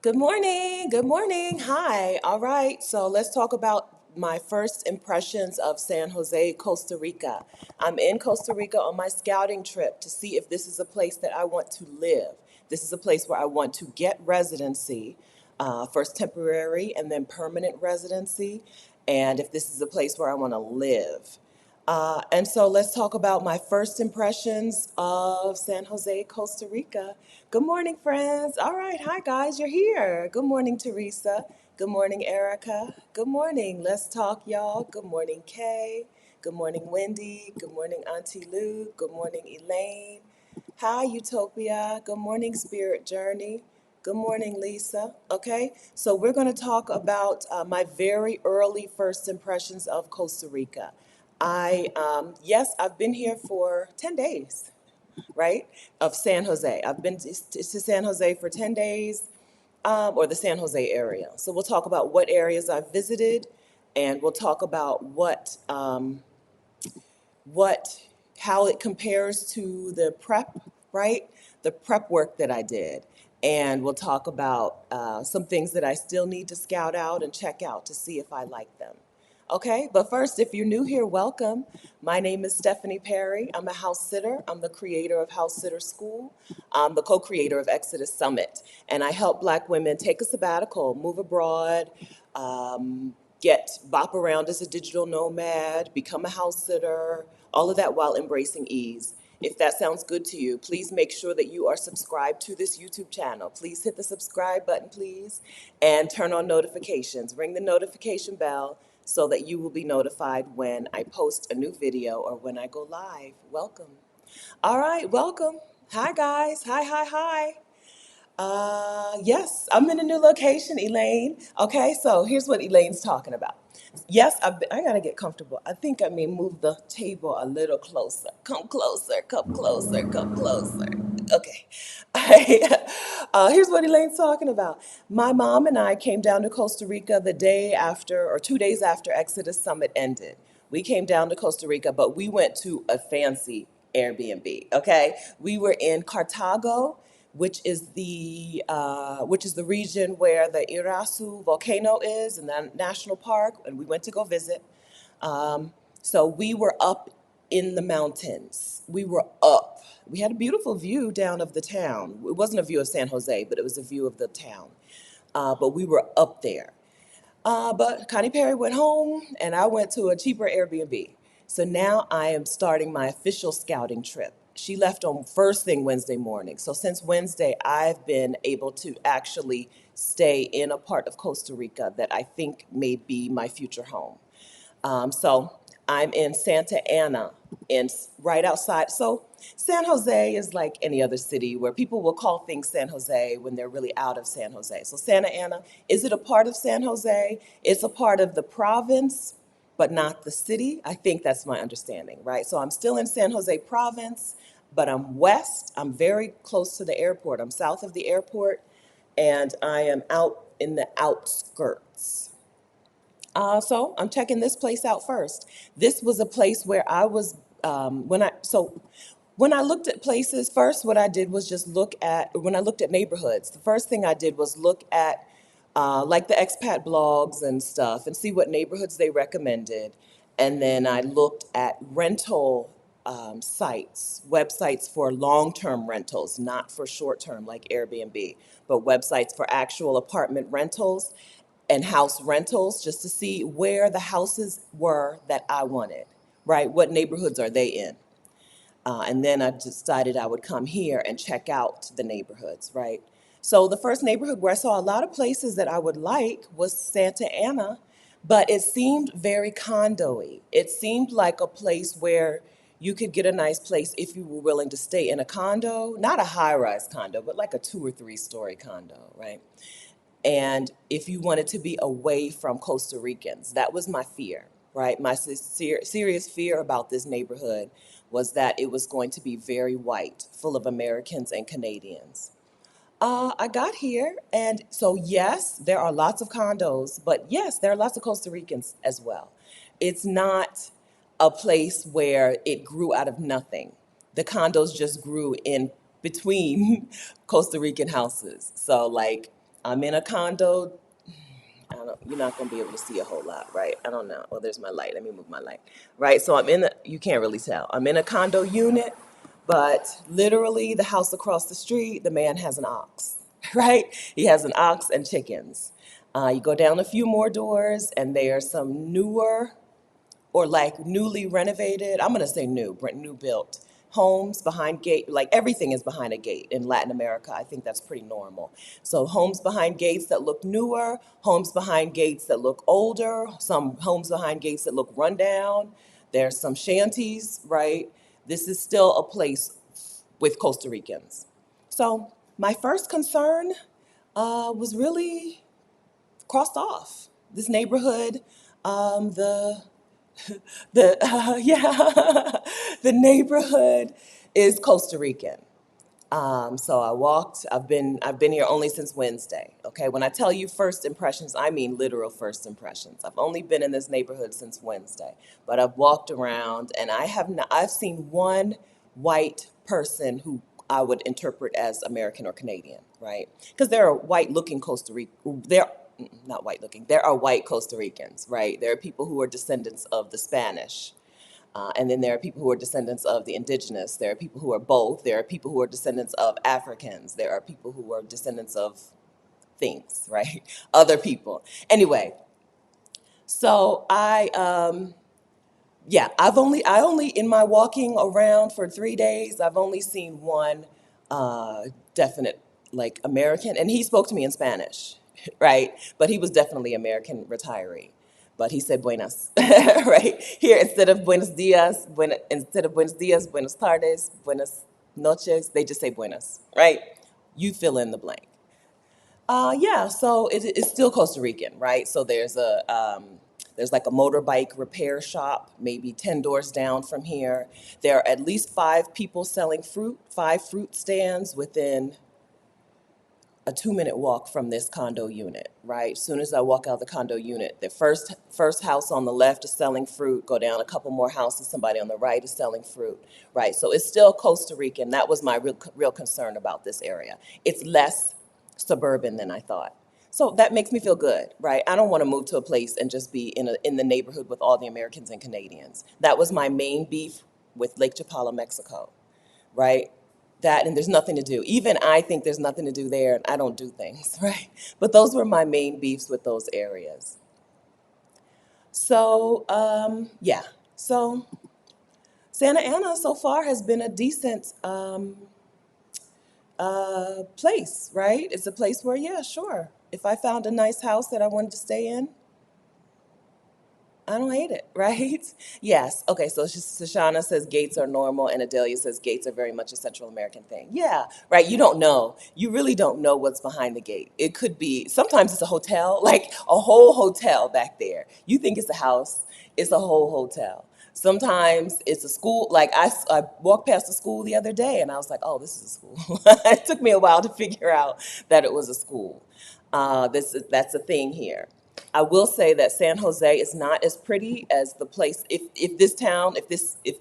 Good morning. Good morning. Hi. All right. So let's talk about my first impressions of San Jose, Costa Rica. I'm in Costa Rica on my scouting trip to see if this is a place that I want to live. This is a place where I want to get residency, first temporary and then permanent residency, and if this is a place where I want to live. And so let's talk about my first impressions of San Jose, Costa Rica. Good morning, friends. All right. Hi, guys. You're here. Good morning, Teresa. Good morning, Erica. Good morning. Let's talk, y'all. Good morning, Kay. Good morning, Wendy. Good morning, Auntie Lou. Good morning, Elaine. Hi, Utopia. Good morning, Spirit Journey. Good morning, Lisa. Okay, so we're going to talk about my very early first impressions of Costa Rica. Yes, I've been here for 10 days, right? Of San Jose. I've been to San Jose for 10 days, or the San Jose area. So we'll talk about what areas I've visited, and we'll talk about what how it compares to the prep, right? The prep work that I did. And we'll talk about some things that I still need to scout out and check out to see if I like them. Okay, but first, if you're new here, welcome. My name is Stephanie Perry. I'm a house sitter. I'm the creator of House Sitter School. I'm the co creator of Exodus Summit. And I help Black women take a sabbatical, move abroad, get bop around as a digital nomad, become a house sitter, all of that while embracing ease. If that sounds good to you, please make sure that you are subscribed to this YouTube channel. Please hit the subscribe button, please, and turn on notifications. Ring the notification bell so that you will be notified when I post a new video or when I go live. Welcome. All right, welcome. Hi, guys. Hi, hi, hi. Yes, I'm in a new location, Elaine. Okay, so here's what Elaine's talking about. Yes, I gotta get comfortable. I think I may move the table a little closer. Come closer, come closer, come closer. Okay. Here's what Elaine's talking about. My mom and I came down to Costa Rica the day after, or 2 days after Exodus Summit ended. We came down to Costa Rica, but we went to a fancy Airbnb. Okay, we were in Cartago, which is the region where the Irasu volcano is, and the national park, and we went to go visit. So we were up in the mountains. We were up. We had a beautiful view down of the town. It wasn't a view of San Jose, but it was a view of the town. But we were up there. But Connie Perry went home, and I went to a cheaper Airbnb. So now I am starting my official scouting trip. She left on first thing Wednesday morning. So since Wednesday, I've been able to actually stay in a part of Costa Rica that I think may be my future home. So I'm in Santa Ana, right outside. So San Jose is like any other city where people will call things San Jose when they're really out of San Jose. So Santa Ana, is it a part of San Jose? It's a part of the province, but not the city. I think that's my understanding, right? So I'm still in San Jose province, but I'm west. I'm very close to the airport. I'm south of the airport, and I am out in the outskirts. So I'm checking this place out first. This was a place where I was when I looked at places first. What I did was just look at when I looked at neighborhoods. The first thing I did was look at like the expat blogs and stuff, and see what neighborhoods they recommended, and then I looked at rental sites, websites for long-term rentals, not for short-term like Airbnb, but websites for actual apartment rentals and house rentals, just to see where the houses were that I wanted, right? What neighborhoods are they in? And then I decided I would come here and check out the neighborhoods, right? So the first neighborhood where I saw a lot of places that I would like was Santa Ana, but it seemed very condo-y. It seemed like a place where you could get a nice place if you were willing to stay in a condo, not a high-rise condo, but like a 2 or 3 story condo, right? And if you wanted to be away from Costa Ricans, that was my fear, right? My serious fear about this neighborhood was that it was going to be very white, full of Americans and Canadians. I got here, and so yes, there are lots of condos, but yes, there are lots of Costa Ricans as well. It's not a place where it grew out of nothing. The condos just grew in between Costa Rican houses. So, like, I'm in a condo. I don't, you're not going to be able to see a whole lot, right? I don't know. Oh, there's my light. Let me move my light. Right. So you can't really tell. I'm in a condo unit, but literally the house across the street, the man has an ox, right? He has an ox and chickens. You go down a few more doors, and there are some newer or like newly renovated, I'm gonna say new built homes behind gate, like everything is behind a gate in Latin America. I think that's pretty normal. So homes behind gates that look newer, homes behind gates that look older, some homes behind gates that look rundown. There's some shanties, right? This is still a place with Costa Ricans. So my first concern was really crossed off. This neighborhood, the yeah, the neighborhood is Costa Rican. So I walked. I've been here only since Wednesday. Okay, when I tell you first impressions, I mean literal first impressions. I've only been in this neighborhood since Wednesday, but I've walked around and I have not. I've seen one white person who I would interpret as American or Canadian, right? Because there are white-looking Costa Rican. There, not white-looking. There are white Costa Ricans, right? There are people who are descendants of the Spanish. And then there are people who are descendants of the indigenous. There are people who are both. There are people who are descendants of Africans. There are people who are descendants of things, right? Other people. Anyway, so I only, in my walking around for 3 days, I've only seen one definite, like, American, and he spoke to me in Spanish, right? But he was definitely American retiree. But he said buenas, right? Here, instead of buenos dias, buenas tardes, buenas noches, they just say buenas, right? You fill in the blank. Yeah, so it's still Costa Rican, right? So there's like a motorbike repair shop, maybe 10 doors down from here. There are at least five people selling fruit, five fruit stands within a 2-minute walk from this condo unit, right? As soon as I walk out of the condo unit, the first house on the left is selling fruit. Go down a couple more houses, somebody on the right is selling fruit, right? So it's still Costa Rican. That was my real concern about this area. It's less suburban than I thought. So that makes me feel good, right? I don't want to move to a place and just be in the neighborhood with all the Americans and Canadians. That was my main beef with Lake Chapala, Mexico, right? That, and there's nothing to do. Even I think there's nothing to do there, and I don't do things, right? But those were my main beefs with those areas. So, yeah. So Santa Ana so far has been a decent place, right? It's a place where, yeah, sure. If I found a nice house that I wanted to stay in, I don't hate it, right? Yes. Okay. So Shoshana says gates are normal, and Adelia says gates are very much a Central American thing. Yeah, right. You don't know. You really don't know what's behind the gate. It could be, sometimes it's a hotel, like a whole hotel back there. You think it's a house, it's a whole hotel. Sometimes it's a school. Like I walked past a school the other day and I was like, oh, this is a school. It took me a while to figure out that it was a school. That's a thing here. I will say that San Jose is not as pretty as the place. If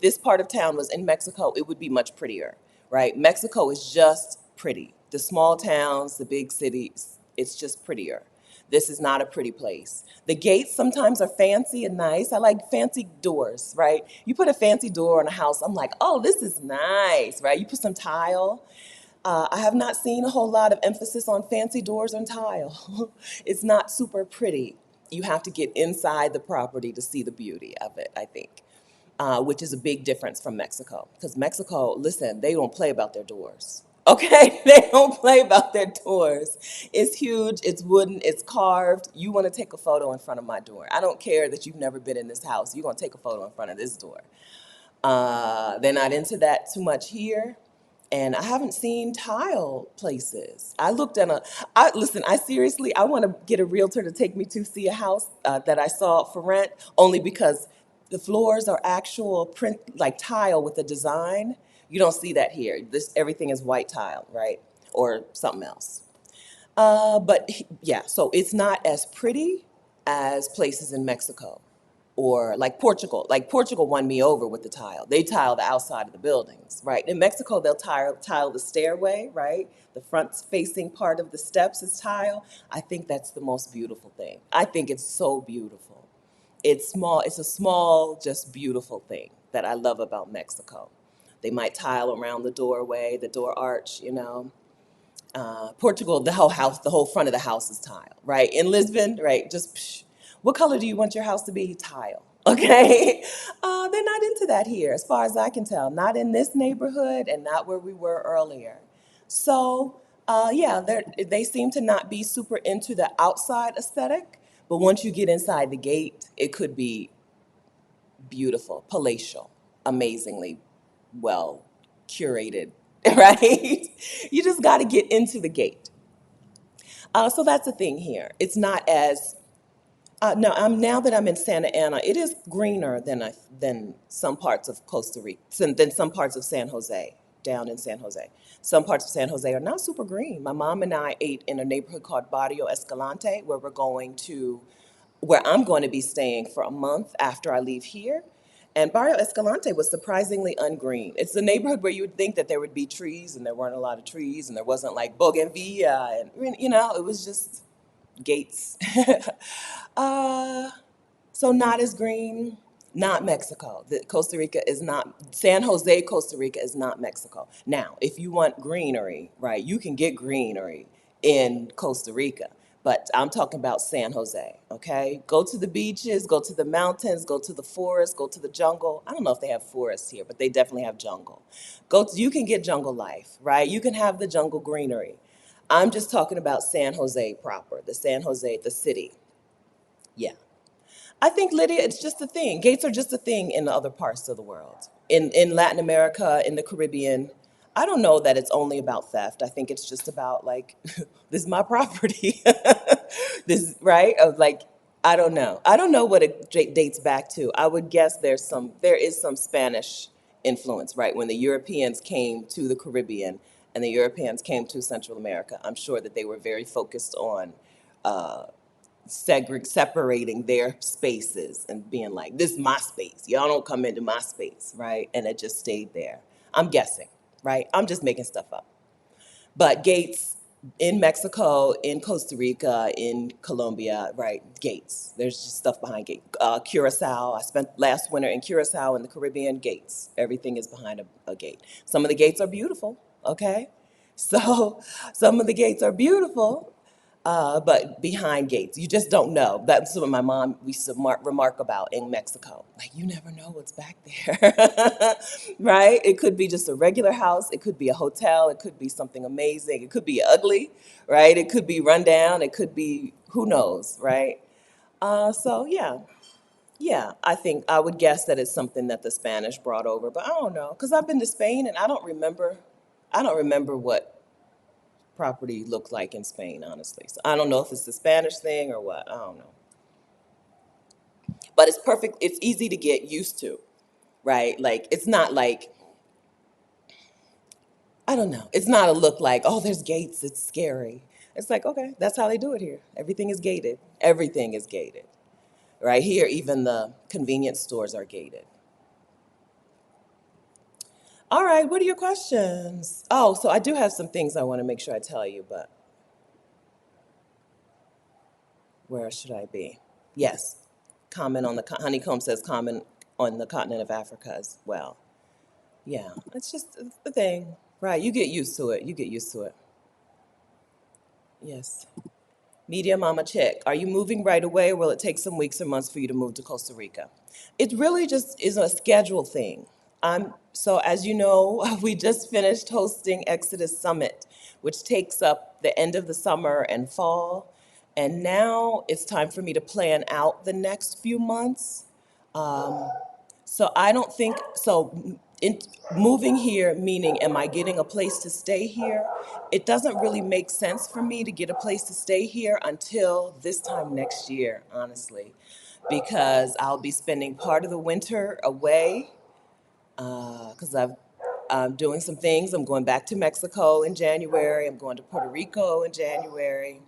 this part of town was in Mexico, it would be much prettier, right? Mexico is just pretty. The small towns, the big cities, it's just prettier. This is not a pretty place. The gates sometimes are fancy and nice. I like fancy doors, right? You put a fancy door on a house, I'm like, oh, this is nice, right? You put some tile. I have not seen a whole lot of emphasis on fancy doors and tile. It's not super pretty. You have to get inside the property to see the beauty of it, I think, which is a big difference from Mexico. Because Mexico, listen, they don't play about their doors. Okay, they don't play about their doors. It's huge, it's wooden, it's carved. You want to take a photo in front of my door. I don't care that you've never been in this house. You're going to take a photo in front of this door. They're not into that too much here. And I haven't seen tile places. Listen, I seriously, I want to get a realtor to take me to see a house that I saw for rent, only because the floors are actual print, like tile with a design. You don't see that here. Everything is white tile, right? Or something else. Yeah, so it's not as pretty as places in Mexico. Or like Portugal. Like Portugal won me over with the tile. They tile the outside of the buildings, right? In Mexico, they'll tile the stairway, right? The front facing part of the steps is tile. I think that's the most beautiful thing. I think it's so beautiful. It's small. It's a small, just beautiful thing that I love about Mexico. They might tile around the doorway, the door arch, you know. Portugal, the whole house, the whole front of the house is tile, right? In Lisbon, right? Just what color do you want your house to be? Tile. Okay. They're not into that here, as far as I can tell. Not in this neighborhood and not where we were earlier. So, yeah, they seem to not be super into the outside aesthetic. But once you get inside the gate, it could be beautiful, palatial, amazingly well curated, right? You just got to get into the gate. So that's the thing here. It's not as no. I'm now that I'm in Santa Ana. It is greener than some parts of Costa Rica, than some parts of San Jose. Down in San Jose, some parts of San Jose are not super green. My mom and I ate in a neighborhood called Barrio Escalante, where I'm going to be staying for a month after I leave here. And Barrio Escalante was surprisingly ungreen. It's the neighborhood where you would think that there would be trees, and there weren't a lot of trees, and there wasn't like bougainvillea, and it was just gates. uh, so not as green, not Mexico. Costa Rica is not, San Jose, Costa Rica is not Mexico. Now, if you want greenery, right, you can get greenery in Costa Rica. But I'm talking about San Jose, okay? Go to the beaches, go to the mountains, go to the forest, go to the jungle. I don't know if they have forests here, but they definitely have jungle. You can get jungle life, right? You can have the jungle greenery. I'm just talking about San Jose proper, the San Jose, the city. Yeah. I think, Lydia, it's just a thing. Gates are just a thing in other parts of the world. In Latin America, in the Caribbean, I don't know that it's only about theft. I think it's just about like, this is my property. This, right? Of like, I don't know. I don't know what it dates back to. I would guess there is some Spanish influence, right? When the Europeans came to the Caribbean and the Europeans came to Central America, I'm sure that they were very focused on separating their spaces and being like, this is my space. Y'all don't come into my space, right? And it just stayed there. I'm guessing, right? I'm just making stuff up. But gates in Mexico, in Costa Rica, in Colombia, right? Gates. There's just stuff behind gates. Curacao. I spent last winter in Curacao in the Caribbean. Gates. Everything is behind a gate. Some of the gates are beautiful. Okay, so some of the gates are beautiful, but behind gates. You just don't know. That's what my mom used to remark about in Mexico. Like, you never know what's back there, right? It could be just a regular house. It could be a hotel. It could be something amazing. It could be ugly, right? It could be run down. It could be, who knows, right? So, yeah. Yeah, I think I would guess that it's something that the Spanish brought over, but I don't know because I've been to Spain and I don't remember. I don't remember what property looked like in Spain, honestly. So I don't know if it's the Spanish thing or what. I don't know. But it's perfect. It's easy to get used to, right? Like, it's not like, I don't know. It's not a look like, oh, there's gates. It's scary. It's like, okay, that's how they do it here. Everything is gated. Everything is gated. Right here, even the convenience stores are gated. All right, what are your questions? Oh, so I do have some things I want to make sure I tell you, but where should I be? Yes. Comment on the honeycomb says comment on the continent of Africa as well. Yeah, it's just the thing, right? You get used to it. You get used to it. Yes. Media Mama Chick, are you moving right away or will it take some weeks or months for you to move to Costa Rica? It really just is a schedule thing. So as you know, we just finished hosting Exodus Summit, which takes up the end of the summer and fall. And now it's time for me to plan out the next few months. So I don't think so. In moving here, meaning, am I getting a place to stay here? It doesn't really make sense for me to get a place to stay here until this time next year, honestly, because I'll be spending part of the winter away. Because I'm doing some things. I'm going back to Mexico in January. I'm going to Puerto Rico in January.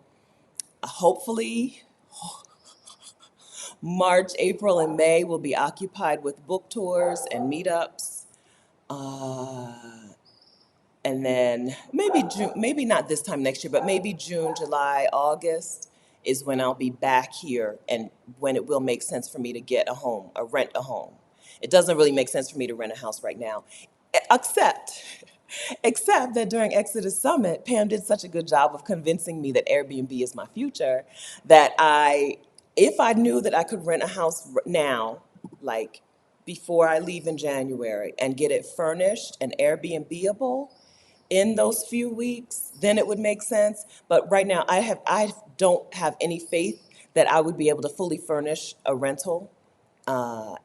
Hopefully, March, April, and May will be occupied with book tours and meetups. Uh, and then maybe June, maybe not this time next year, but maybe June, July, August is when I'll be back here and when it will make sense for me to get a home or rent a home. It doesn't really make sense for me to rent a house right now, except except that during Exodus Summit, Pam did such a good job of convincing me that Airbnb is my future that if I knew that I could rent a house now, like before I leave in January, and get it furnished and Airbnbable in those few weeks, then it would make sense. But right now, I don't have any faith that I would be able to fully furnish a rental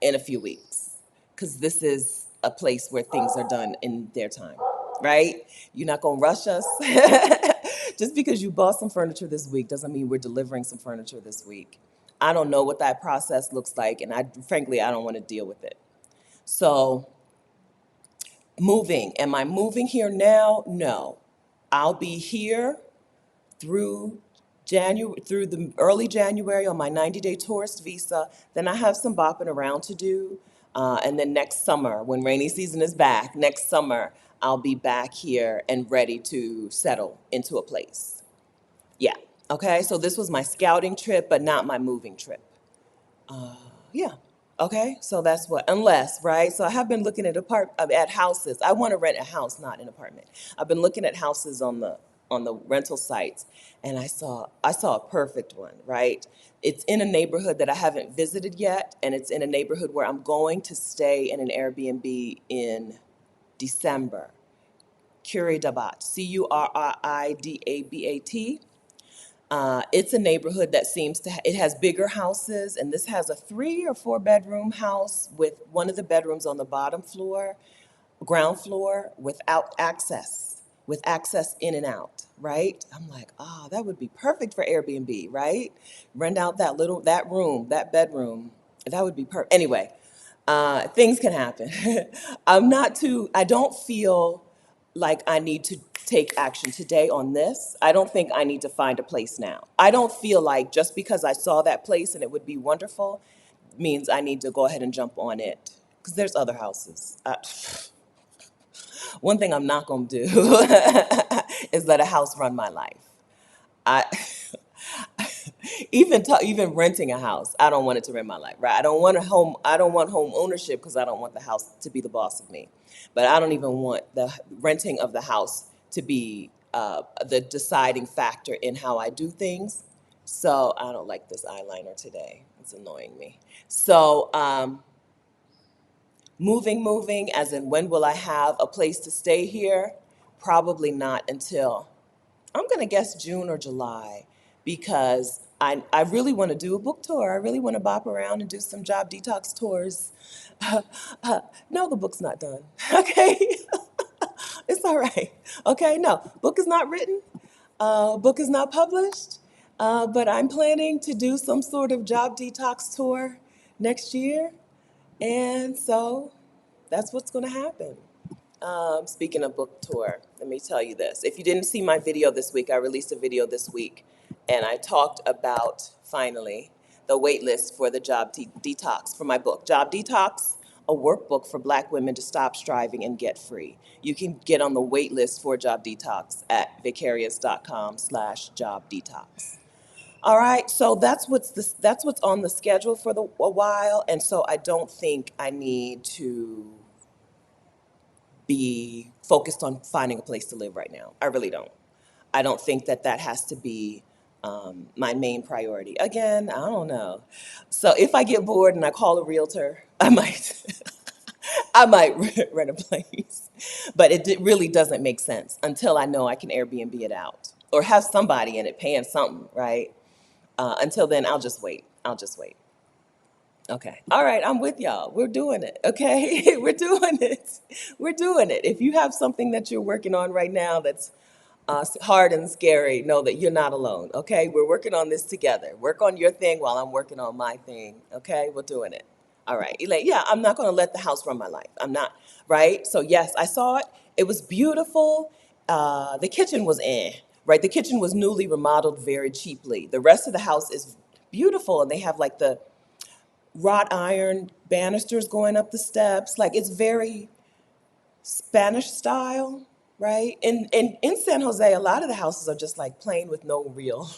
in a few weeks, because this is a place where things are done in their time, right? You're not gonna rush us. Just because you bought some furniture this week doesn't mean we're delivering some furniture this week. I don't know what that process looks like, and frankly, I don't want to deal with it. So, moving. Am I moving here now? No. I'll be here through through the early January on my 90-day tourist visa. Then I have some bopping around to do. And then next summer, when rainy season is back, next summer, I'll be back here and ready to settle into a place. Yeah. Okay. So this was my scouting trip, but not my moving trip. Yeah. Okay. So that's what, unless, right? So I have been looking at houses. I want to rent a house, not an apartment. I've been looking at houses on the rental sites, and I saw a perfect one, right? It's in a neighborhood that I haven't visited yet, and it's in a neighborhood where I'm going to stay in an Airbnb in December. Curridabat, Curridabat. It's a neighborhood that it has bigger houses, and this has a 3 or 4 bedroom house with one of the bedrooms on the bottom floor, ground floor, with access in and out, right? I'm like, that would be perfect for Airbnb, right? Rent out that bedroom. That would be perfect. Anyway, things can happen. I don't feel like I need to take action today on this. I don't think I need to find a place now. I don't feel like just because I saw that place and it would be wonderful means I need to go ahead and jump on it. Because there's other houses. One thing I'm not going to do is let a house run my life. I even renting a house, I don't want it to run my life, right? I don't want home ownership because I don't want the house to be the boss of me. But I don't even want the renting of the house to be the deciding factor in how I do things. So I don't like this eyeliner today. It's annoying me. So moving, as in when will I have a place to stay here? Probably not until, I'm going to guess, June or July, because I really want to do a book tour. I really want to bop around and do some job detox tours. No, the book's not done. Okay. It's all right. Okay, no, book is not written. Book is not published. But I'm planning to do some sort of job detox tour next year. And so that's what's going to happen. Speaking of book tour, let me tell you this. If you didn't see my video this week, I released a video this week, and I talked about, finally, the wait list for the detox for my book, Job Detox, a workbook for Black women to stop striving and get free. You can get on the wait list for Job Detox at vicarious.com/job detox. All right, so that's what's on the schedule for a while, and so I don't think I need to be focused on finding a place to live right now. I really don't. I don't think that has to be my main priority. Again, I don't know. So if I get bored and I call a realtor, I might I might rent a place. But really doesn't make sense until I know I can Airbnb it out or have somebody in it paying something, right? Until then, I'll just wait. I'll just wait. Okay. All right. I'm with y'all. We're doing it. Okay. We're doing it. We're doing it. If you have something that you're working on right now that's hard and scary, know that you're not alone. Okay. We're working on this together. Work on your thing while I'm working on my thing. Okay. We're doing it. All right. Elaine, yeah, I'm not going to let the house run my life. I'm not. Right. So, yes, I saw it. It was beautiful. The kitchen was right. The kitchen was newly remodeled very cheaply. The rest of the house is beautiful. And they have like wrought iron banisters going up the steps. Like it's very Spanish style, right? In San Jose, a lot of the houses are just like plain with no real,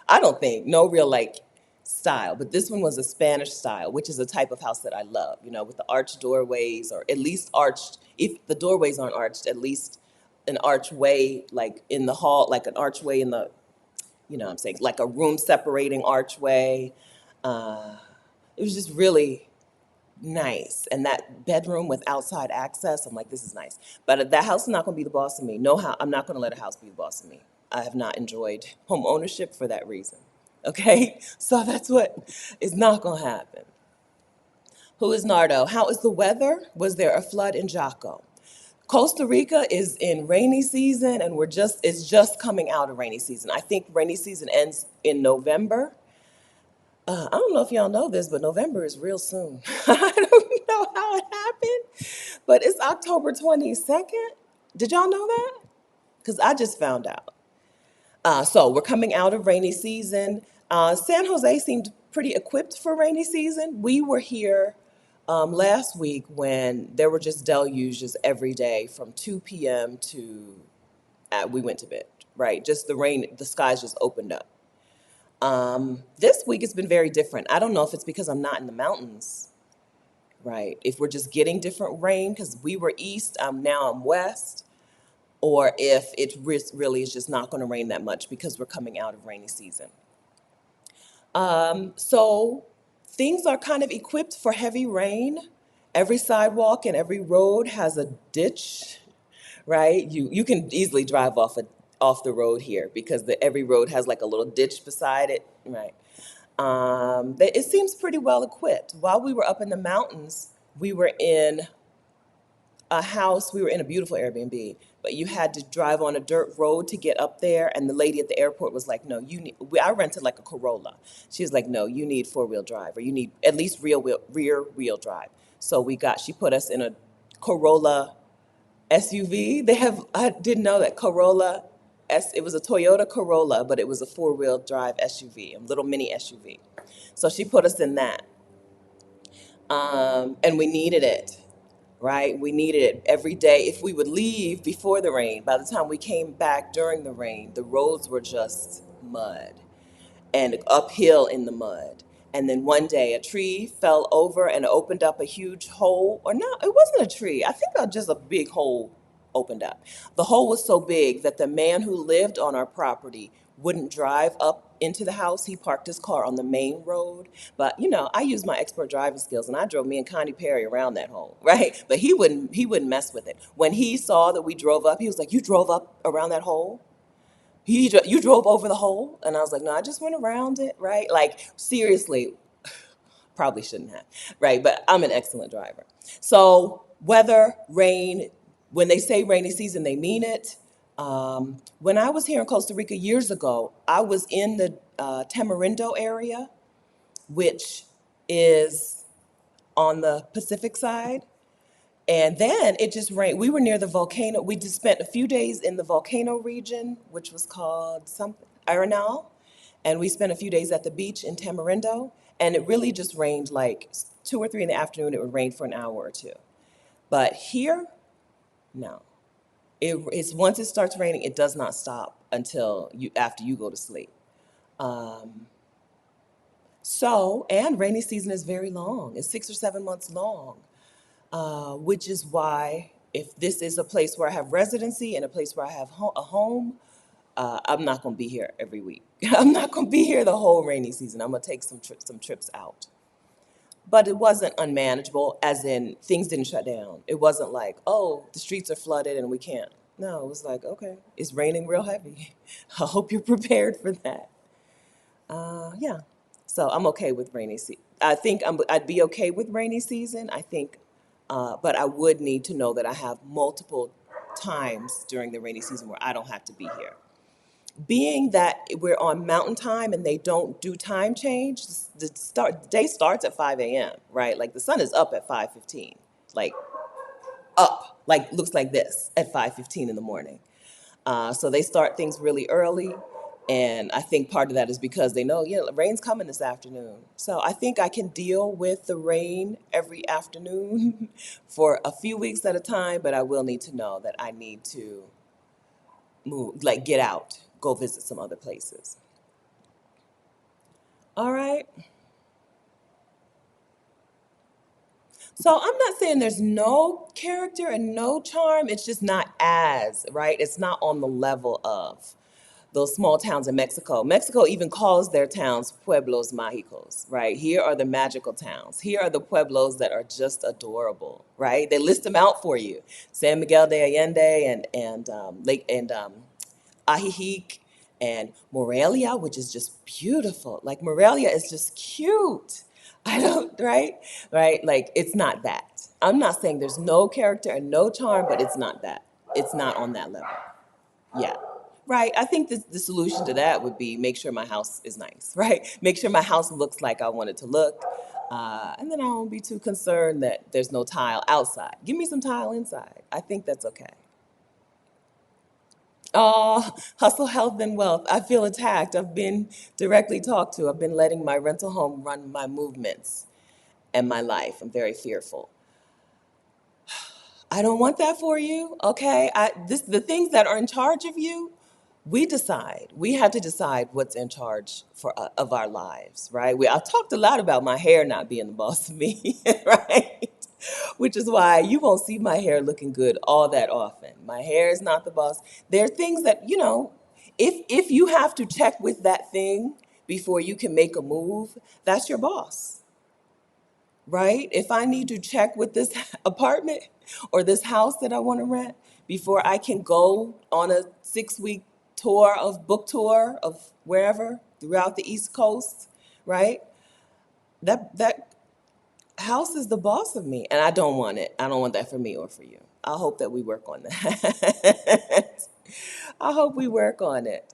I don't think, no real like style. But this one was a Spanish style, which is a type of house that I love, you know, with the arched doorways or at least arched, if the doorways aren't arched, at least an archway like in the hall, like an archway in the, you know what I'm saying, like a room separating archway. Uh, it was just really nice. And that bedroom with outside access, I'm like, this is nice. But that house is not going to be the boss of me. No, how I'm not going to let a house be the boss of me. I have not enjoyed home ownership for that reason. Okay, so that's what is not going to happen. Who is Nardo? How is the weather? Was there a flood in Jaco? Costa Rica is in rainy season, and it's just coming out of rainy season. I think rainy season ends in November. I don't know if y'all know this, but November is real soon. I don't know how it happened, but it's October 22nd. Did y'all know that? Because I just found out. So we're coming out of rainy season. San Jose seemed pretty equipped for rainy season. We were here last week when there were just deluges every day from 2 p.m. to we went to bed, right? Just the rain, the skies just opened up. This week it's been very different. I don't know if it's because I'm not in the mountains, right? If we're just getting different rain because we were east, now I'm west, or if it really is just not going to rain that much because we're coming out of rainy season. So things are kind of equipped for heavy rain. Every sidewalk and every road has a ditch, right? You can easily drive off the road here because every road has like a little ditch beside it, right? It seems pretty well equipped. While we were up in the mountains, we were in a house. We were in a beautiful Airbnb, but you had to drive on a dirt road to get up there. And the lady at the airport was like, "No, you need." I rented like a Corolla. She was like, "No, you need four-wheel drive, or you need at least rear wheel drive." So she put us in a Corolla SUV. I didn't know that Corolla. It was a Toyota Corolla, but it was a four-wheel drive SUV, a little mini SUV. So she put us in that, and we needed it, right? We needed it every day. If we would leave before the rain, by the time we came back during the rain, the roads were just mud and uphill in the mud. And then one day a tree fell over and opened up a huge hole. Or no, it wasn't a tree. I think just a big hole opened up. The hole was so big that the man who lived on our property wouldn't drive up into the house. He parked his car on the main road. But you know, I used my expert driving skills and I drove me and Connie Perry around that hole, right? But he wouldn't mess with it. When he saw that we drove up, he was like, "You drove up around that hole?" You drove over the hole? And I was like, "No, I just went around it," right? Like, seriously, probably shouldn't have, right? But I'm an excellent driver. So, weather, rain, when they say rainy season, they mean it. When I was here in Costa Rica years ago, I was in the Tamarindo area, which is on the Pacific side. And then it just rained. We were near the volcano. We just spent a few days in the volcano region, which was called something, Arenal. And we spent a few days at the beach in Tamarindo. And it really just rained like 2 or 3 in the afternoon. It would rain for an hour or two. But here, no. It's once it starts raining, it does not stop until after you go to sleep. Um, and rainy season is very long. It's 6 or 7 months long. Which is why if this is a place where I have residency and a place where I have a home, I'm not going to be here every week. I'm not going to be here the whole rainy season. I'm going to take some trips out. But it wasn't unmanageable, as in things didn't shut down. It wasn't like, oh, the streets are flooded and we can't. No, it was like, okay, it's raining real heavy. I hope you're prepared for that. Yeah. So I'm okay with rainy season. I think I'd be okay with rainy season. I think, but I would need to know that I have multiple times during the rainy season where I don't have to be here. Being that we're on mountain time and they don't do time change, the day starts at 5 a.m., right? Like the sun is up at 5:15, like up, like looks like this at 5:15 in the morning. So they start things really early. And I think part of that is because they know, rain's coming this afternoon. So I think I can deal with the rain every afternoon for a few weeks at a time, but I will need to know that I need to move, like get out, go visit some other places. All right. So I'm not saying there's no character and no charm. It's just not as, right? It's not on the level of those small towns in Mexico. Mexico even calls their towns pueblos mágicos, right? Here are the magical towns. Here are the pueblos that are just adorable, right? They list them out for you: San Miguel de Allende and Lake and Ajijic and Morelia, which is just beautiful. Like Morelia is just cute. I don't, right? Right? Like it's not that. I'm not saying there's no character and no charm, but it's not that. It's not on that level. Yeah. Right. I think the solution to that would be make sure my house is nice, right? Make sure my house looks like I want it to look. And then I won't be too concerned that there's no tile outside. Give me some tile inside. I think that's okay. Oh, hustle, health, and wealth. I feel attacked. I've been directly talked to. I've been letting my rental home run my movements and my life. I'm very fearful. I don't want that for you. Okay. The things that are in charge of you, we decide. We have to decide what's in charge of our lives, right? I've talked a lot about my hair not being the boss of me, right? Which is why you won't see my hair looking good all that often. My hair is not the boss. There are things that, if you have to check with that thing before you can make a move, that's your boss, right? If I need to check with this apartment or this house that I want to rent before I can go on a 6 week book tour of wherever throughout the East Coast, right? That house is the boss of me, and I don't want it. I don't want that for me or for you. I hope that we work on that. I hope we work on it.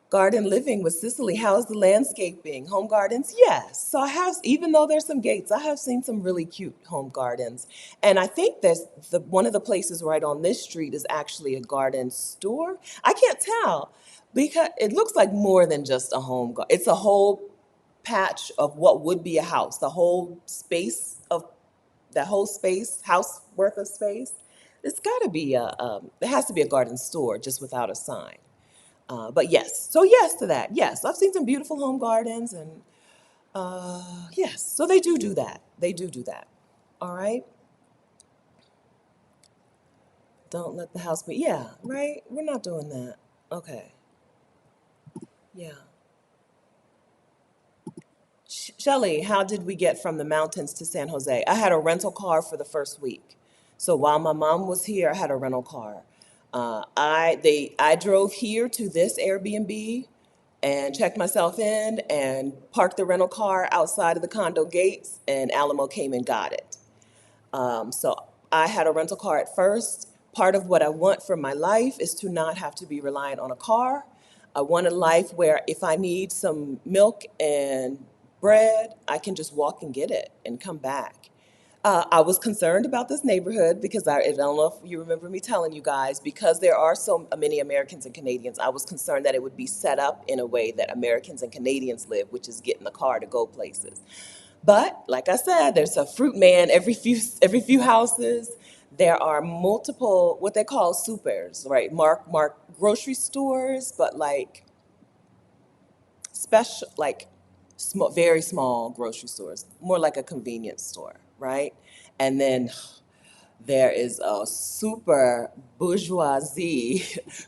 Garden living with Cicely. How's the landscaping? Home gardens? Yes. So I have, even though there's some gates, I have seen some really cute home gardens. And I think there's one of the places right on this street is actually a garden store. I can't tell because it looks like more than just a home garden. It's a whole patch of what would be a house, the whole space of that whole space, house worth of space. It's got to be it has to be a garden store just without a sign. But yes, so yes to that. Yes, I've seen some beautiful home gardens, and yes, so they do that. They do that. All right. Don't let the house be. Yeah, right. We're not doing that. Okay. Yeah. Shelly, how did we get from the mountains to San Jose? I had a rental car for the first week. So while my mom was here, I had a rental car. I drove here to this Airbnb and checked myself in and parked the rental car outside of the condo gates, and Alamo came and got it. So I had a rental car at first. Part of what I want for my life is to not have to be reliant on a car. I want a life where if I need some milk and bread, I can just walk and get it and come back. I was concerned about this neighborhood because I don't know if you remember me telling you guys, because there are so many Americans and Canadians, I was concerned that it would be set up in a way that Americans and Canadians live, which is get in the car to go places. But like I said, there's a fruit man every few houses. There are multiple what they call supers, right? Mark grocery stores, but like special, like very small grocery stores, more like a convenience store, right? And then there is a super bourgeoisie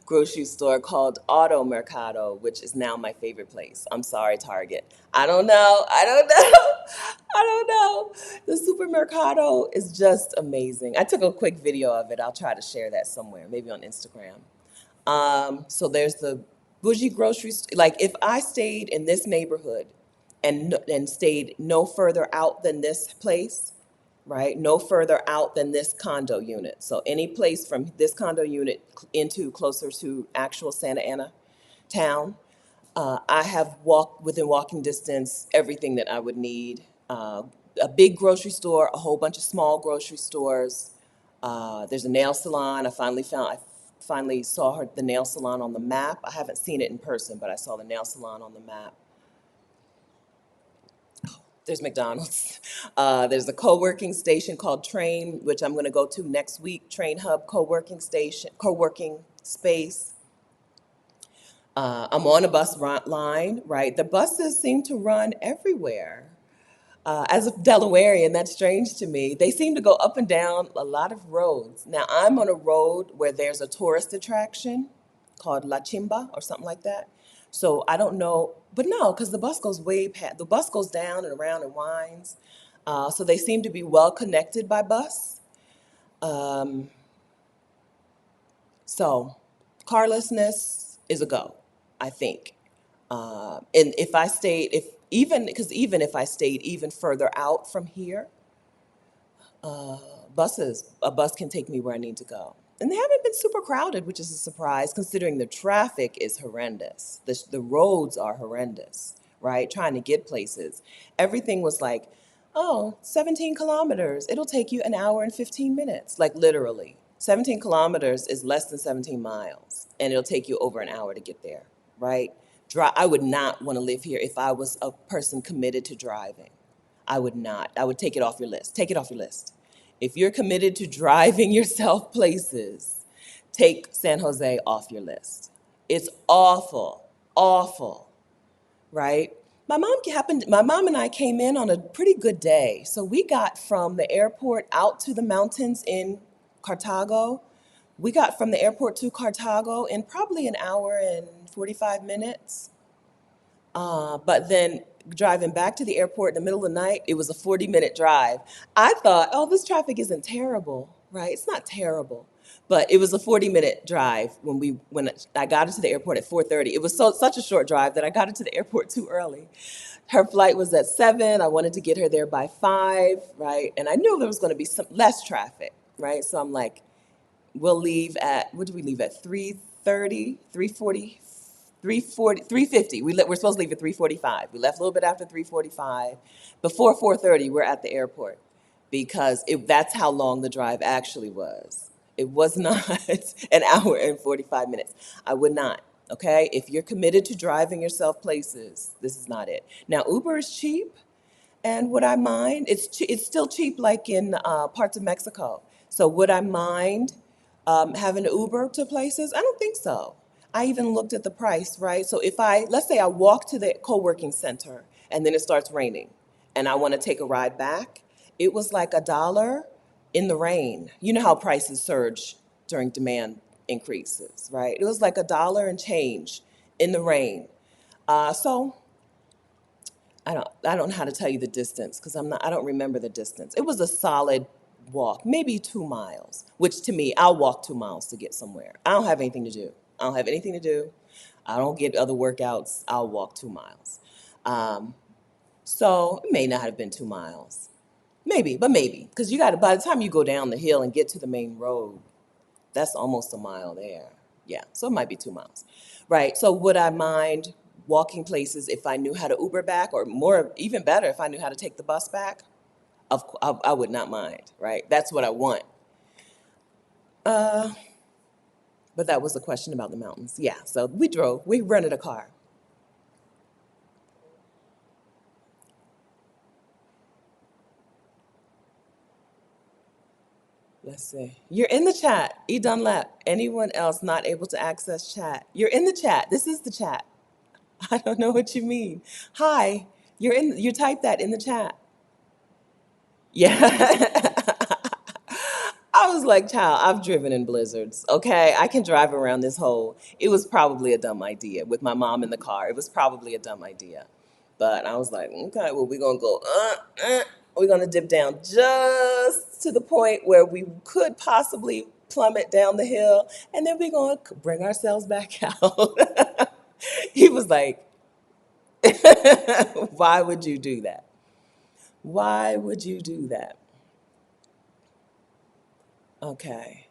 grocery store called Auto Mercado, which is now my favorite place. I'm sorry, Target. I don't know. I don't know. I don't know. The supermercado is just amazing. I took a quick video of it. I'll try to share that somewhere, maybe on Instagram. So there's the bougie grocery store. Like if I stayed in this neighborhood and stayed no further out than this place, right? No further out than this condo unit. So any place from this condo unit into closer to actual Santa Ana town, I have walked within walking distance everything that I would need. A big grocery store, a whole bunch of small grocery stores. There's a nail salon. I finally saw the nail salon on the map. I haven't seen it in person, but I saw the nail salon on the map. There's McDonald's. There's a co-working station called Train, which I'm going to go to next week. Train Hub co-working station, co-working space. I'm on a line, right? The buses seem to run everywhere. As a Delawarean, that's strange to me. They seem to go up and down a lot of roads. Now, I'm on a road where there's a tourist attraction called La Chimba or something like that. So I don't know, but no, because the bus goes way past, the bus goes down and around and winds. So they seem to be well connected by bus. Um, so carlessness is a go, I think. And if I stayed, if even, because even if I stayed even further out from here, a bus can take me where I need to go. And they haven't been super crowded, which is a surprise considering the traffic is horrendous. The roads are horrendous, right? Trying to get places. Everything was like, oh, 17 kilometers. It'll take you an hour and 15 minutes, like literally. 17 kilometers is less than 17 miles, and it'll take you over an hour to get there, right? I would not want to live here if I was a person committed to driving. I would not. I would take it off your list. Take it off your list. If you're committed to driving yourself places, take San Jose off your list. It's awful, awful, right? My mom and I came in on a pretty good day. So we got from the airport out to the mountains in Cartago. We got from the airport to Cartago in probably an hour and 45 minutes. But then driving back to the airport in the middle of the night, it was a 40-minute drive. I thought, oh, this traffic isn't terrible, right? It's not terrible. But it was a 40-minute drive when I got into the airport at 4:30. It was such a short drive that I got into the airport too early. Her flight was at 7. I wanted to get her there by 5, right? And I knew there was going to be some less traffic, right? So I'm like, we'll leave at, what do we leave at? 3:30, 3:40, 3:40, 3:50. We're supposed to leave at 3:45. We left a little bit after 3:45. Before 4:30, we're at the airport because that's how long the drive actually was. It was not an hour and 45 minutes. I would not, okay? If you're committed to driving yourself places, this is not it. Now, Uber is cheap. And would I mind? It's still cheap, like in parts of Mexico. So would I mind having an Uber to places? I don't think so. I even looked at the price, right? So let's say I walk to the co-working center and then it starts raining and I want to take a ride back, it was like $1 in the rain. You know how prices surge during demand increases, right? It was like $1 and change in the rain. So I don't know how to tell you the distance because I don't remember the distance. It was a solid walk, maybe 2 miles, which to me, I'll walk 2 miles to get somewhere. I don't have anything to do. I don't have anything to do. I don't get other workouts. I'll walk 2 miles. Um, so it may not have been 2 miles. Maybe, but maybe. Because by the time you go down the hill and get to the main road, that's almost a mile there. Yeah, so it might be 2 miles. Right. So would I mind walking places if I knew how to Uber back, or more, even better, if I knew how to take the bus back? I would not mind. Right. That's what I want. Uh, but that was a question about the mountains. Yeah. So we rented a car. Let's see. You're in the chat. E Dunlap. Anyone else not able to access chat? You're in the chat. This is the chat. I don't know what you mean. Hi. You typed that in the chat. Yeah. I was like, child, I've driven in blizzards. Okay, I can drive around this hole. It was probably a dumb idea with my mom in the car. It was probably a dumb idea. But I was like, okay, well, we're going to go, we're going to dip down just to the point where we could possibly plummet down the hill. And then we're going to bring ourselves back out. He was like, why would you do that? Why would you do that? Okay.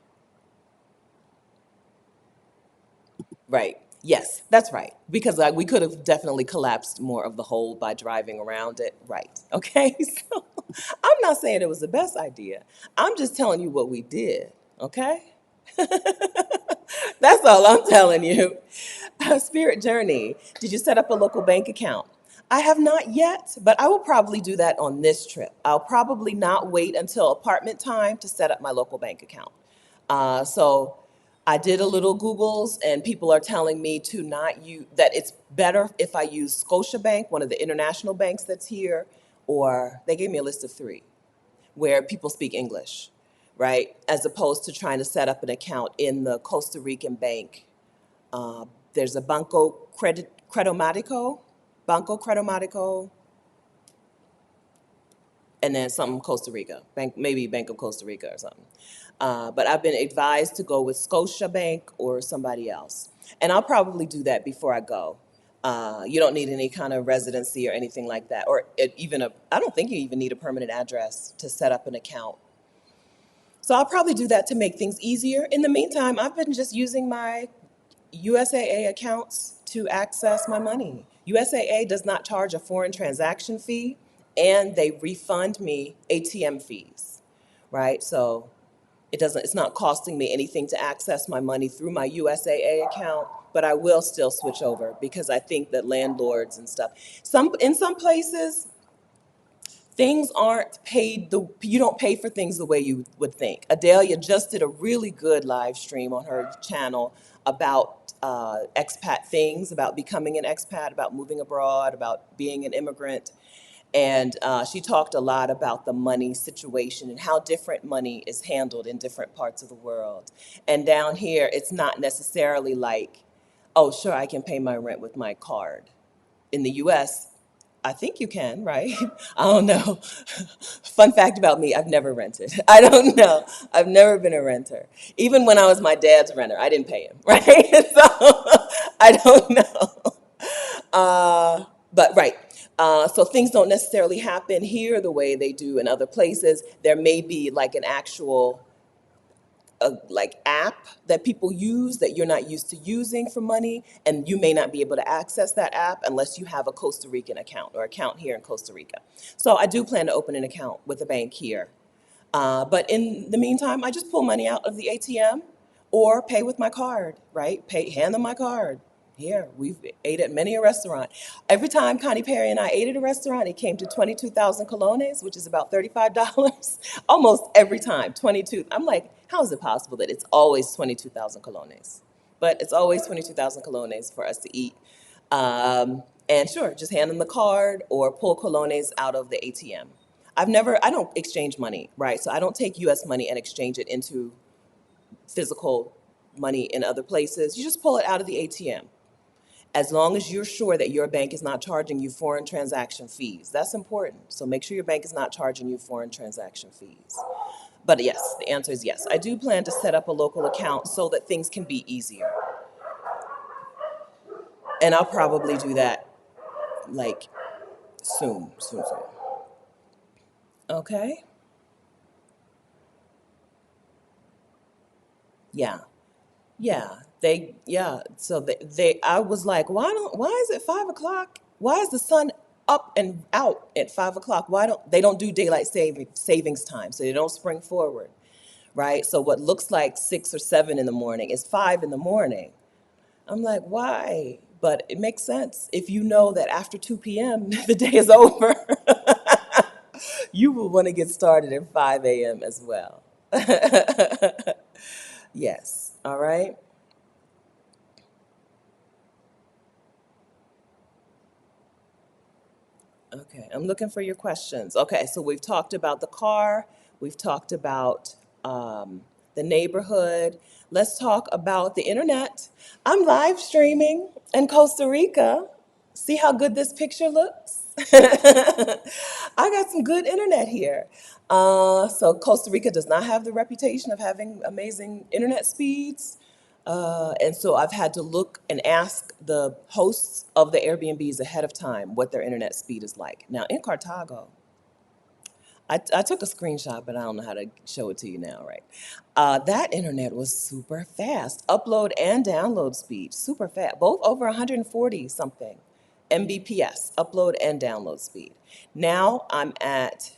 Right. Yes, that's right. Because we could have definitely collapsed more of the hole by driving around it. Right. Okay. So I'm not saying it was the best idea. I'm just telling you what we did. Okay. That's all I'm telling you. Spirit Journey. Did you set up a local bank account? I have not yet, but I will probably do that on this trip. I'll probably not wait until apartment time to set up my local bank account. So I did a little Googles, and people are telling me to not use that. It's better if I use Scotiabank, one of the international banks that's here, or they gave me a list of three where people speak English, right? As opposed to trying to set up an account in the Costa Rican bank. Uh, there's a Banco Credomatico, and then something Costa Rica, bank, maybe Bank of Costa Rica or something. But I've been advised to go with Scotia Bank or somebody else. And I'll probably do that before I go. You don't need any kind of residency or anything like that, or I don't think you even need a permanent address to set up an account. So I'll probably do that to make things easier. In the meantime, I've been just using my USAA accounts to access my money. USAA does not charge a foreign transaction fee, and they refund me ATM fees, right? So it's not costing me anything to access my money through my USAA account, but I will still switch over because I think that landlords and stuff, in some places, things aren't paid you don't pay for things the way you would think. Adelia just did a really good live stream on her channel about expat things, about becoming an expat, about moving abroad, about being an immigrant. And she talked a lot about the money situation and how different money is handled in different parts of the world. And down here, it's not necessarily like, oh, sure, I can pay my rent with my card. In the US, I think you can, right? I don't know. Fun fact about me, I've never rented. I don't know. I've never been a renter. Even when I was my dad's renter, I didn't pay him, right? So I don't know. But right. So things don't necessarily happen here the way they do in other places. There may be like an actual like app that people use that you're not used to using for money, and you may not be able to access that app unless you have a Costa Rican account or account here in Costa Rica. So I do plan to open an account with a bank here. But in the meantime, I just pull money out of the ATM or pay with my card, right? Hand them my card. Here, we've ate at many a restaurant. Every time Connie Perry and I ate at a restaurant, it came to 22,000 colones, which is about $35. Almost every time, 22. I'm like, how is it possible that it's always 22,000 colones? But it's always 22,000 colones for us to eat. And sure, just hand them the card or pull colones out of the ATM. I don't exchange money, right? So I don't take US money and exchange it into physical money in other places. You just pull it out of the ATM. As long as you're sure that your bank is not charging you foreign transaction fees. That's important. So make sure your bank is not charging you foreign transaction fees. But yes, the answer is yes. I do plan to set up a local account so that things can be easier. And I'll probably do that like soon. Okay? Yeah. So I was like, why is it 5 o'clock? Why is the sun up and out at 5 o'clock? They don't do savings time, so they don't spring forward, right? So what looks like 6 or 7 in the morning is 5 in the morning. I'm like, why? But it makes sense. If you know that after 2 p.m. the day is over, you will want to get started at 5 a.m. as well. Yes. All right. Okay, I'm looking for your questions. Okay, so we've talked about the car, we've talked about the neighborhood. Let's talk about the internet. I'm live streaming in Costa Rica. See how good this picture looks? I got some good internet here. So Costa Rica does not have the reputation of having amazing internet speeds. And so I've had to look and ask the hosts of the Airbnbs ahead of time what their internet speed is like. Now in Cartago, I took a screenshot, but I don't know how to show it to you now, right? That internet was super fast. Upload and download speed, super fast, both over 140 something Mbps, upload and download speed. Now I'm at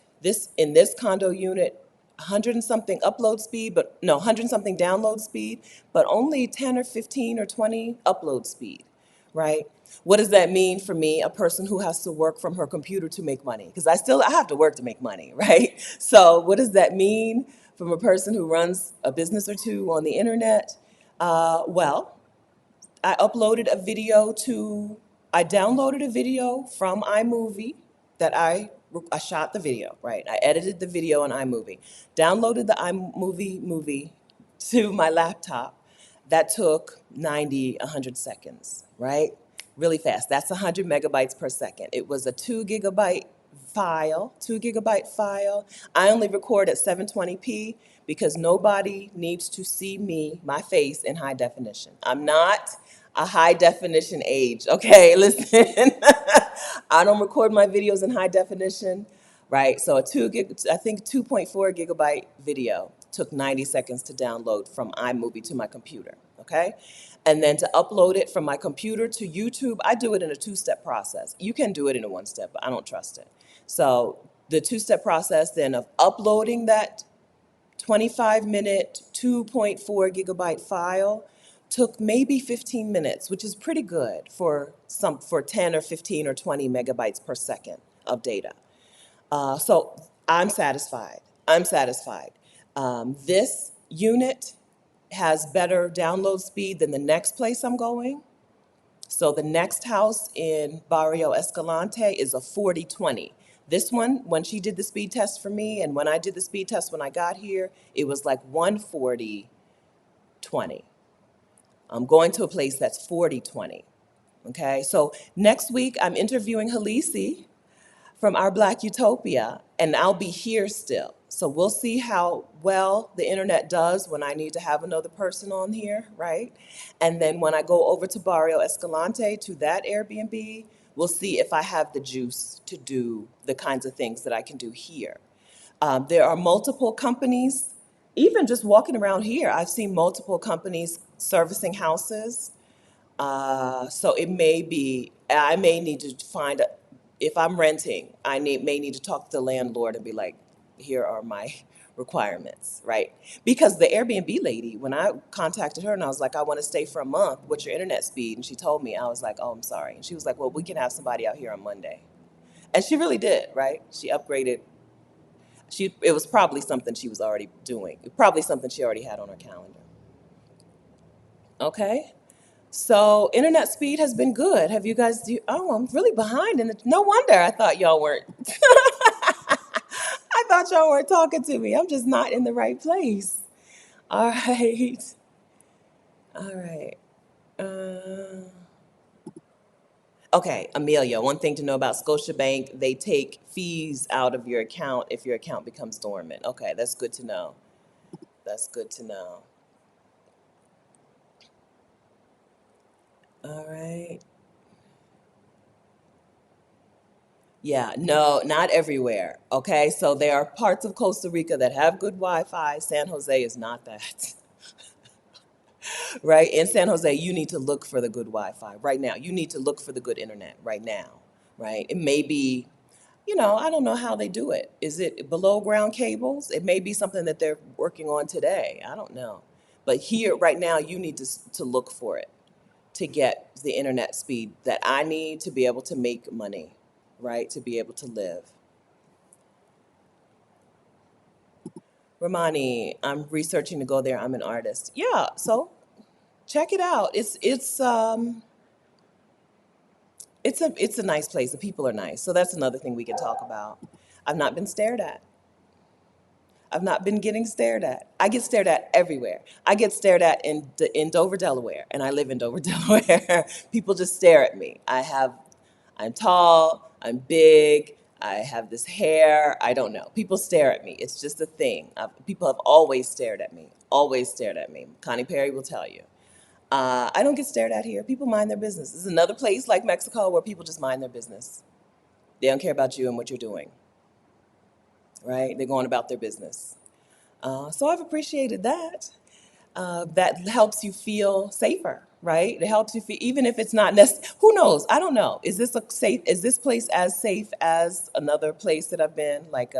in this condo unit, 100 and something upload speed, but no, 100 and something download speed, but only 10 or 15 or 20 upload speed, right? What does that mean for me, a person who has to work from her computer to make money? Because I have to work to make money, right? So what does that mean from a person who runs a business or two on the internet? Well, I uploaded a video to, I downloaded a video from iMovie that I shot the video, right? I edited the video on iMovie, downloaded the iMovie movie to my laptop. That took 90, 100 seconds, right? Really fast. That's 100 megabytes per second. It was a 2 gigabyte file. I only record at 720p because nobody needs to see me, my face, in high definition. I'm not a high definition age, okay? Listen, I don't record my videos in high definition, right? So I think 2.4 gigabyte video took 90 seconds to download from iMovie to my computer, okay? And then to upload it from my computer to YouTube, I do it in a two-step process. You can do it in a one-step, but I don't trust it. So the two-step process then of uploading that 25-minute, 2.4 gigabyte file took maybe 15 minutes, which is pretty good for 10 or 15 or 20 megabytes per second of data. So I'm satisfied. I'm satisfied. This unit has better download speed than the next place I'm going. So the next house in Barrio Escalante is a 40/20. This one, when she did the speed test for me, and when I did the speed test when I got here, it was like 140/20. I'm going to a place that's 40/20. Okay, so next week I'm interviewing Halisi from Our Black Utopia, and I'll be here still. So we'll see how well the internet does when I need to have another person on here, right? And then when I go over to Barrio Escalante to that Airbnb, we'll see if I have the juice to do the kinds of things that I can do here. There are multiple companies, even just walking around here, I've seen multiple companies servicing houses. So it may be, I may need to if I'm renting, may need to talk to the landlord and be like, here are my requirements, right? Because the Airbnb lady, when I contacted her and I was like, I want to stay for a month, what's your internet speed? And she told me, I was like, oh, I'm sorry. And she was like, well, we can have somebody out here on Monday. And she really did, right? She upgraded. It was probably something she was already doing, probably something she already had on her calendar. Okay? So internet speed has been good. Have you guys? Oh, I'm really behind. No wonder. I thought y'all weren't. I thought y'all weren't talking to me. I'm just not in the right place. All right. All right. Uh, okay, Amelia. One thing to know about Scotiabank: they take fees out of your account if your account becomes dormant. Okay, that's good to know. That's good to know. All right. Yeah, no, not everywhere. Okay, so there are parts of Costa Rica that have good Wi-Fi. San Jose is not that, right? In San Jose, you need to look for the good Wi-Fi right now. You need to look for the good internet right now, right? It may be, I don't know how they do it. Is it below ground cables? It may be something that they're working on today. I don't know. But here, right now, you need to look for it to get the internet speed that I need to be able to make money, right? To be able to live. Romani, I'm researching to go there. I'm an artist. Yeah, so check it out. It's a nice place. The people are nice. So that's another thing we can talk about. I've not been stared at. I've not been getting stared at. I get stared at everywhere. I get stared at in Dover, Delaware, and I live in Dover, Delaware. People just stare at me. I'm tall, I'm big, I have this hair. I don't know. People stare at me. It's just a thing. People have always stared at me. Always stared at me. Connie Perry will tell you. I don't get stared at here. People mind their business. This is another place like Mexico where people just mind their business. They don't care about you and what you're doing, right? They're going about their business. So I've appreciated that. That helps you feel safer, right? It helps you feel, even if it's not necessary. Who knows? I don't know. Is this place as safe as another place that I've been, like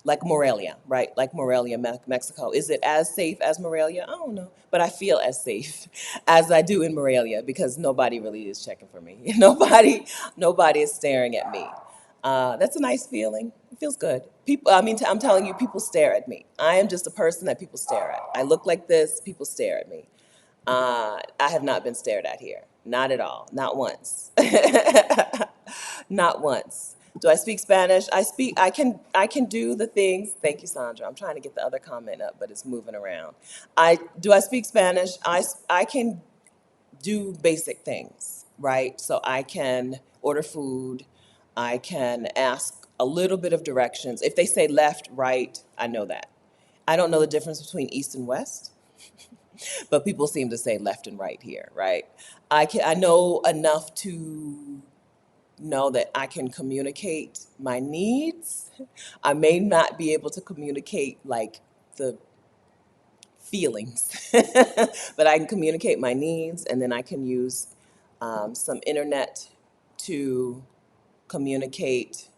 like Morelia, right? Like Morelia, Mexico. Is it as safe as Morelia? I don't know, but I feel as safe as I do in Morelia because nobody really is checking for me. Nobody is staring at me. That's a nice feeling. It feels good. People, I mean, I'm telling you, people stare at me. I am just a person that people stare at. I look like this, people stare at me. I have not been stared at here. Not at all. Not once. Not once. Do I speak Spanish? I can do the things. Thank you, Sandra. I'm trying to get the other comment up, but it's moving around. I speak Spanish? I can do basic things, right? So I can order food. I can ask a little bit of directions. If they say left, right, I know that. I don't know the difference between east and west, but people seem to say left and right here, right? I know enough to know that I can communicate my needs. I may not be able to communicate like the feelings, but I can communicate my needs, and then I can use some internet to communicate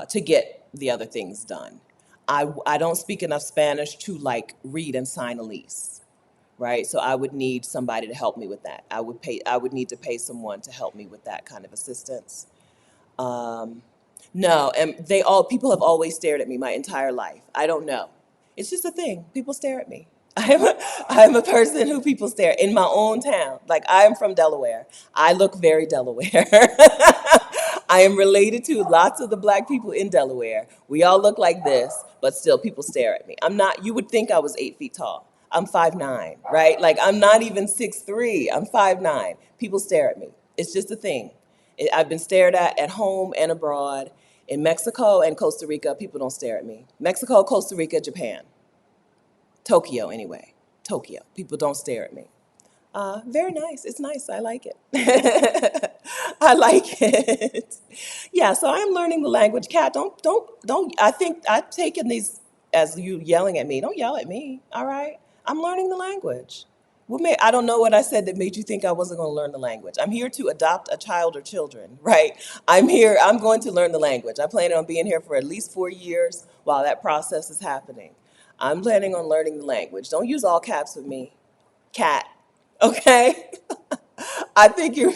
to get the other things done. I don't speak enough Spanish to like read and sign a lease, right? So I would need somebody to help me with that. I would need to pay someone to help me with that kind of assistance. Um, no, and people have always stared at me my entire life. I don't know. It's just a thing. People stare at me. I'm a person who people stare in my own town. Like I am from Delaware. I look very Delaware. I am related to lots of the black people in Delaware. We all look like this, but still people stare at me. I'm not, you would think I was 8 feet tall. I'm 5'9", right? Like I'm not even 6'3". I'm 5'9". People stare at me. It's just a thing. I've been stared at home and abroad. In Mexico and Costa Rica, people don't stare at me. Mexico, Costa Rica, Japan. Tokyo, anyway. Tokyo. People don't stare at me. Very nice. It's nice. I like it. I like it. Yeah, so I'm learning the language. Kat, don't. I think I've taken these as you yelling at me. Don't yell at me. All right. I'm learning the language. I don't know what I said that made you think I wasn't going to learn the language. I'm here to adopt a child or children, right? I'm here. I'm going to learn the language. I plan on being here for at least 4 years while that process is happening. I'm planning on learning the language. Don't use all caps with me. Cat. Okay? I think you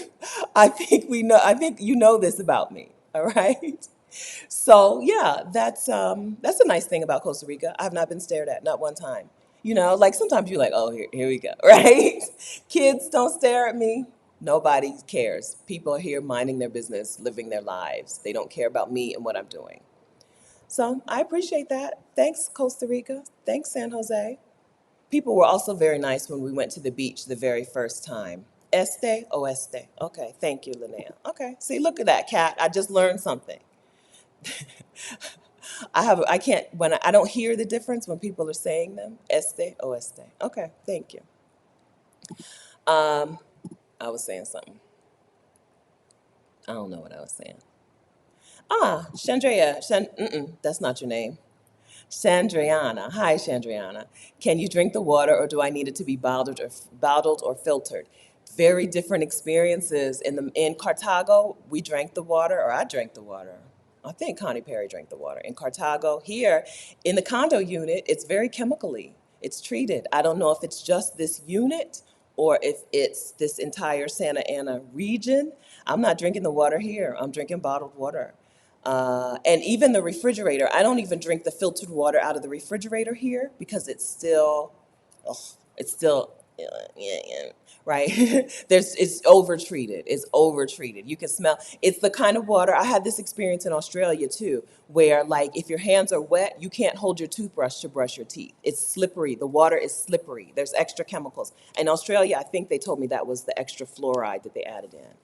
I think you know this about me. All right? So yeah, that's a nice thing about Costa Rica. I have not been stared at, not one time. Like sometimes you're like, oh, here we go, right? Kids don't stare at me. Nobody cares. People are here minding their business, living their lives. They don't care about me and what I'm doing. So I appreciate that. Thanks, Costa Rica. Thanks, San Jose. People were also very nice when we went to the beach the very first time. Este, oeste. Okay, thank you, Linnea. Okay, see, look at that, Kat. I just learned something. I can't, I don't hear the difference when people are saying them. Este, oeste. Okay, thank you. Um, I was saying something. I don't know what I was saying. Chandrea. That's not your name. Chandriana. Hi, Chandriana. Can you drink the water or do I need it to be bottled or filtered? Very different experiences. In Cartago, we drank the water, or I drank the water. I think Connie Perry drank the water. In Cartago, here, in the condo unit, it's very chemically. It's treated. I don't know if it's just this unit or if it's this entire Santa Ana region. I'm not drinking the water here. I'm drinking bottled water. And even the refrigerator, I don't even drink the filtered water out of the refrigerator here because ugh, it's still, yeah, yeah, right? It's overtreated. It's overtreated. You can smell. It's the kind of water. I had this experience in Australia too, where like if your hands are wet, you can't hold your toothbrush to brush your teeth. It's slippery. The water is slippery. There's extra chemicals. In Australia, I think they told me that was the extra fluoride that they added in,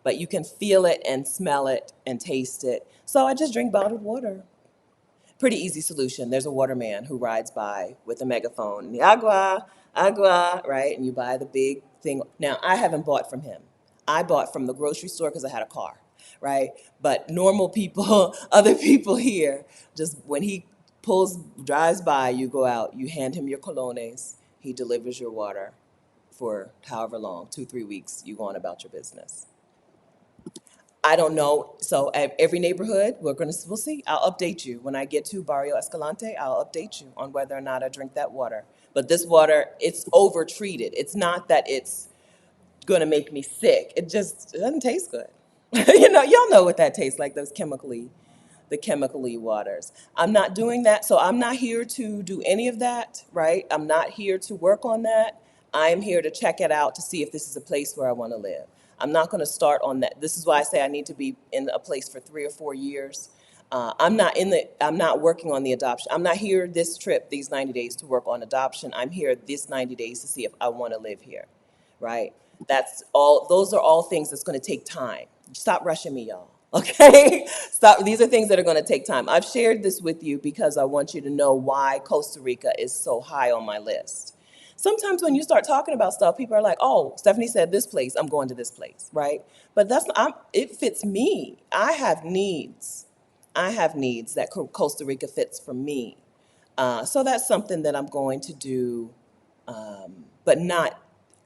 but you can feel it and smell it and taste it. So I just drink bottled water. Pretty easy solution. There's a waterman who rides by with a megaphone, the agua, agua, right? And you buy the big thing. Now, I haven't bought from him. I bought from the grocery store because I had a car, right? But normal people, other people here, just when he drives by, you go out, you hand him your colones, he delivers your water for however long, 2, 3 weeks, you go on about your business. I don't know. So at every neighborhood, we'll see. I'll update you when I get to Barrio Escalante. I'll update you on whether or not I drink that water. But this water, it's over treated. It's not that it's gonna make me sick. It just doesn't taste good. Y'all know what that tastes like. The chemically waters. I'm not doing that. So I'm not here to do any of that, right? I'm not here to work on that. I'm here to check it out to see if this is a place where I want to live. I'm not going to start on that. This is why I say I need to be in a place for 3 or 4 years. I'm not working on the adoption. I'm not here this trip, these 90 days to work on adoption. I'm here this 90 days to see if I want to live here, right? That's all, those are all things that's going to take time. Stop rushing me, y'all. Okay? Stop. These are things that are going to take time. I've shared this with you because I want you to know why Costa Rica is so high on my list. Sometimes when you start talking about stuff, people are like, "Oh, Stephanie said this place, I'm going to this place," right? But it fits me. I have needs that Costa Rica fits for me. So that's something that I'm going to do, but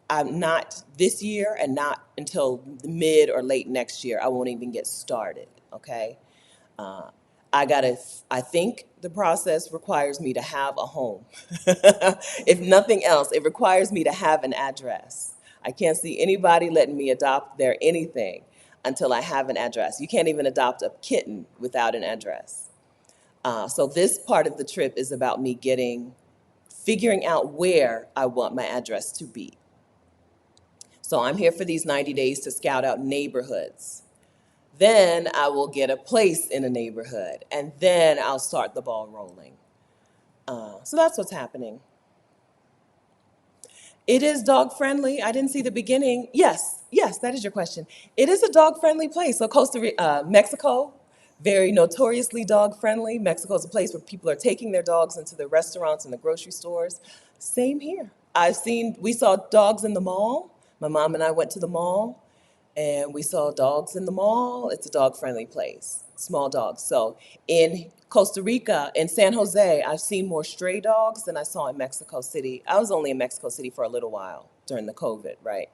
I'm not this year and not until mid or late next year. I won't even get started. Okay. Uh, I think the process requires me to have a home. If nothing else, it requires me to have an address. I can't see anybody letting me adopt their anything until I have an address. You can't even adopt a kitten without an address. So this part of the trip is about me figuring out where I want my address to be. So I'm here for these 90 days to scout out neighborhoods. Then I will get a place in a neighborhood, and then I'll start the ball rolling. So that's what's happening. It is dog friendly. I didn't see the beginning. Yes, yes, that is your question. It is a dog friendly place. So Mexico, very notoriously dog friendly. Mexico is a place where people are taking their dogs into the restaurants and the grocery stores. Same here. We saw dogs in the mall. My mom and I went to the mall and we saw dogs in the mall. It's a dog friendly place, small dogs. So in Costa Rica, in San Jose, I've seen more stray dogs than I saw in Mexico City. I was only in Mexico City for a little while during the COVID, right?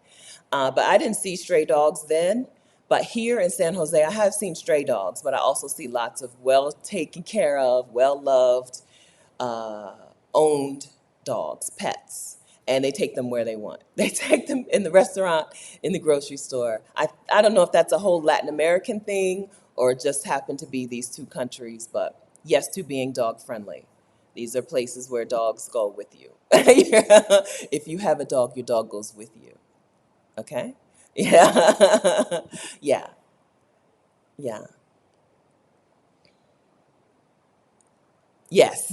But I didn't see stray dogs then. But here in San Jose, I have seen stray dogs, but I also see lots of well taken care of, well loved, uh, owned dogs, pets, and they take them where they want. They take them in the restaurant, in the grocery store. I don't know if that's a whole Latin American thing or just happened to be these two countries, but yes to being dog friendly. These are places where dogs go with you. If you have a dog, your dog goes with you. Okay? Yeah. Yeah. Yeah. Yes,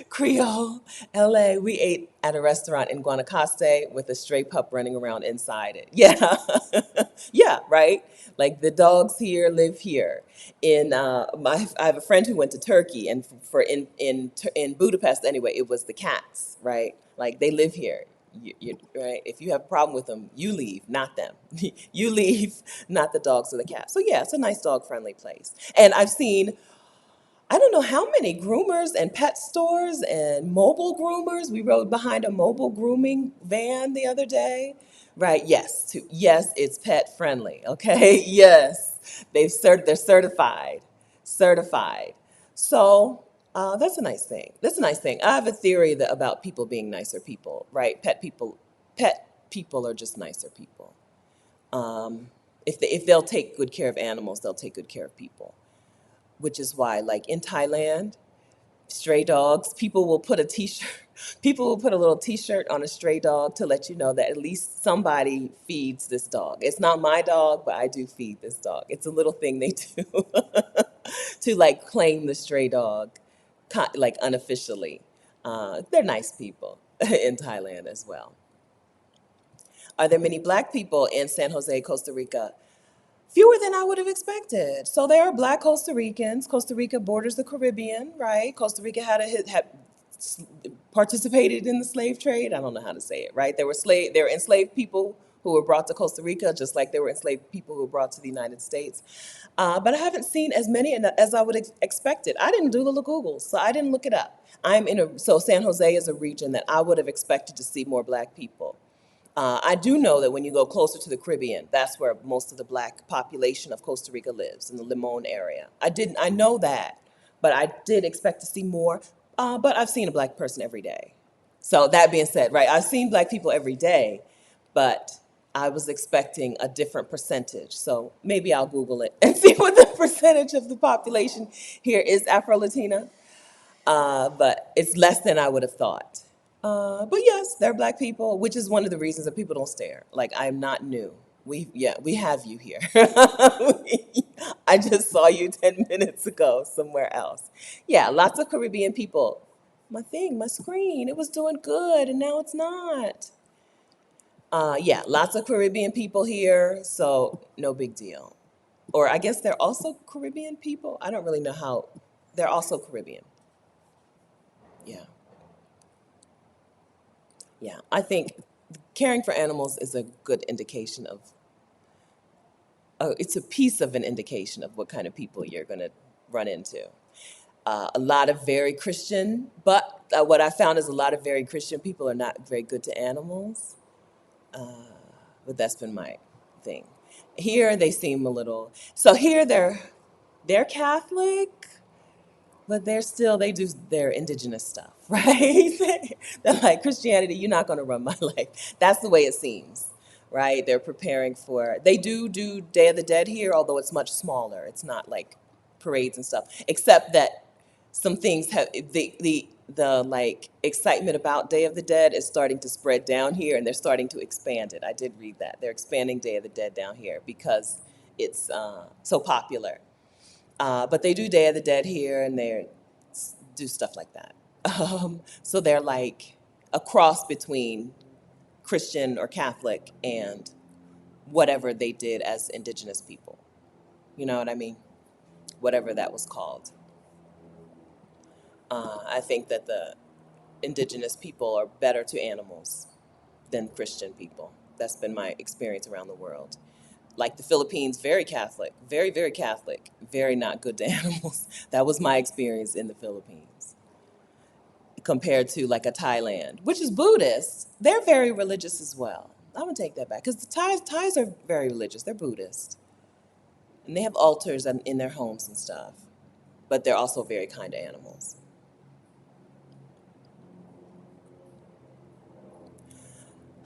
Creole, LA. We ate at a restaurant in Guanacaste with a stray pup running around inside it. Yeah, yeah, right. Like the dogs here live here. I have a friend who went to Turkey, and in Budapest anyway, it was the cats, right? Like they live here. Right. If you have a problem with them, you leave, not them. You leave, not the dogs or the cats. So yeah, it's a nice dog friendly place. And I don't know how many groomers and pet stores and mobile groomers. We rode behind a mobile grooming van the other day. Right, yes, yes, it's pet friendly, okay? Yes, they're certified, certified. So that's a nice thing. That's a nice thing. I have a theory about people being nicer people, right? Pet people are just nicer people. If they'll take good care of animals, they'll take good care of people, which is why, like in Thailand, stray dogs, people will put a little T-shirt on a stray dog to let you know that at least somebody feeds this dog. It's not my dog, but I do feed this dog. It's a little thing they do to like claim the stray dog, like unofficially. They're nice people in Thailand as well. Are there many black people in San Jose, Costa Rica? Fewer than I would have expected. So there are black Costa Ricans. Costa Rica borders the Caribbean, right? Costa Rica had participated in the slave trade. I don't know how to say it, right? There were enslaved people who were brought to Costa Rica, just like there were enslaved people who were brought to the United States. But I haven't seen as many as I would have expected. I didn't do the Googles, so I didn't look it up. So San Jose is a region that I would have expected to see more black people. I do know that when you go closer to the Caribbean, that's where most of the black population of Costa Rica lives, in the Limon area. I know that, but I did expect to see more. But I've seen a black person every day. So that being said, right, I've seen black people every day, but I was expecting a different percentage. So maybe I'll Google it and see what the percentage of the population here is Afro-Latina. But it's less than I would have thought. But yes, they're black people, which is one of the reasons that people don't stare. Like, I'm not new. We have you here. I just saw you 10 minutes ago somewhere else. Yeah, lots of Caribbean people. My screen, it was doing good and now it's not. Yeah, lots of Caribbean people here, so no big deal. Or I guess they're also Caribbean people. I don't really know how. They're also Caribbean. Yeah. Yeah, I think caring for animals is a good indication of, it's a piece of an indication of what kind of people you're going to run into. A lot of very Christian, but what I found is a lot of very Christian people are not very good to animals. But that's been my thing. Here they seem a little. So here they're Catholic, but they do their indigenous stuff, right? They're like, Christianity, you're not going to run my life. That's the way it seems, right? They're preparing for, they do Day of the Dead here, although it's much smaller. It's not like parades and stuff, except that some things have, the like excitement about Day of the Dead is starting to spread down here and they're starting to expand it. I did read that. They're expanding Day of the Dead down here because it's so popular. But they do Day of the Dead here, and they do stuff like that. So they're like a cross between Christian or Catholic and whatever they did as indigenous people. You know what I mean? Whatever that was called. I think that the indigenous people are better to animals than Christian people. That's been my experience around the world. Like the Philippines, very Catholic, very Catholic, very not good to animals. That was my experience in the Philippines compared to like a Thailand, which is Buddhist. They're very religious as well. I'm gonna take that back because the Thais are very religious. They're Buddhist, and they have altars in their homes and stuff. But they're also very kind to animals.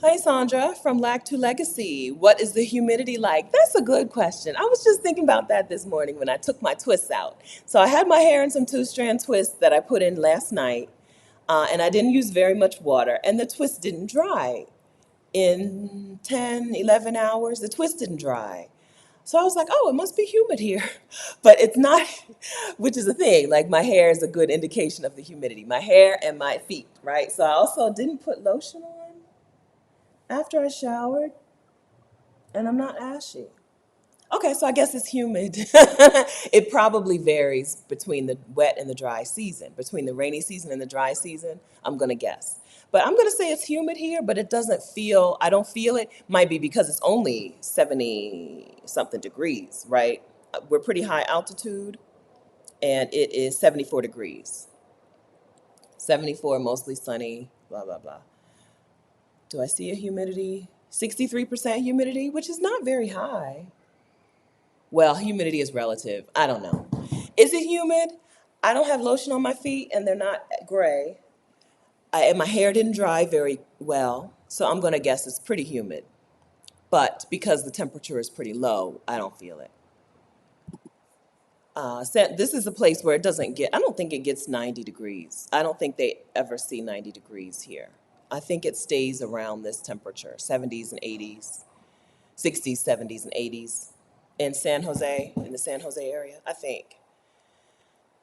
Hi, Sandra from Lack to Legacy. What is the humidity like? That's a good question. I was just thinking about that this morning when I took my twists out. So I had my hair in some two-strand twists that I put in last night, and I didn't use very much water, and the twist didn't dry. In 10, 11 hours, the twist didn't dry. So I was like, oh, it must be humid here. But it's not, which is the thing. Like my hair is a good indication of the humidity. My hair and my feet, right? So I also didn't put lotion on after I showered, and I'm not ashy. Okay, so I guess it's humid. It probably varies between the wet and the dry season, between the rainy season and the dry season, I'm gonna guess. But I'm gonna say it's humid here, but it doesn't feel, I don't feel it. Might be because it's only 70 something degrees, right? We're pretty high altitude, and it is 74 degrees. 74, mostly sunny, blah, blah, blah. Do I see a humidity? 63% humidity, which is not very high. Well, humidity is relative. I don't know. Is it humid? I don't have lotion on my feet and they're not gray. And my hair didn't dry very well, so I'm going to guess it's pretty humid. But because the temperature is pretty low, I don't feel it. This is a place where it doesn't get, I don't think it gets 90 degrees. I don't think they ever see 90 degrees here. I think it stays around this temperature, 70s and 80s, 60s, 70s, and 80s in San Jose, in the San Jose area, I think.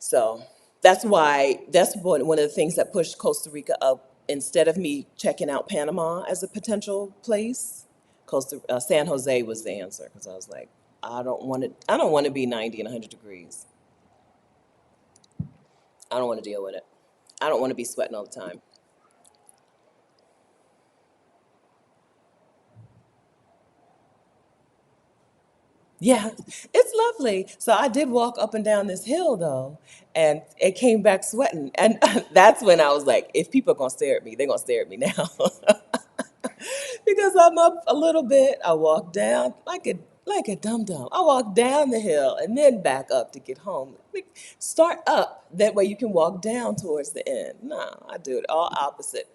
So that's one of the things that pushed Costa Rica up. Instead of me checking out Panama as a potential place, San Jose was the answer because I was like, I don't want to be 90 and 100 degrees. I don't want to deal with it. I don't want to be sweating all the time. Yeah, it's lovely. So I did walk up and down this hill though, and it came back sweating. And that's when I was like, if people are gonna stare at me, they're gonna stare at me now. because I'm up a little bit. I walk down like a dum dum. I walk down the hill and then back up to get home. Like, start up. That way you can walk down towards the end. No, I do it all opposite.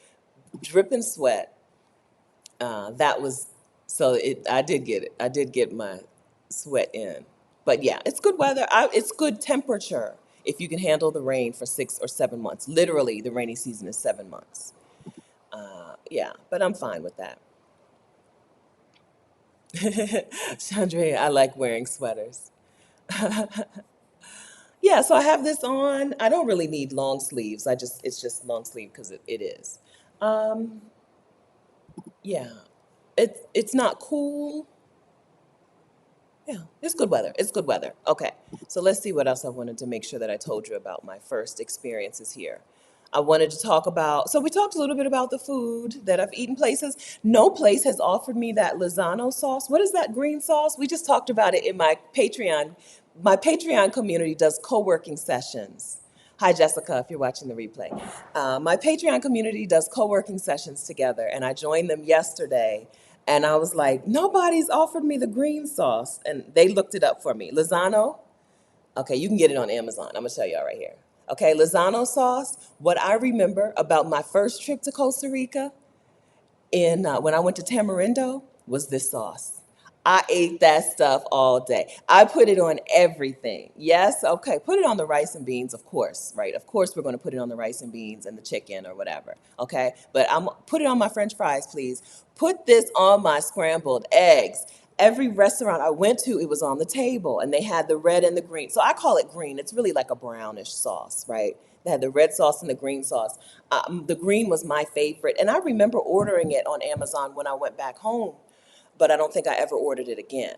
Dripping sweat. That was so it. I did get it. I did get my sweat in. But yeah, it's good weather. It's good temperature if you can handle the rain for 6 or 7 months. Literally, the rainy season is 7 months. Yeah, but I'm fine with that. Chandra, I like wearing sweaters. Yeah, so I have this on. I don't really need long sleeves. It's just long sleeve because it is. Um, yeah, it's not cool. Yeah, it's good weather. It's good weather. Okay, so let's see what else I wanted to make sure that I told you about my first experiences here. I wanted to talk about, so we talked a little bit about the food that I've eaten places. No place has offered me that Lozano sauce. What is that green sauce? We just talked about it in my Patreon. My Patreon community does co-working sessions. Hi, Jessica, if you're watching the replay. My Patreon community does co-working sessions together, and I joined them yesterday. And I was like, nobody's offered me the green sauce. And they looked it up for me. Lozano, okay, you can get it on Amazon. I'm gonna show y'all right here. Okay, Lozano sauce. What I remember about my first trip to Costa Rica in when I went to Tamarindo was this sauce. I ate that stuff all day. I put it on everything. Yes, okay. Put it on the rice and beans, of course, right? Of course, we're going to put it on the rice and beans and the chicken or whatever. Okay, but I'm put it on my French fries, please. Put this on my scrambled eggs. Every restaurant I went to, it was on the table, and they had the red and the green. So I call it green. It's really like a brownish sauce, right? They had the red sauce and the green sauce. The green was my favorite, and I remember ordering it on Amazon when I went back home, but I don't think I ever ordered it again.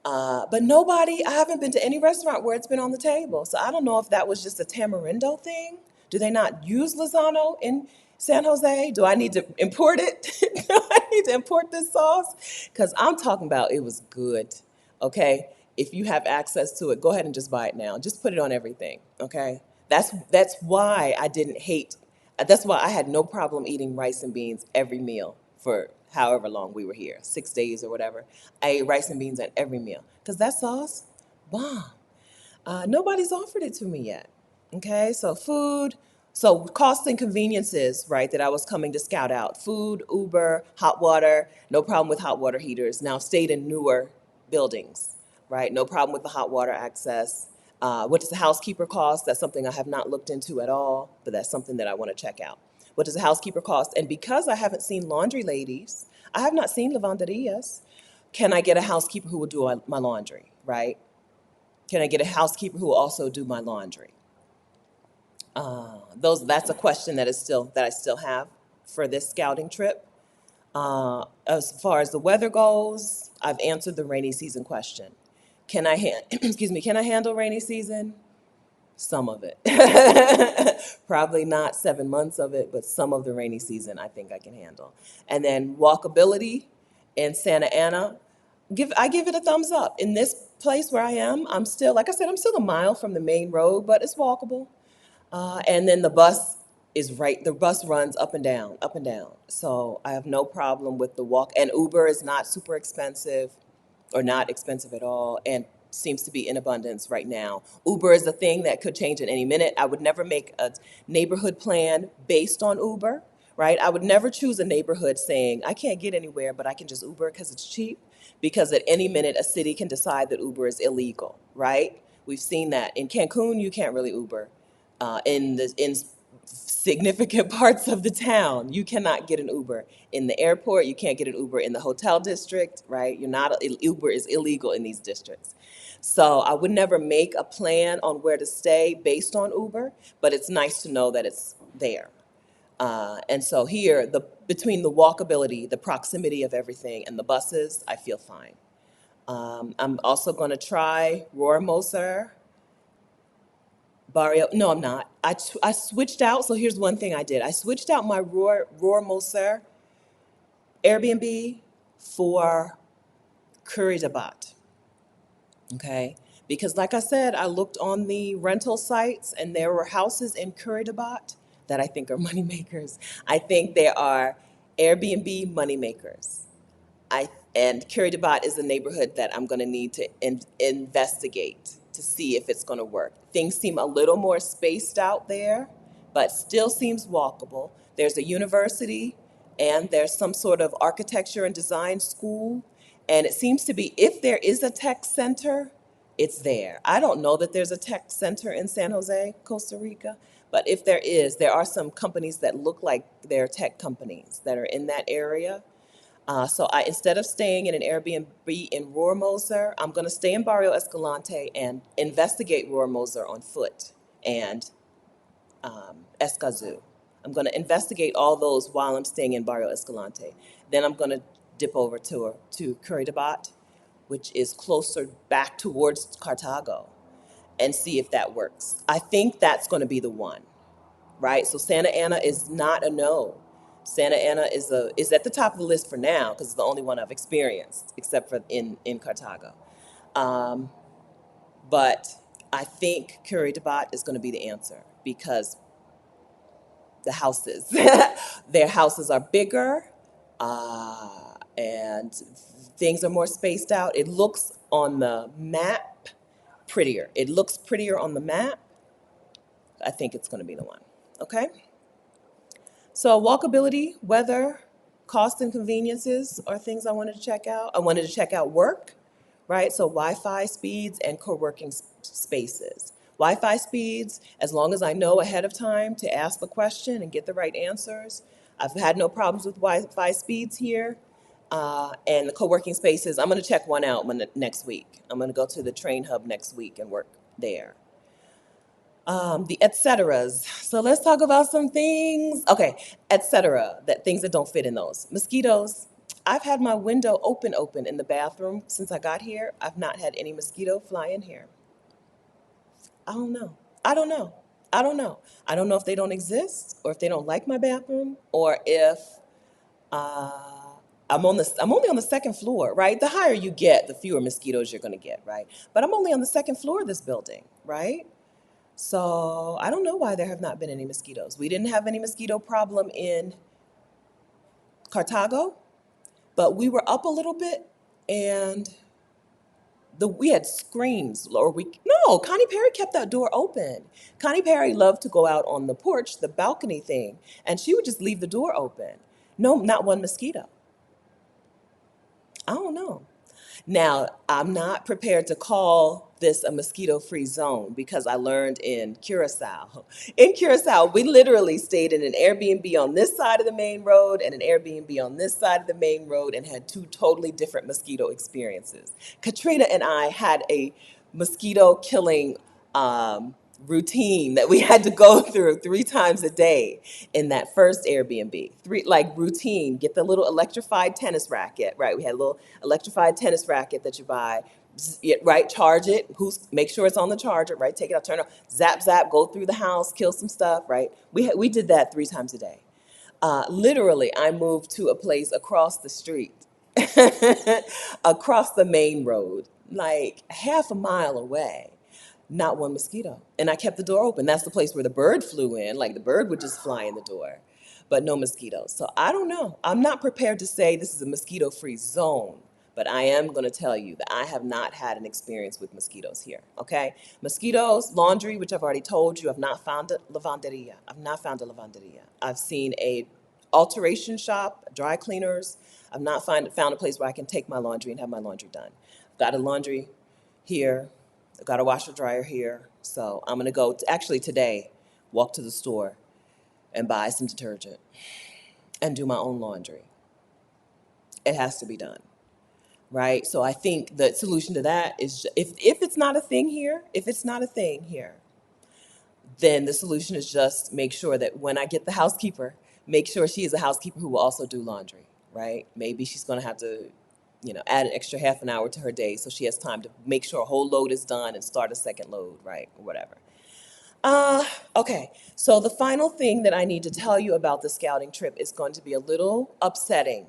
But nobody, I haven't been to any restaurant where it's been on the table. So I don't know if that was just a Tamarindo thing. Do they not use Lozano in San Jose? Do I need to import it? Do I need to import this sauce? Because I'm talking about it was good. Okay? If you have access to it, go ahead and just buy it now. Just put it on everything. Okay? That's why I didn't hate. That's why I had no problem eating rice and beans every meal for however long we were here, 6 days or whatever. I ate rice and beans at every meal because that sauce, bomb. Nobody's offered it to me yet. Okay, so food, so costs and conveniences, right, that I was coming to scout out. Food, Uber, hot water, no problem with hot water heaters. Now stayed in newer buildings, right? No problem with the hot water access. What does the housekeeper cost? That's something I have not looked into at all, but that's something that I want to check out. What does a housekeeper cost? And because I haven't seen laundry ladies, I have not seen lavanderias. Can I get a housekeeper who will do my laundry, right? Can I get a housekeeper who will also do my laundry? That's a question that I still have for this scouting trip. As far as the weather goes, I've answered the rainy season question. Can I excuse me, can I handle rainy season? Some of it. Probably not 7 months of it, but some of the rainy season I think I can handle. And then walkability in Santa Ana, I give it a thumbs up. In this place where I am, I'm still, like I said, I'm still a mile from the main road, but it's walkable. And then the bus is right, the bus runs up and down, up and down. So I have no problem with the walk. And Uber is not super expensive or not expensive at all and seems to be in abundance right now. Uber is a thing that could change at any minute. I would never make a neighborhood plan based on Uber, right? I would never choose a neighborhood saying, I can't get anywhere, but I can just Uber because it's cheap. Because at any minute, a city can decide that Uber is illegal, right? We've seen that. In Cancun, you can't really Uber. In significant parts of the town, you cannot get an Uber. In the airport, you can't get an Uber. In the hotel district, right? Uber is illegal in these districts. So I would never make a plan on where to stay based on Uber, but it's nice to know that it's there. And so here, between the walkability, the proximity of everything, and the buses, I feel fine. I'm also going to try Roar Moser. Barrio, no, I'm not. I switched out. So here's one thing I did. I switched out my Roar Moser Airbnb for Curridabat. Okay, because like I said, I looked on the rental sites, and there were houses in Curridabat that I think are moneymakers. I think they are Airbnb moneymakers. And Curry is a neighborhood that I'm going to need to investigate to see if it's going to work. Things seem a little more spaced out there, but still seems walkable. There's a university and there's some sort of architecture and design school. And it seems to be, if there is a tech center, it's there. I don't know that there's a tech center in San Jose, Costa Rica, but if there is, there are some companies that look like they're tech companies that are in that area. So instead of staying in an Airbnb in Rohrmoser, I'm going to stay in Barrio Escalante and investigate Rohrmoser on foot and Escazú. I'm going to investigate all those while I'm staying in Barrio Escalante. Then I'm going to dip over to Curitibat, which is closer back towards Cartago, and see if that works. I think that's going to be the one, right? So Santa Ana is not a no. Santa Ana is at the top of the list for now because it's the only one I've experienced, except for in Cartago. Um, but I think Curitibat is going to be the answer because the houses, their houses are bigger, and things are more spaced out. It looks on the map prettier. It looks prettier on the map. I think it's going to be the one. Okay. So walkability, weather, cost and conveniences are things I wanted to check out. I wanted to check out work, right? So Wi-Fi speeds and co-working spaces. Wi-Fi speeds, as long as I know ahead of time to ask the question and get the right answers. I've had no problems with Wi-Fi speeds here. And the co-working spaces, I'm going to check one out next week. I'm going to go to the train hub next week and work there. The et ceteras. So let's talk about some things. Okay, et cetera, that things that don't fit in those. Mosquitoes. I've had my window open in the bathroom since I got here. I've not had any mosquito fly in here. I don't know. I don't know. I don't know. I don't know if they don't exist or if they don't like my bathroom or if uh, I'm only on the second floor, right? The higher you get, the fewer mosquitoes you're going to get, right? But I'm only on the second floor of this building, right? So I don't know why there have not been any mosquitoes. We didn't have any mosquito problem in Cartago, but we were up a little bit and we had screams or we no, Connie Perry kept that door open. Connie Perry loved to go out on the porch, the balcony thing, and she would just leave the door open. No, not one mosquito. I don't know. Now, I'm not prepared to call this a mosquito-free zone because I learned in Curacao. In Curacao, we literally stayed in an Airbnb on this side of the main road and an Airbnb on this side of the main road and had two totally different mosquito experiences. Katrina and I had a mosquito killing routine that we had to go through 3 times a day in that first Airbnb. Like routine, get the little electrified tennis racket, right? We had a little electrified tennis racket that you buy, right? Charge it, make sure it's on the charger, right? Take it out, turn it on, zap, zap, go through the house, kill some stuff, right? We did that 3 times a day. Literally, I moved to a place across the street, across the main road, like half a mile away. Not one mosquito. And I kept the door open. That's the place where the bird flew in. Like the bird would just fly in the door, but no mosquitoes. So I don't know. I'm not prepared to say this is a mosquito free zone, but I am going to tell you that I have not had an experience with mosquitoes here. Okay? Mosquitoes, laundry, which I've already told you, I've not found a lavanderia. I've not found a lavanderia. I've seen a alteration shop, dry cleaners. I've not found a place where I can take my laundry and have my laundry done. I've got a laundry here. I've got a washer dryer here. So I'm going to go, actually today, walk to the store and buy some detergent and do my own laundry. It has to be done, right? So I think the solution to that is if it's not a thing here, then the solution is just make sure that when I get the housekeeper, make sure she is a housekeeper who will also do laundry, right? Maybe she's going to have to, add an extra half an hour to her day so she has time to make sure a whole load is done and start a second load, right? Or whatever. Uh, okay, so the final thing that I need to tell you about the scouting trip is going to be a little upsetting.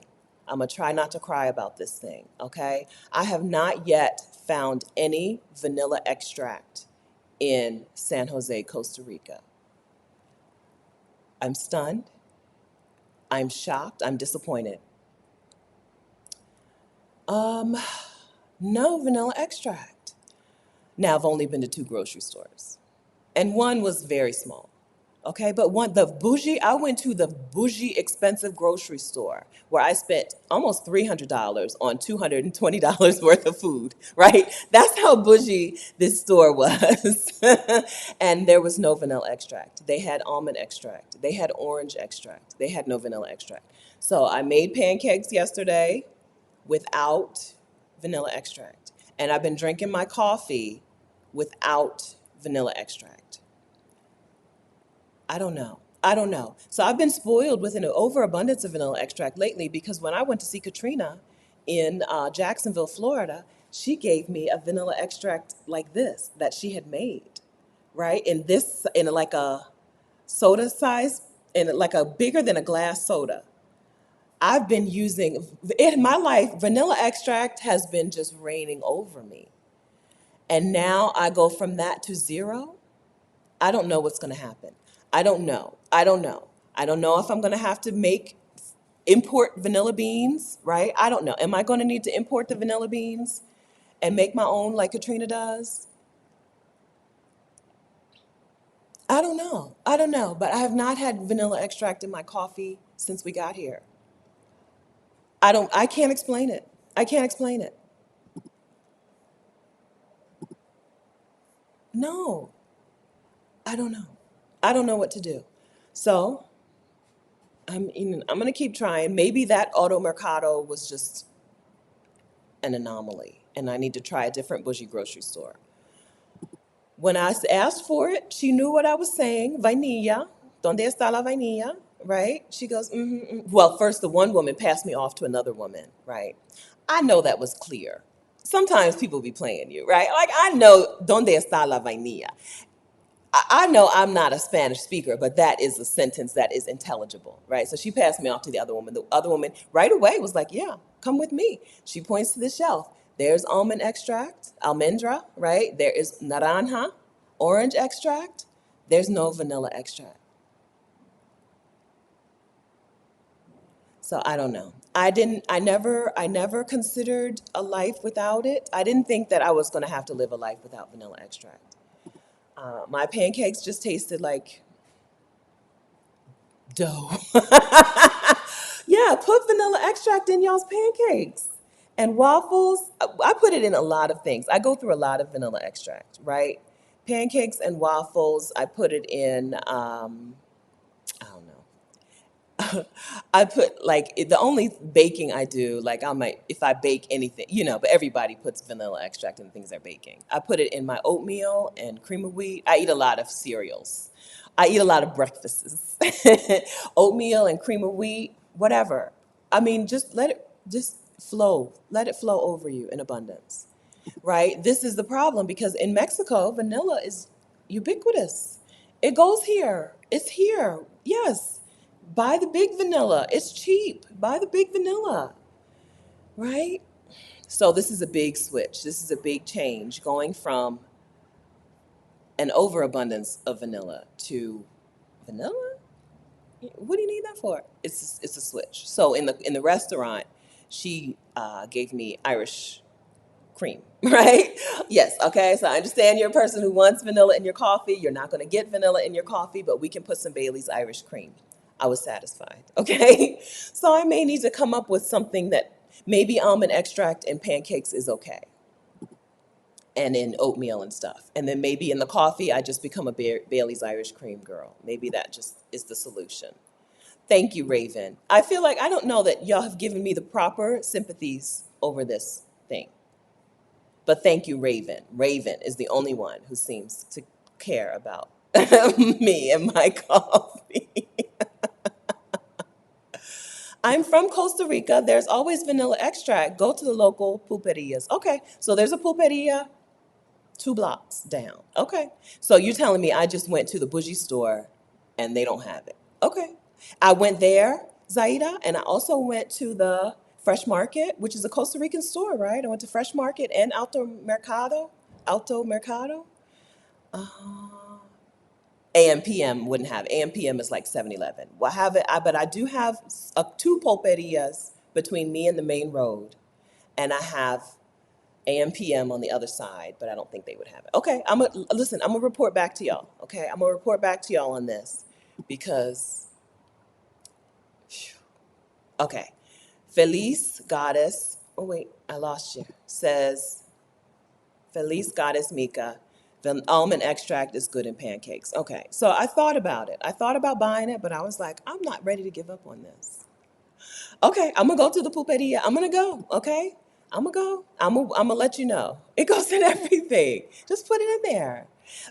I'm gonna try not to cry about this thing, okay? I have not yet found any vanilla extract in San Jose, Costa Rica. I'm stunned. I'm shocked. I'm disappointed. Um, no vanilla extract. Now, I've only been to two grocery stores, and one was very small. Okay, but I went to the bougie expensive grocery store where I spent almost $300 on $220 worth of food, right? That's how bougie this store was. And there was no vanilla extract. They had almond extract, they had orange extract, they had no vanilla extract. So I made pancakes yesterday without vanilla extract. And I've been drinking my coffee without vanilla extract. I don't know. I don't know. So I've been spoiled with an overabundance of vanilla extract lately because when I went to see Katrina in Jacksonville, Florida, she gave me a vanilla extract like this that she had made, right? In like a soda size, in like a bigger than a glass soda. I've been using in my life, vanilla extract has been just raining over me. And now I go from that to zero. I don't know what's going to happen. I don't know. I don't know. I don't know if I'm going to have to import vanilla beans, right? I don't know. Am I going to need to import the vanilla beans and make my own like Katrina does? I don't know. I don't know. But I have not had vanilla extract in my coffee since we got here. I can't explain it. I can't explain it. No, I don't know. I don't know what to do. So I'm going to keep trying. Maybe that auto mercado was just an anomaly, and I need to try a different bougie grocery store. When I asked for it, she knew what I was saying. Vainilla, ¿dónde está la vainilla? Right? She goes, mm-hmm. Well, first the one woman passed me off to another woman, right? I know that was clear. Sometimes people be playing you, right? Like I know ¿dónde está la vainilla? I know I'm not a Spanish speaker, but that is a sentence that is intelligible, right? So she passed me off to the other woman. The other woman right away was like, yeah, come with me. She points to the shelf. There's almond extract, almendra, right? There is naranja, orange extract. There's no vanilla extract. So I don't know. I never considered a life without it. I didn't think that I was going to have to live a life without vanilla extract. My pancakes just tasted like dough. Yeah, put vanilla extract in y'all's pancakes. And waffles, I put it in a lot of things. I go through a lot of vanilla extract, right? Pancakes and waffles, I put it in, I don't know. I put like the only baking I do, like I might if I bake anything, but everybody puts vanilla extract in things they're baking. I put it in my oatmeal and cream of wheat. I eat a lot of cereals. I eat a lot of breakfasts. Oatmeal and cream of wheat, whatever. I mean, just flow. Let it flow over you in abundance. Right? This is the problem because in Mexico, vanilla is ubiquitous. It goes here. It's here. Yes. Buy the big vanilla. It's cheap. Buy the big vanilla, right? So this is a big switch. This is a big change going from an overabundance of vanilla to vanilla. What do you need that for? It's a switch. So in the restaurant, she gave me Irish cream, right? Yes, okay. So I understand you're a person who wants vanilla in your coffee. You're not going to get vanilla in your coffee, but we can put some Bailey's Irish cream. I was satisfied, okay? So I may need to come up with something that maybe almond extract in pancakes is okay, and in oatmeal and stuff. And then maybe in the coffee, I just become a Bailey's Irish cream girl. Maybe that just is the solution. Thank you, Raven. I feel like I don't know that y'all have given me the proper sympathies over this thing. But thank you, Raven. Raven is the only one who seems to care about me and my coffee. I'm from Costa Rica. There's always vanilla extract. Go to the local pulperias. Okay, so there's a pulperia 2 blocks down. Okay, so you're telling me I just went to the bougie store and they don't have it. Okay, I went there, Zaida, and I also went to the Fresh Market, which is a Costa Rican store, right? I went to Fresh Market and Alto Mercado. Alto Mercado. AM PM wouldn't have. AM PM is like 7-Eleven. Well, I have it, but I do have two pulperias between me and the main road. and I have AM PM on the other side, but I don't think they would have it. Okay, listen. I'm gonna report back to y'all. Okay, I'm gonna report back to y'all on this because okay, Felice Goddess. Oh wait, I lost you. Says Felice Goddess Mika. The almond extract is good in pancakes. Okay, so I thought about it. I thought about buying it, but I was like, I'm not ready to give up on this. Okay, I'm gonna go to the pulperia. I'm gonna go. Okay, I'm gonna go. I'm gonna let you know. It goes in everything. Just put it in there.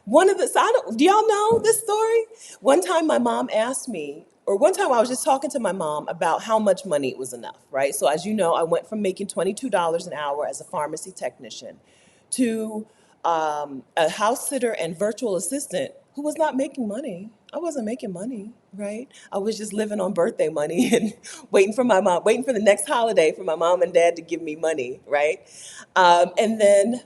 One of the so I don't, do y'all know this story? One time my mom asked me, or one time I was just talking to my mom about how much money was enough, right? So as you know, I went from making $22 an hour as a pharmacy technician to a house sitter and virtual assistant who was not making money. I wasn't making money, right? I was just living on birthday money and waiting for the next holiday for my mom and dad to give me money, right? And then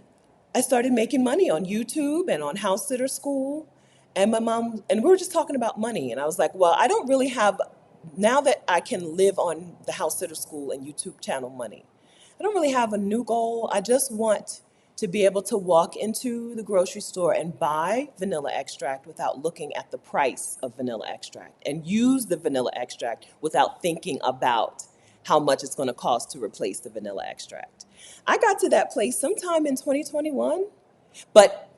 I started making money on YouTube and on House Sitter School. And my mom, and we were just talking about money. And I was like, well, I don't really have, now that I can live on the House Sitter School and YouTube channel money, I don't really have a new goal. I just want to be able to walk into the grocery store and buy vanilla extract without looking at the price of vanilla extract and use the vanilla extract without thinking about how much it's going to cost to replace the vanilla extract. I got to that place sometime in 2021, but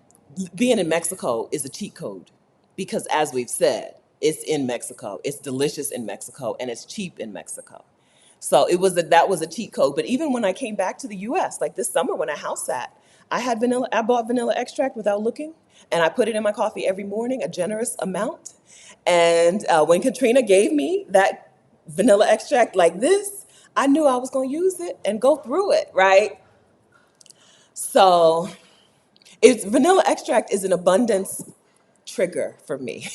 being in Mexico is a cheat code because, as we've said, it's in Mexico, it's delicious in Mexico, and it's cheap in Mexico. So that was a cheat code. But even when I came back to the U.S., like this summer when I house sat, I bought vanilla extract without looking, and I put it in my coffee every morning, a generous amount. And when Katrina gave me that vanilla extract like this, I knew I was going to use it and go through it, right? So vanilla extract is an abundance trigger for me.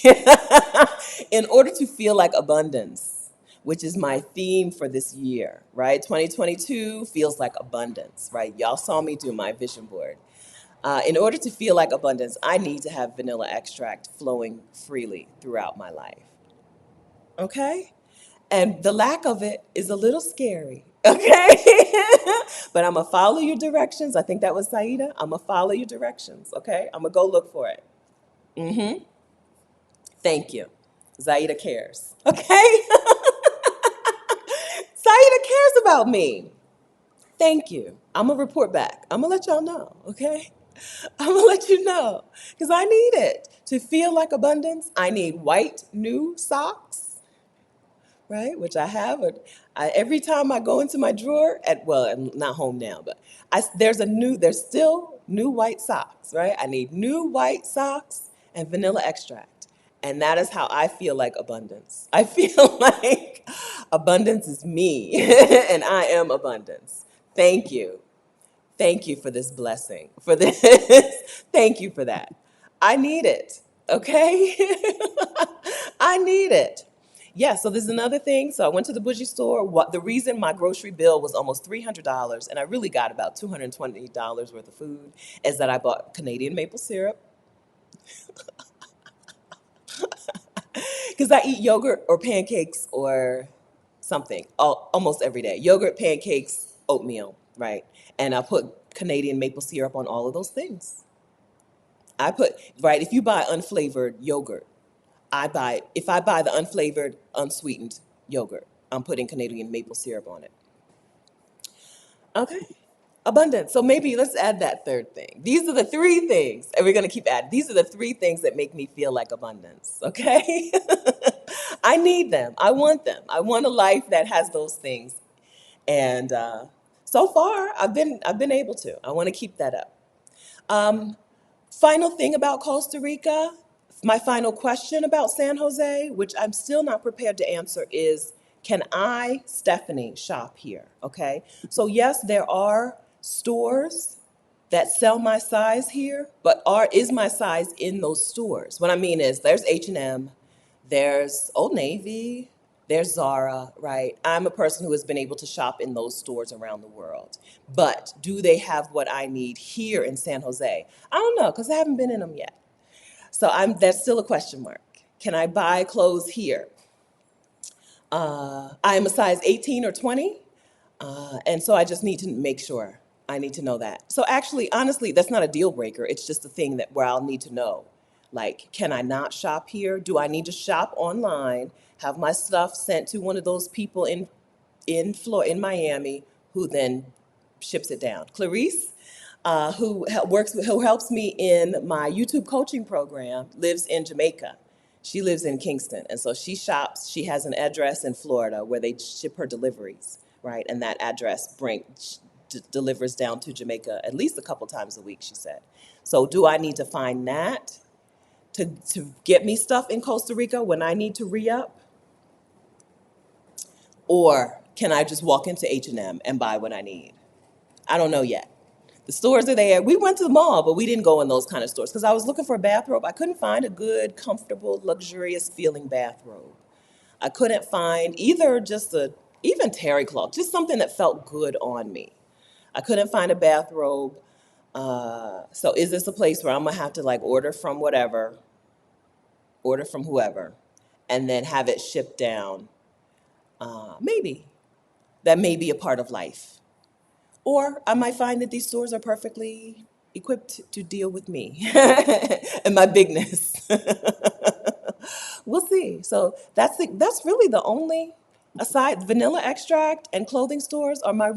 In order to feel like abundance, which is my theme for this year, right? 2022 feels like abundance, right? Y'all saw me do my vision board. In order to feel like abundance, I need to have vanilla extract flowing freely throughout my life. Okay? And the lack of it is a little scary. Okay? But I'm going to follow your directions. I think that was Saida. I'm going to follow your directions. Okay? I'm going to go look for it. Mm-hmm. Thank you. Zaida cares. Okay? Zaida cares about me. Thank you. I'm going to report back. I'm going to let y'all know. Okay? I'm going to let you know. Because I need it. To feel like abundance, I need white new socks, right? Which I have. Every time I go into my drawer, I'm not home now, but there's still new white socks, right? I need new white socks and vanilla extract. And that is how I feel like abundance. I feel like abundance is me, and I am abundance. Thank you. Thank you for this blessing, for this. Thank you for that. I need it, okay? I need it. Yeah, so there's another thing. So I went to the bougie store. The reason my grocery bill was almost $300, and I really got about $220 worth of food, is that I bought Canadian maple syrup, because I eat yogurt or pancakes or something almost every day. Yogurt, pancakes, oatmeal, right? And I put Canadian maple syrup on all of those things. Right, if you buy unflavored yogurt, if I buy the unflavored, unsweetened yogurt, I'm putting Canadian maple syrup on it. Okay. Abundance. So maybe let's add that third thing. These are the three things, and we're going to keep adding. These are the three things that make me feel like abundance, okay? I need them. I want them. I want a life that has those things. And so far, I've been able to. I want to keep that up. Final thing about Costa Rica, my final question about San Jose, which I'm still not prepared to answer, is can I, Stephanie, shop here? Okay. So yes, there are stores that sell my size here, but is my size in those stores? What I mean is there's H&M, there's Old Navy, there's Zara, right? I'm a person who has been able to shop in those stores around the world. But do they have what I need here in San Jose? I don't know, because I haven't been in them yet. So that's still a question mark. Can I buy clothes here? I'm a size 18 or 20. And so I just need to make sure. I need to know that. So actually, honestly, that's not a deal breaker. It's just a thing that where I'll need to know. Like, can I not shop here? Do I need to shop online? Have my stuff sent to one of those people in Miami who then ships it down. Clarice, who helps me in my YouTube coaching program, lives in Jamaica. She lives in Kingston, and so she shops. She has an address in Florida where they ship her deliveries, right? And that address delivers down to Jamaica at least a couple times a week, she said. So do I need to find that to get me stuff in Costa Rica when I need to re-up? Or can I just walk into H&M and buy what I need? I don't know yet. The stores are there. We went to the mall, but we didn't go in those kind of stores because I was looking for a bathrobe. I couldn't find a good, comfortable, luxurious feeling bathrobe. I couldn't find either even terry cloth, just something that felt good on me. I couldn't find a bathrobe. So is this a place where I'm gonna have to like order from whoever, and then have it shipped down? Maybe. That may be a part of life. Or I might find that these stores are perfectly equipped to deal with me and my bigness. We'll see. So that's really the only, aside vanilla extract and clothing stores are my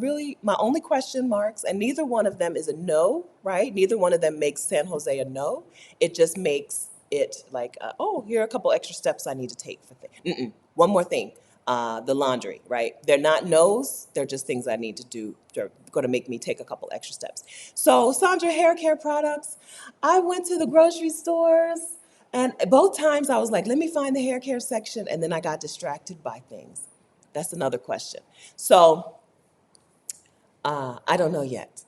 only question marks, and neither one of them is a no, right? Neither one of them makes San Jose a no. It just makes it like, oh, here are a couple extra steps I need to take for things. One more thing. The laundry, right? They're not no's, they're just things I need to do. They're going to make me take a couple extra steps. So, Sandra hair care products, I went to the grocery stores, and both times I was like, let me find the hair care section, and then I got distracted by things. That's another question. So, I don't know yet.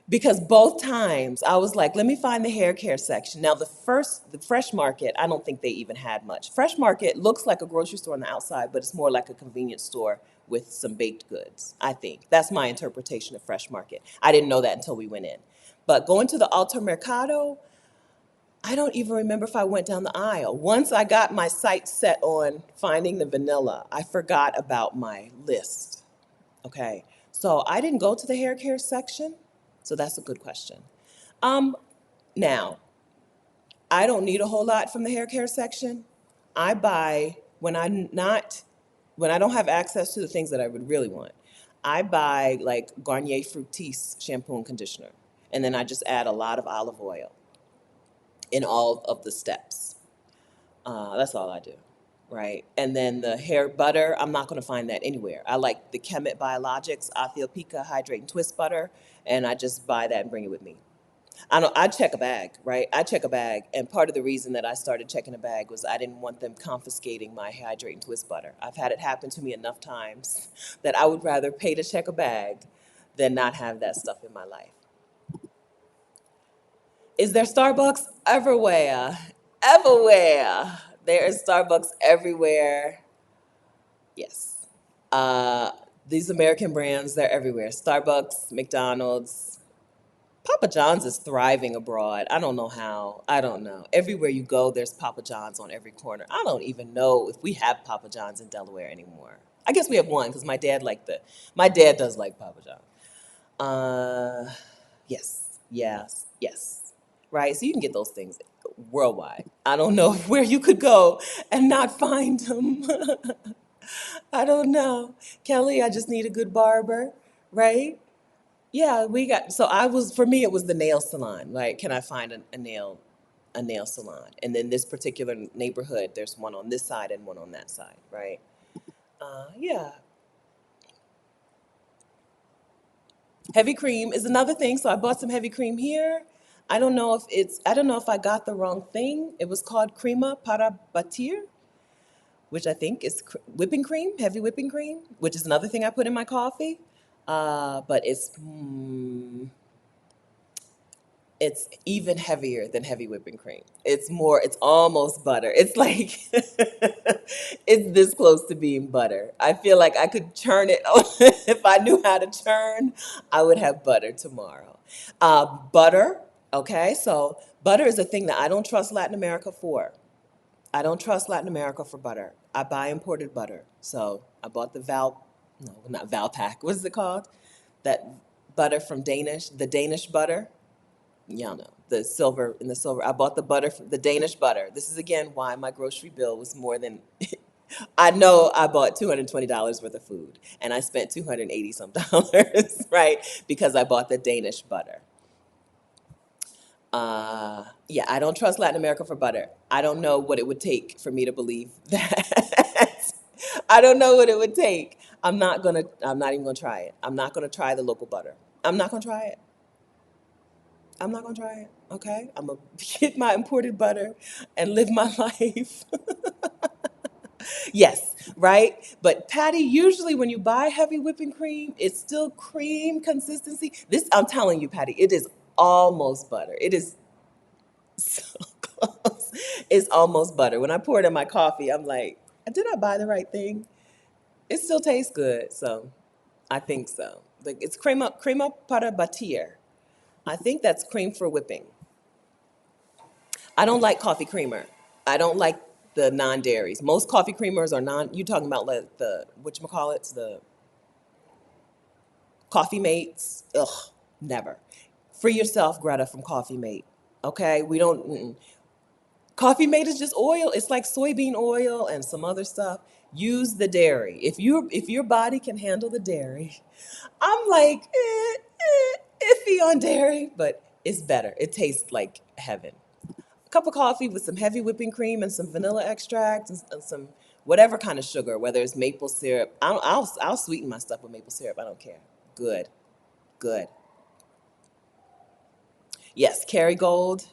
Because both times I was like, let me find the hair care section. Now, the Fresh Market, I don't think they even had much. Fresh Market looks like a grocery store on the outside, but it's more like a convenience store with some baked goods, I think. That's my interpretation of Fresh Market. I didn't know that until we went in. But going to the Alto Mercado, I don't even remember if I went down the aisle. Once I got my sights set on finding the vanilla, I forgot about my list. Okay. So I didn't go to the hair care section. So that's a good question. Um, Now, I don't need a whole lot from the hair care section. I buy when I don't have access to the things that I would really want. I buy like Garnier Fructis shampoo and conditioner, and then I just add a lot of olive oil in all of the steps. That's all I do, right? And then the hair butter, I'm not going to find that anywhere. I like the Kemet Biologics Athleopica Hydrate and Twist Butter, and I just buy that and bring it with me. I check a bag, right? I check a bag, and part of the reason that I started checking a bag was I didn't want them confiscating my Hydrate and Twist Butter. I've had it happen to me enough times that I would rather pay to check a bag than not have that stuff in my life. Is there Starbucks everywhere? Everywhere. There is Starbucks everywhere. Yes. Uh, these American brands, they're everywhere. Starbucks, McDonald's. Papa John's is thriving abroad. I don't know how. I don't know. Everywhere you go, there's Papa John's on every corner. I don't even know if we have Papa John's in Delaware anymore. I guess we have one because my dad does like Papa John. Uh, yes, yes, yes. Right. So you can get those things worldwide. I don't know where you could go and not find them. I don't know. Kelly, I just need a good barber, right? Yeah, so for me, it was the nail salon. Like, can I find a nail salon? And then this particular neighborhood, there's one on this side and one on that side, right? Yeah. Heavy cream is another thing. So I bought some heavy cream here. I don't know if I got the wrong thing. It was called crema para batir, which I think is whipping cream, heavy whipping cream, which is another thing I put in my coffee. But it's even heavier than heavy whipping cream. It's almost butter. It's like, it's this close to being butter. I feel like I could churn it. If I knew how to churn, I would have butter tomorrow. Butter, okay, so butter is a thing that I don't trust Latin America for. I don't trust Latin America for butter. I buy imported butter. So I bought the Val. No, not Valpak. What is it called? That butter from Danish, the Danish butter. Y'all know the silver in the silver. I bought the butter, from the Danish butter. This is again why my grocery bill was more than. I know I bought $220 worth of food, and I spent 280 some dollars, right? Because I bought the Danish butter. Yeah, I don't trust Latin America for butter. I don't know what it would take for me to believe that. I don't know what it would take. I'm not even gonna try it. I'm not gonna try the local butter. I'm not gonna try it. I'm not gonna try it. Okay? I'm gonna get my imported butter and live my life. Yes, right? But Patty, usually when you buy heavy whipping cream, it's still cream consistency. This, I'm telling you, Patty, it is almost butter. It is so close. It's almost butter. When I pour it in my coffee, I'm like, did I buy the right thing? It still tastes good, so I think so. Like it's crema para batir. I think that's cream for whipping. I don't like coffee creamer. I don't like the non-dairies. Most coffee creamers are non. You talking about like the whatchamacallits, the Coffee Mates? Ugh, never. Free yourself, Greta, from Coffee Mate. Okay, we don't. Coffee Mate is just oil. It's like soybean oil and some other stuff. Use the dairy. If your body can handle the dairy, I'm like iffy on dairy, but it's better. It tastes like heaven. A cup of coffee with some heavy whipping cream and some vanilla extract and some whatever kind of sugar, whether it's maple syrup. I'll sweeten my stuff with maple syrup. I don't care. Good, good. Yes, Kerrygold.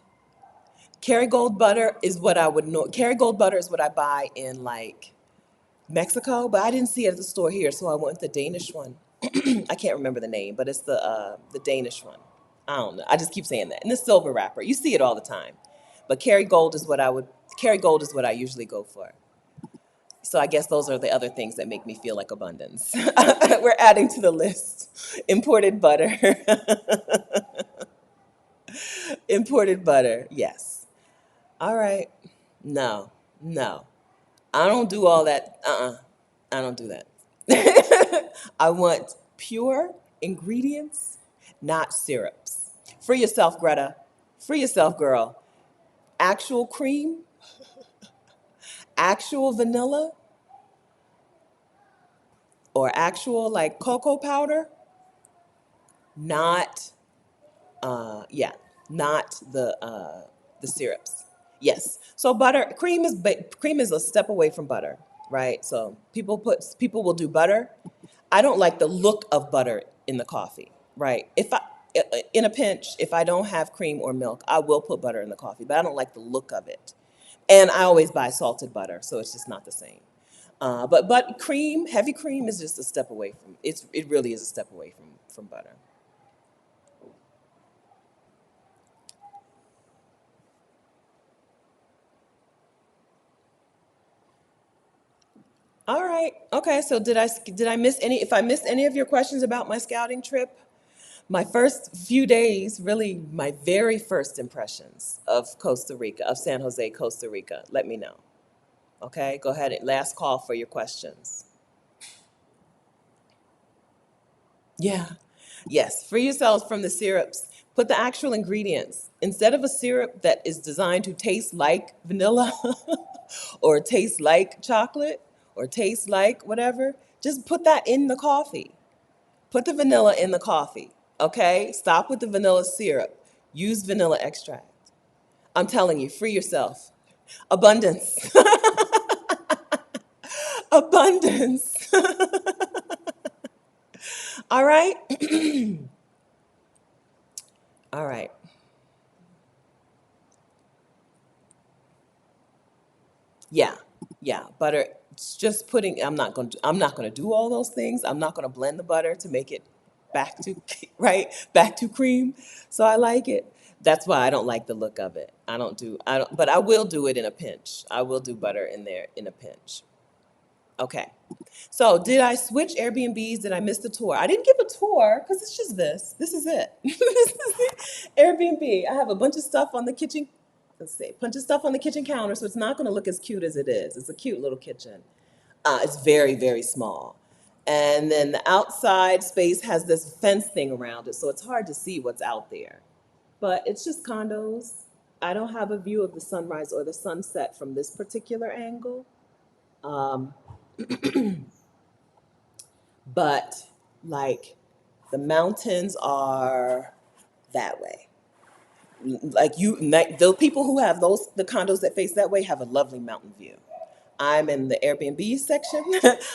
Kerrygold butter is what I would know. Kerrygold butter is what I buy in like Mexico, but I didn't see it at the store here, so I went with the Danish one. I can't remember the name, but it's the Danish one. I don't know. I just keep saying that. And the silver wrapper. You see it all the time. But Kerrygold is what I usually go for. So I guess those are the other things that make me feel like abundance. We're adding to the list. Imported butter. Imported butter. Yes. All right. No. No. I don't do all that. I don't do that. I want pure ingredients, not syrups. Free yourself, Greta. Free yourself, girl. Actual cream, actual vanilla, or actual like cocoa powder, not yeah, not the syrups. Yes. So cream is a step away from butter, right? So people will do butter. I don't like the look of butter in the coffee, right? If I in a pinch, if I don't have cream or milk, I will put butter in the coffee, but I don't like the look of it. And I always buy salted butter, so it's just not the same. But cream, heavy cream, is just a step away from it's. It really is a step away from butter. All right. Okay. So did I miss any? If I missed any of your questions about my scouting trip, my first few days, really my very first impressions of Costa Rica, of San Jose, Costa Rica. Let me know. Okay. Go ahead. Last call for your questions. Yeah. Yes. Free yourselves from the syrups. Put the actual ingredients. Instead of a syrup that is designed to taste like vanilla or taste like chocolate or taste like whatever, just put that in the coffee. Put the vanilla in the coffee. Okay? Stop with the vanilla syrup. Use vanilla extract. I'm telling you, free yourself. Abundance. Abundance. All right? All right. Yeah, yeah. Butter. It's just putting. I'm not going to do all those things. I'm not going to blend the butter to make it back to right back to cream. So I like it. That's why I don't like the look of it. I don't do. I don't. But I will do it in a pinch. I will do butter in there in a pinch. Okay. So did I switch Airbnbs? Did I miss the tour? I didn't give a tour because it's just this. This is it. This is it. Airbnb. I have a bunch of stuff on the kitchen. Let's see, bunch of stuff on the kitchen counter, so it's not going to look as cute as it is. It's a cute little kitchen. It's very, very small. And then the outside space has this fence thing around it, so it's hard to see what's out there. But it's just condos. I don't have a view of the sunrise or the sunset from this particular angle. Um, but like the mountains are that way. Like the people who have the condos that face that way have a lovely mountain view. I'm in the Airbnb section.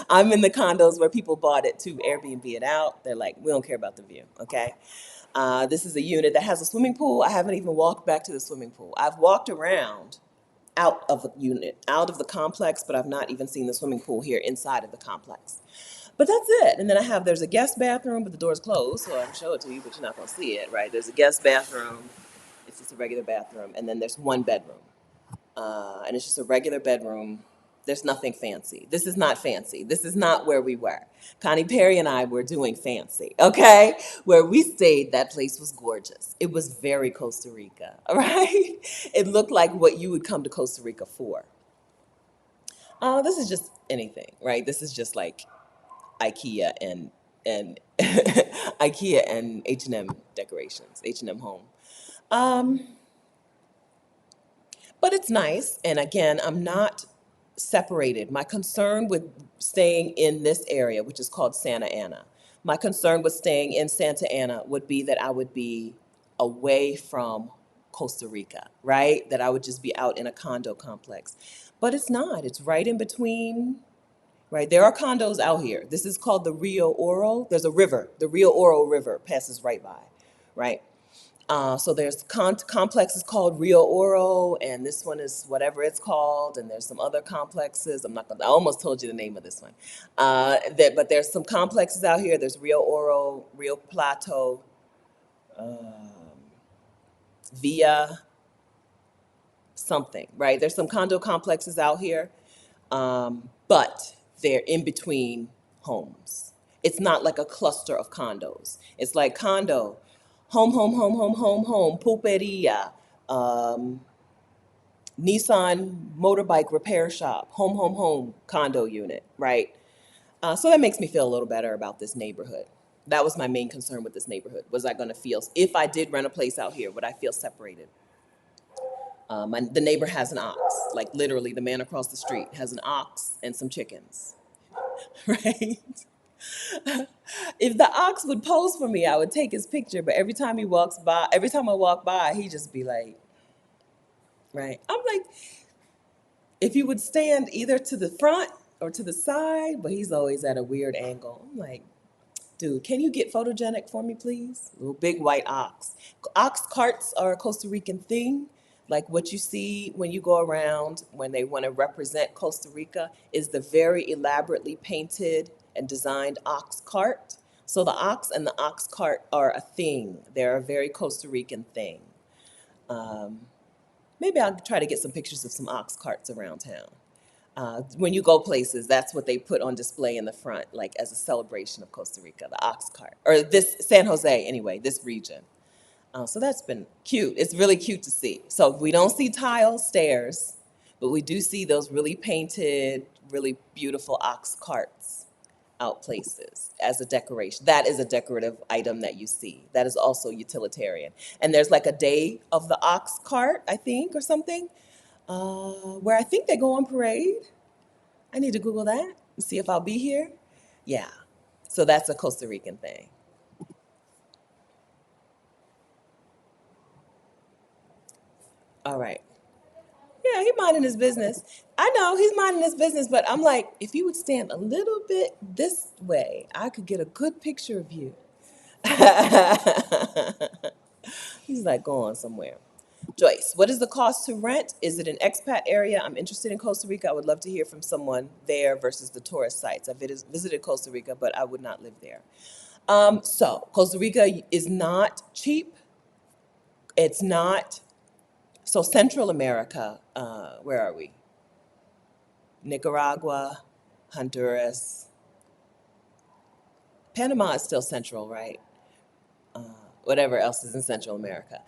I'm in the condos where people bought it to Airbnb it out. They're like, we don't care about the view, okay? This is a unit that has a swimming pool. I haven't even walked back to the swimming pool. I've walked around out of the unit, out of the complex, but I've not even seen the swimming pool here inside of the complex. But that's it. And then there's a guest bathroom, but the door's closed, so I can show it to you, but you're not gonna see it, right? There's a guest bathroom. It's just a regular bathroom, and then there's one bedroom, and it's just a regular bedroom. There's nothing fancy. This is not fancy. This is not where we were. Connie Perry and I were doing fancy, okay? Where we stayed, that place was gorgeous. It was very Costa Rica, all right? It looked like what you would come to Costa Rica for. This is just anything, right? This is just like IKEA and IKEA and H&M decorations, H&M Home. Um, But it's nice. And again, I'm not separated. My concern with staying in this area, which is called Santa Ana, my concern with staying in Santa Ana would be that I would be away from Costa Rica, right? That I would just be out in a condo complex. But it's not. It's right in between, right? There are condos out here. This is called the Rio Oro. There's a river. The Rio Oro River passes right by, right? So there's complexes called Rio Oro, and this one is whatever it's called, and there's some other complexes. I'm not gonna, I almost told you the name of this one. But there's some complexes out here. There's Rio Oro, Rio Plateau, Via something, right? There's some condo complexes out here, but they're in between homes. It's not like a cluster of condos. It's like condo, home, pulperia, um, Nissan motorbike repair shop, home, condo unit, right? So that makes me feel a little better about this neighborhood. That was my main concern with this neighborhood. Was I going to feel, if I did rent a place out here, would I feel separated? The neighbor has an ox, like literally the man across the street has an ox and some chickens, right? If the ox would pose for me, I would take his picture, but every time I walk by, he just be like, right? I'm like, if he would stand either to the front or to the side, but he's always at a weird angle. I'm like, dude, can you get photogenic for me, please? Little big white ox. Ox carts are a Costa Rican thing. Like what you see when you go around when they want to represent Costa Rica is the very elaborately painted and designed ox cart. So the ox and the ox cart are a thing. They're a very Costa Rican thing. Um, Maybe I'll try to get some pictures of some ox carts around town. When you go places, that's what they put on display in the front, like as a celebration of Costa Rica, the ox cart, or this San Jose anyway, this region. So that's been cute. It's really cute to see. So we don't see tile stairs, but we do see those really painted, really beautiful ox carts out places as a decoration. That is a decorative item that you see. That is also utilitarian. And there's like a day of the ox cart, I think, or something, where I think they go on parade. I need to Google that and see if I'll be here. Yeah. So that's a Costa Rican thing. All right. Yeah, he minding his business. I know he's minding his business, but I'm like, if you would stand a little bit this way, I could get a good picture of you. He's like going somewhere. Joyce, what is the cost to rent? Is it an expat area? I'm interested in Costa Rica. I would love to hear from someone there versus the tourist sites. I've visited Costa Rica, but I would not live there. So Costa Rica is not cheap. It's not. So Central America, where are we? Nicaragua, Honduras. Panama is still central, right? whatever else is in Central America.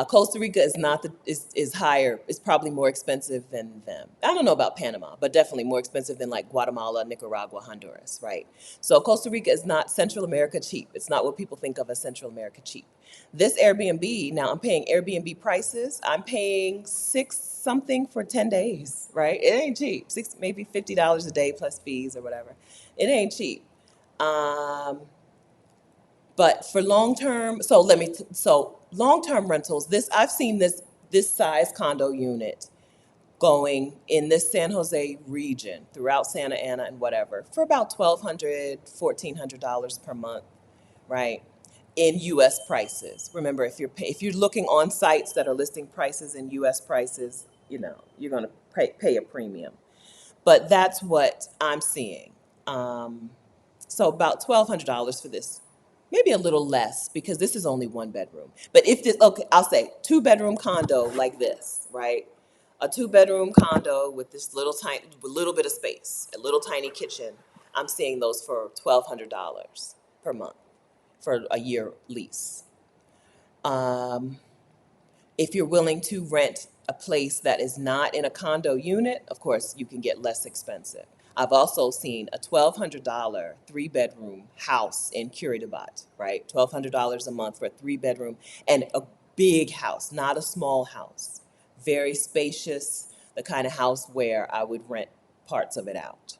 Costa Rica is not is higher. It's probably more expensive than them. I don't know about Panama, but definitely more expensive than like Guatemala, Nicaragua, Honduras, right? So Costa Rica is not Central America cheap. It's not what people think of as Central America cheap. This Airbnb, now I'm paying Airbnb prices. I'm paying six something for 10 days, right? It ain't cheap. Six, maybe $50 a day plus fees or whatever. It ain't cheap. Um, but for long term, so long term rentals, this I've seen this size condo unit going in this San Jose region throughout Santa Ana and whatever for about $1,200, $1,400 per month, right? In U.S. prices. Remember, if you're looking on sites that are listing prices in U.S. prices, you're going to pay a premium. But that's what I'm seeing. Um, so about $1,200 for this, maybe a little less because this is only one bedroom. But if this, okay, I'll say two-bedroom condo like this, right? A two-bedroom condo with this little bit of space, a little tiny kitchen. I'm seeing those for $1,200 per month for a year lease. Um, if you're willing to rent a place that is not in a condo unit, of course, you can get less expensive. I've also seen a $1,200 three-bedroom house in Curitiba, right? $1,200 a month for a three-bedroom and a big house, not a small house. Very spacious, the kind of house where I would rent parts of it out.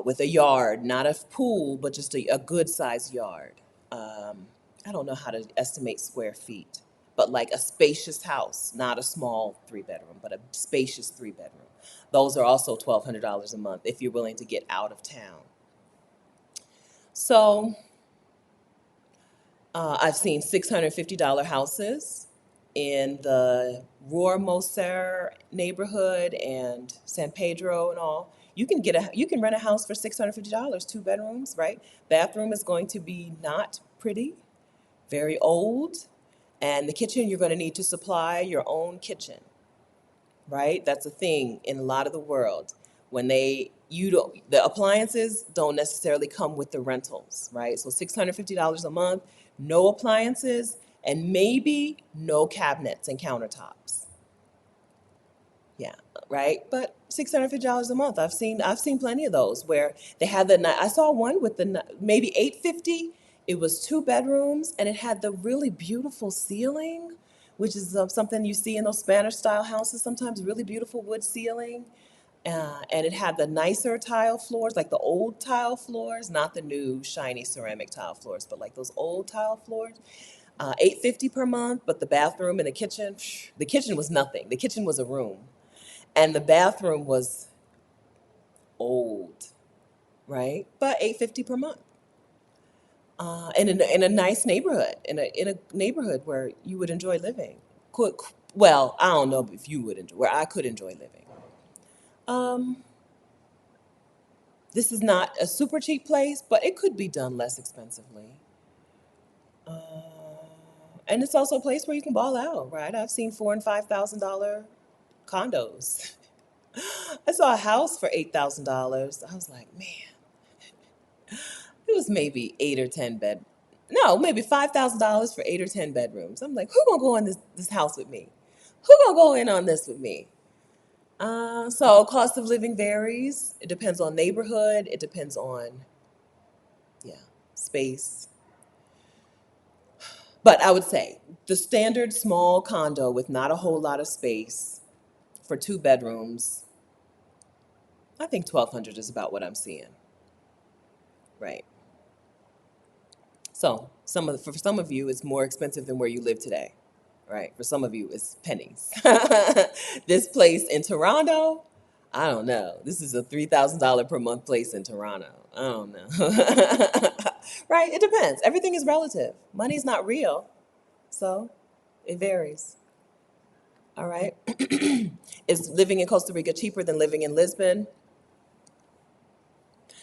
With a yard, not a pool, but just a good sized yard. Um, I don't know how to estimate square feet, but like a spacious house, not a small three-bedroom, but a spacious three-bedroom. Those are also $1,200 a month if you're willing to get out of town. So I've seen $650 houses in the Roar Moser neighborhood and San Pedro and all. You can rent a house for $650, two bedrooms, right? Bathroom is going to be not pretty, very old, and the kitchen you're going to need to supply your own kitchen, right? That's a thing in a lot of the world. When the appliances don't necessarily come with the rentals, right? So $650 a month, no appliances, and maybe no cabinets and countertops. Yeah, right. But $650 a month. I've seen plenty of those where they had I saw one with maybe 850. It was two bedrooms and it had the really beautiful ceiling, which is something you see in those Spanish style houses sometimes, really beautiful wood ceiling. And it had the nicer tile floors, like the old tile floors, not the new shiny ceramic tile floors, but like those old tile floors. 850 per month, but the bathroom and the kitchen was nothing. The kitchen was a room and the bathroom was old, right? But 850 per month, and in a nice neighborhood, in a neighborhood where you would enjoy living. Could well, I don't know if you would enjoy where I could enjoy living. Um, this is not a super cheap place, but it could be done less expensively. Uh, and it's also a place where you can ball out, right? I've seen $4,000 and $5,000 condos. I saw a house for $8,000. I was like, man, it was maybe 8 or 10 bed. No, maybe $5,000 for 8 or 10 bedrooms. I'm like, who gonna go in this house with me? Who gonna go in on this with me? So cost of living varies. It depends on neighborhood. It depends on, yeah, space. But I would say the standard small condo with not a whole lot of space for two bedrooms, I think 1,200 is about what I'm seeing. Right. So for some of you, it's more expensive than where you live today, right? For some of you, it's pennies. This place in Toronto, I don't know. This is a $3,000 per month place in Toronto. I don't know. Right? It depends. Everything is relative. Money's not real, so it varies. All right. Is living in Costa Rica cheaper than living in Lisbon?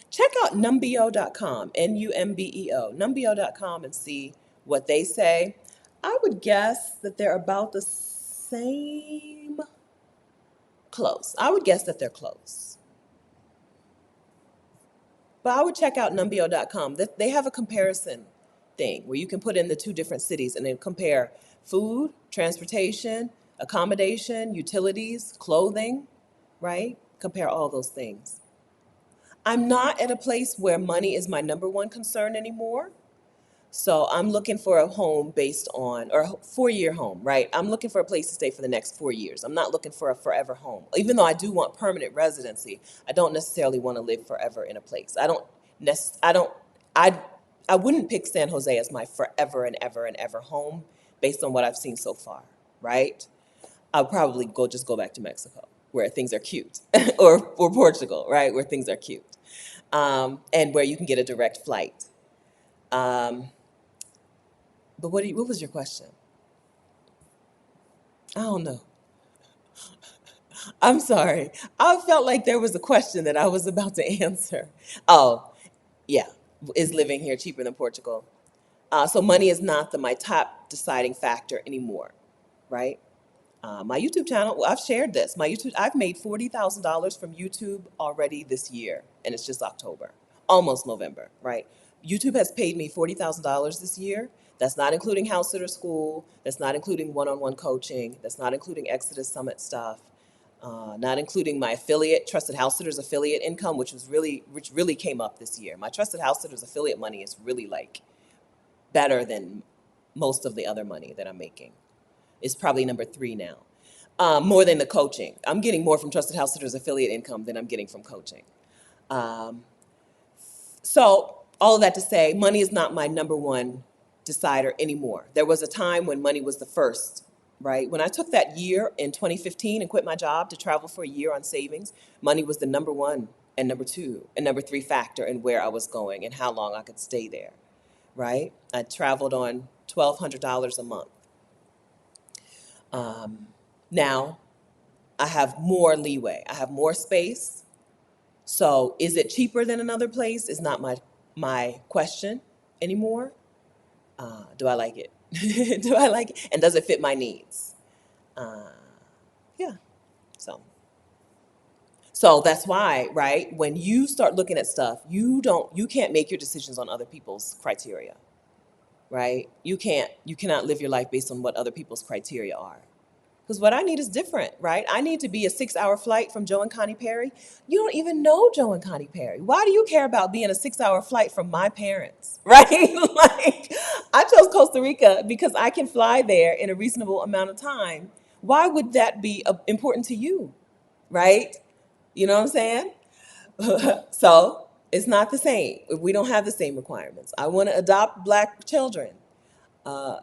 Check out numbeo.com, Numbeo, numbeo.com, and see what they say. I would guess that they're about the same. Close. I would guess that they're close. But I would check out numbeo.com. They have a comparison thing where you can put in the two different cities and then compare food, transportation, accommodation, utilities, clothing, right? Compare all those things. I'm not at a place where money is my number one concern anymore. So I'm looking for a home based on, or a 4 year home, right? I'm looking for a place to stay for the next 4 years. I'm not looking for a forever home. Even though I do want permanent residency, I don't necessarily want to live forever in a place. I don't, I, I wouldn't pick San Jose as my forever and ever and ever home based on what I've seen so far, right? I'll probably just go back to Mexico where things are cute, or Portugal, right, where things are cute, and where you can get a direct flight. Um, but what was your question? I don't know. I'm sorry. I felt like there was a question that I was about to answer. Oh, yeah. Is living here cheaper than Portugal? So money is not my top deciding factor anymore, right? My YouTube channel, well, I've shared this. I've made $40,000 from YouTube already this year, and it's just October, almost November, right? YouTube has paid me $40,000 this year. That's not including House Sitter School. That's not including one-on-one coaching. That's not including Exodus Summit stuff. Not including my affiliate, Trusted House Sitters affiliate income, which really came up this year. My Trusted House Sitters affiliate money is really like better than most of the other money that I'm making. It's probably number three now. More than the coaching. I'm getting more from Trusted House Sitters affiliate income than I'm getting from coaching. Um, so all of that to say, money is not my number one decider anymore. There was a time when money was the first, right? When I took that year in 2015 and quit my job to travel for a year on savings, money was the number one and number two and number three factor in where I was going and how long I could stay there, right? I traveled on $1,200 a month. Um, Now I have more leeway. I have more space. So is it cheaper than another place? Is not my question anymore. Do I like it? Do I like it? And does it fit my needs? Uh, yeah. So that's why, right? When you start looking at stuff, you can't make your decisions on other people's criteria, right? You cannot live your life based on what other people's criteria are. Because what I need is different, right? I need to be a 6 hour flight from Joe and Connie Perry. You don't even know Joe and Connie Perry. Why do you care about being a 6 hour flight from my parents, right? Like, I chose Costa Rica because I can fly there in a reasonable amount of time. Why would that be important to you, right? You know what I'm saying? So it's not the same. We don't have the same requirements. I want to adopt black children. Uh,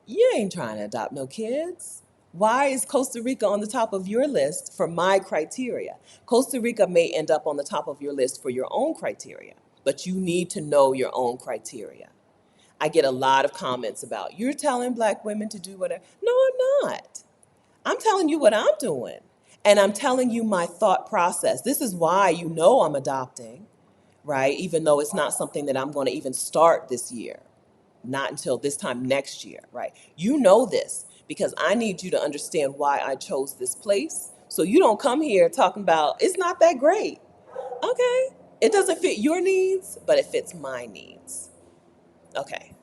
You ain't trying to adopt no kids. Why is Costa Rica on the top of your list for my criteria? Costa Rica may end up on the top of your list for your own criteria, but you need to know your own criteria. I get a lot of comments about you're telling black women to do whatever. No, I'm not. I'm telling you what I'm doing. And I'm telling you my thought process. This is why you know I'm adopting, right? Even though it's not something that I'm going to even start this year, not until this time next year, right? You know this because I need you to understand why I chose this place. So you don't come here talking about it's not that great. Okay. It doesn't fit your needs, but it fits my needs. Okay.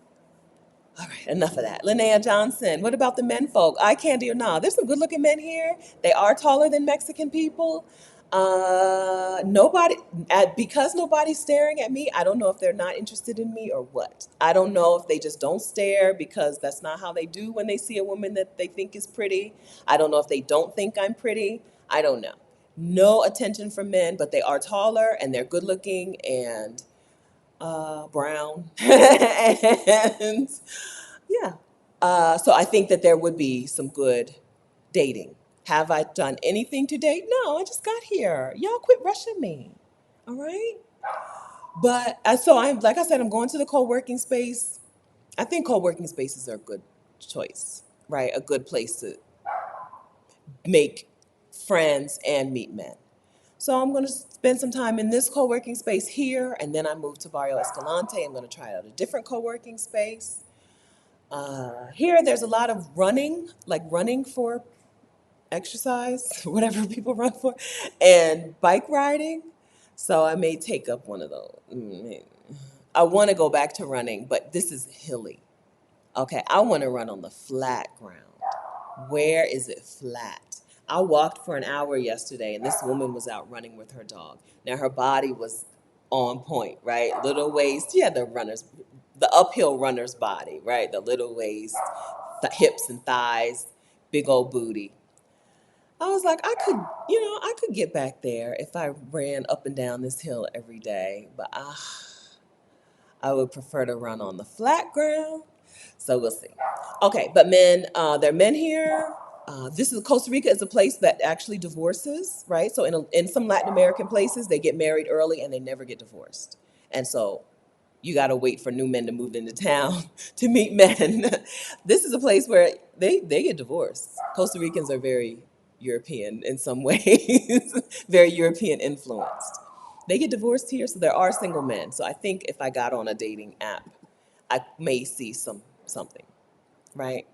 All right, enough of that. Linnea Johnson, what about the men folk? Eye candy or not? There's some good looking men here. They are taller than Mexican people. Nobody, because nobody's staring at me, I don't know if they're not interested in me or what. I don't know if they just don't stare because that's not how they do when they see a woman that they think is pretty. I don't know if they don't think I'm pretty. I don't know. No attention from men, but they are taller and they're good looking and brown. And yeah. So I think that there would be some good dating. Have I done anything to date? No, I just got here. Y'all quit rushing me. All right. But so I'm, like I said, I'm going to the co-working space. I think co-working spaces are a good choice, right? A good place to make friends and meet men. So I'm going to spend some time in this co-working space here, and then I move to Barrio Escalante. I'm going to try out a different co-working space. Here, there's a lot of running, like running for exercise, whatever people run for, and bike riding. So I may take up one of those. I want to go back to running, but this is hilly. Okay, I want to run on the flat ground. Where is it flat? I walked for an hour yesterday and this woman was out running with her dog. Now her body was on point, right? Little waist. She had the uphill runner's body, right? The little waist, the hips and thighs, big old booty. I was like, I could get back there if I ran up and down this hill every day, but I would prefer to run on the flat ground. So we'll see. Okay, but men, there are men here. This is Costa Rica is a place that actually divorces, right? So in some Latin American places, they get married early and they never get divorced. And so you got to wait for new men to move into town to meet men. This is a place where they get divorced. Costa Ricans are very European in some ways, very European influenced. They get divorced here, so there are single men. So I think if I got on a dating app, I may see something, right?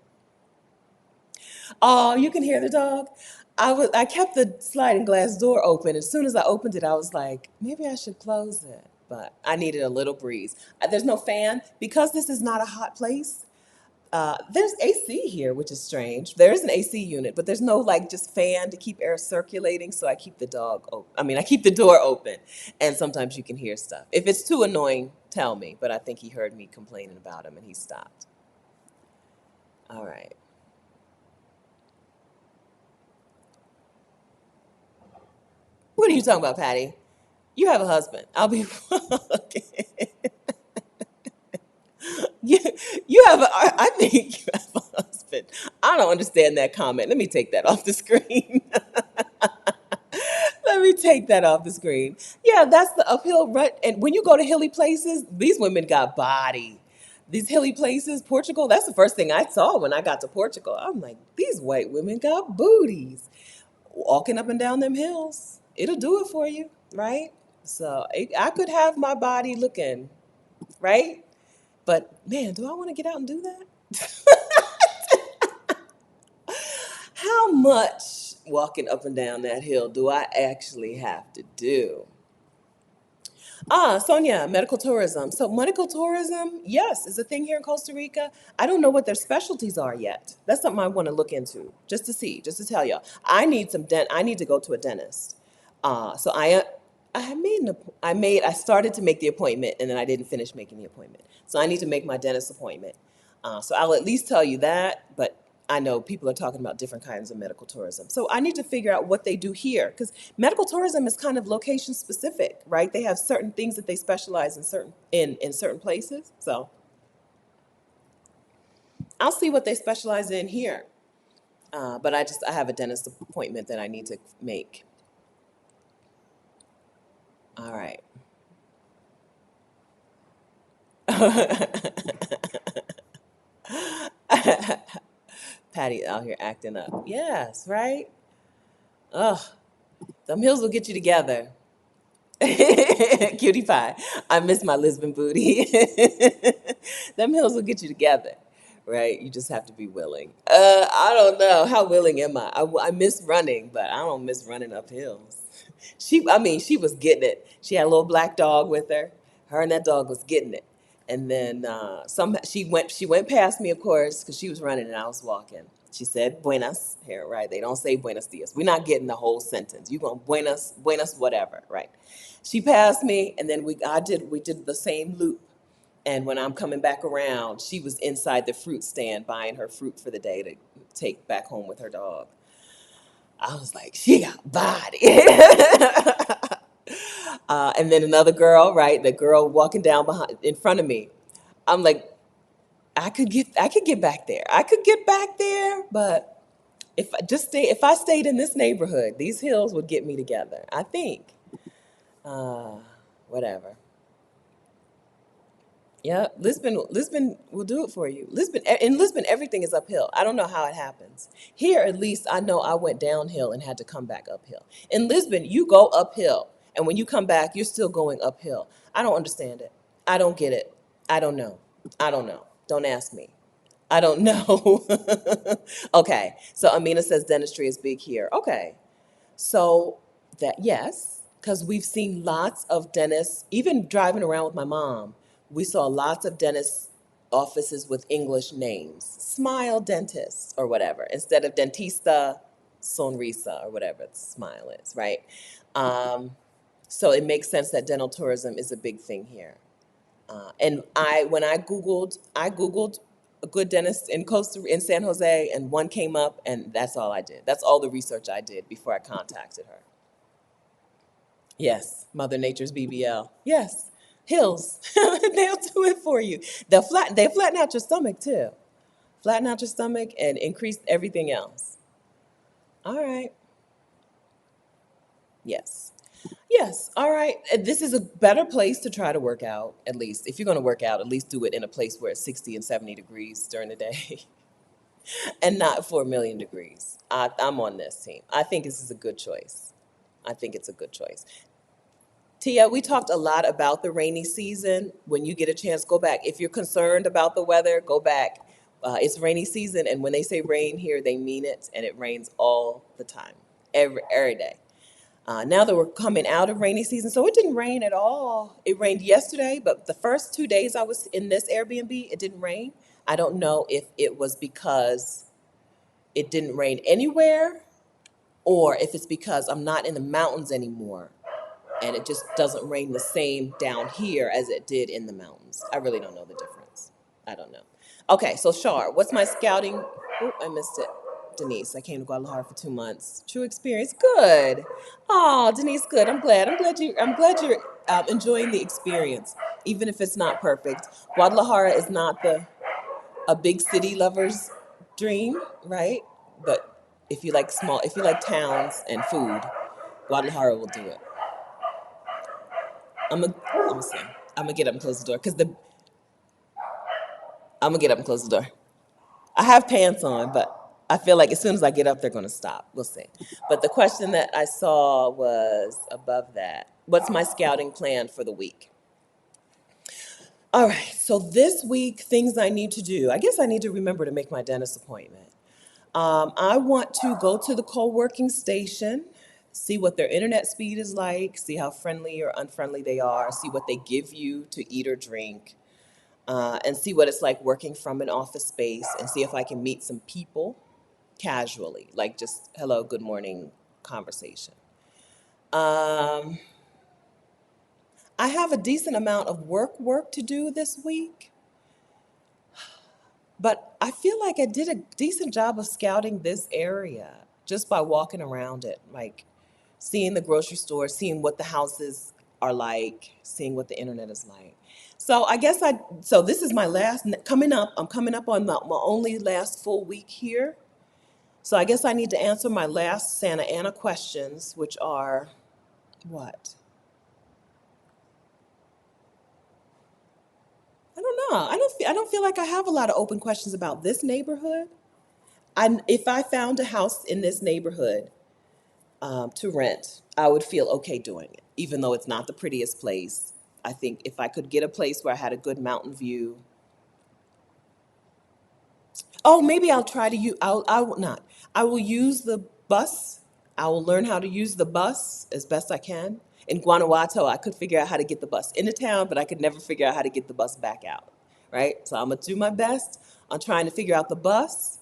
Oh, you can hear the dog. I kept the sliding glass door open. As soon as I opened it, I was like, maybe I should close it. But I needed a little breeze. There's no fan because this is not a hot place. There's AC here, which is strange. There is an AC unit, but there's no like just fan to keep air circulating. So I keep the dog open. I mean, I keep the door open, and sometimes you can hear stuff. If it's too annoying, tell me. But I think he heard me complaining about him, and he stopped. All right. What are you talking about, Patty? You have a husband. I'll be okay. You, you have a, I think you have a husband. I don't understand that comment. Let me take that off the screen. Let me take that off the screen. Yeah, that's the uphill run. And when you go to hilly places, these women got body. These hilly places, Portugal, that's the first thing I saw when I got to Portugal. I'm like, these white women got booties. Walking up and down them hills, it'll do it for you, right? So I could have my body looking, right? But man, do I want to get out and do that? How much walking up and down that hill do I actually have to do? Sonia, medical tourism. So medical tourism, yes, is a thing here in Costa Rica. I don't know what their specialties are yet. That's something I want to look into, just to see, just to tell you. I need to go to a dentist. So I started to make the appointment and then I didn't finish making the appointment. So I need to make my dentist appointment. So I'll at least tell you that, but I know people are talking about different kinds of medical tourism. So I need to figure out what they do here because medical tourism is kind of location specific, right? They have certain things that they specialize in certain places. So I'll see what they specialize in here. But I have a dentist appointment that I need to make. All right. Patty out here acting up. Yes, right? Ugh, them hills will get you together. Cutie pie. I miss my Lisbon booty. Them hills will get you together, right? You just have to be willing. I don't know. How willing am I? I miss running, but I don't miss running up hills. She was getting it. She had a little black dog with her. Her and that dog was getting it. And then she went past me, of course, because she was running and I was walking. She said buenas here, right? They don't say buenos dias. We're not getting the whole sentence. You going buenas, whatever, right? She passed me, and then we did the same loop. And when I'm coming back around, she was inside the fruit stand buying her fruit for the day to take back home with her dog. I was like, she got body. And then another girl, right? The girl walking down behind in front of me. I'm like, I could get back there. I could get back there, but if I stayed in this neighborhood, these hills would get me together. I think. Uh, Whatever. Yeah, Lisbon will do it for you. In Lisbon, everything is uphill. I don't know how it happens. Here, at least, I know I went downhill and had to come back uphill. In Lisbon, you go uphill, and when you come back, you're still going uphill. I don't understand it. I don't get it. I don't know. I don't know. Don't ask me. I don't know. Okay, so Amina says dentistry is big here. Okay, so yes, because we've seen lots of dentists, even driving around with my mom. We saw lots of dentist offices with English names, Smile Dentist or whatever, instead of Dentista Sonrisa or whatever Smile is, right? Um, so it makes sense that dental tourism is a big thing here. And when I Googled a good dentist in San Jose, and one came up, and that's all I did. That's all the research I did before I contacted her. Yes, Mother Nature's BBL. Yes, Hills. They'll do it for you. They flatten out your stomach too. Flatten out your stomach and increase everything else. All right. Yes. Yes. All right. This is a better place to try to work out, at least. If you're going to work out, at least do it in a place where it's 60 and 70 degrees during the day and not 4 million degrees. I'm on this team. I think this is a good choice. I think it's a good choice. Tia, we talked a lot about the rainy season. When you get a chance, go back. If you're concerned about the weather, go back. It's rainy season, and when they say rain here, they mean it, and it rains all the time, every day. Now that we're coming out of rainy season, so it didn't rain at all. It rained yesterday, but the first 2 days I was in this Airbnb, it didn't rain. I don't know if it was because it didn't rain anywhere or if it's because I'm not in the mountains anymore and it just doesn't rain the same down here as it did in the mountains. I really don't know the difference. I don't know. Okay, so Shar, what's my scouting? Oh, I missed it. Denise, I came to Guadalajara for 2 months. True experience, good. Oh, Denise, good. I'm glad. I'm glad you're enjoying the experience, even if it's not perfect. Guadalajara is not a big city lover's dream, right? But if you like towns and food, Guadalajara will do it. Let me see. I'm gonna get up and close the door I'm gonna get up and close the door. I have pants on, but I feel like as soon as I get up, they're gonna stop. We'll see. But the question that I saw was above that. What's my scouting plan for the week? All right. So this week, things I need to do. I guess I need to remember to make my dentist appointment. I want to go to the co-working station, see what their internet speed is like, see how friendly or unfriendly they are, see what they give you to eat or drink, and see what it's like working from an office space, and see if I can meet some people casually, like just hello, good morning conversation. Um, I have a decent amount of work to do this week, but I feel like I did a decent job of scouting this area just by walking around it, like seeing the grocery store, seeing what the houses are like, seeing what the internet is like. So this is my last, coming up, I'm coming up on my only last full week here. So I guess I need to answer my last Santa Ana questions, which are what? I don't know. I don't feel like I have a lot of open questions about this neighborhood. If I found a house in this neighborhood to rent, I would feel okay doing it, even though it's not the prettiest place. I think if I could get a place where I had a good mountain view. Oh, maybe I'll try to use. I will not. I will use the bus. I will learn how to use the bus as best I can. In Guanajuato, I could figure out how to get the bus into town, but I could never figure out how to get the bus back out. Right. So I'm gonna do my best on trying to figure out the bus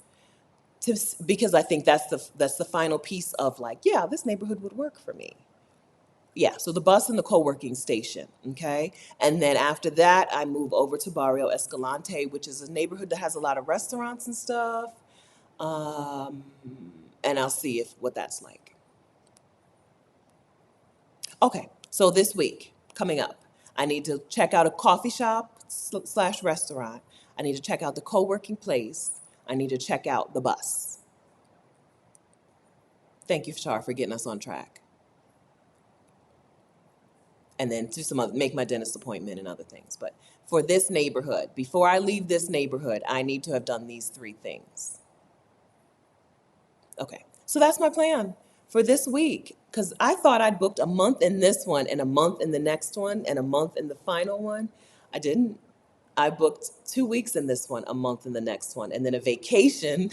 because I think that's the final piece of like, yeah, this neighborhood would work for me. Yeah, so the bus and the co-working station, okay? And then after that, I move over to Barrio Escalante, which is a neighborhood that has a lot of restaurants and stuff. Um, and I'll see if what that's like. Okay, so this week coming up, I need to check out a coffee shop slash restaurant. I need to check out the co-working place. I need to check out the bus. Thank you, Shar, for getting us on track. And then do some other, make my dentist appointment and other things. But for this neighborhood, before I leave this neighborhood, I need to have done these three things. Okay, so that's my plan for this week. Because I thought I'd booked a month in this one and a month in the next one and a month in the final one. I didn't. I booked 2 weeks in this one, a month in the next one, and then a vacation.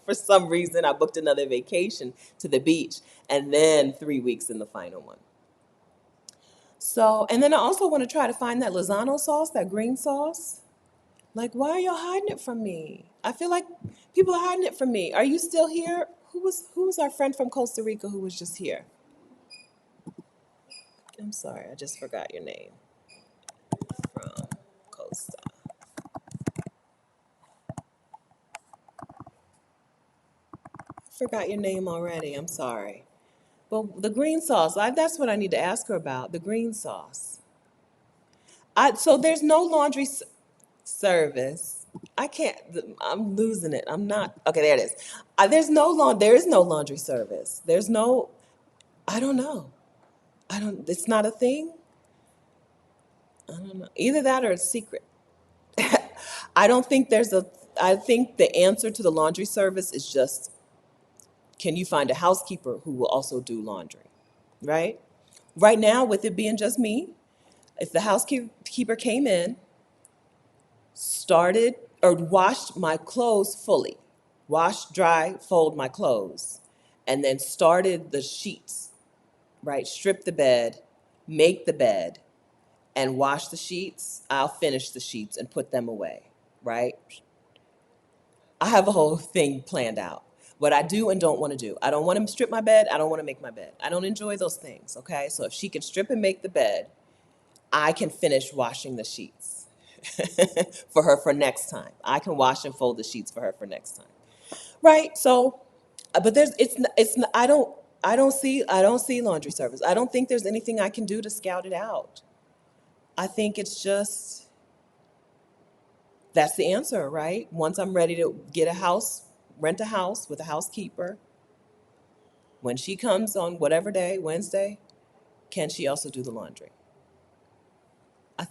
For some reason, I booked another vacation to the beach, and then 3 weeks in the final one. So, and then I also want to try to find that Lozano sauce, that green sauce. Like, why are y'all hiding it from me? I feel like people are hiding it from me. Are you still here? Who was our friend from Costa Rica who was just here? I'm sorry, I just forgot your name. From Costa. Forgot your name already. I'm sorry. Well, the green sauce, that's what I need to ask her about. The green sauce. So there's no service. I can't. I'm losing it. I'm not. Okay, there it is. There is no laundry service. There's no. I don't know. I don't. It's not a thing. I don't know. Either that or it's secret. I don't think there's a. I think the answer to the laundry service is just, can you find a housekeeper who will also do laundry, right? Right now, with it being just me, if the housekeeper came in, started or washed my clothes fully, wash, dry, fold my clothes, and then started the sheets, right? Strip the bed, make the bed, and wash the sheets. I'll finish the sheets and put them away, right? I have a whole thing planned out. What I do and don't want to do. I don't want to strip my bed. I don't want to make my bed. I don't enjoy those things, okay? So if she can strip and make the bed, I can finish washing the sheets for her for next time. I can wash and fold the sheets for her for next time. Right? So, but I don't see laundry service. I don't think there's anything I can do to scout it out. I think it's just that's the answer, right? Once I'm ready to get a house, rent a house with a housekeeper, when she comes on whatever day, Wednesday, can she also do the laundry? I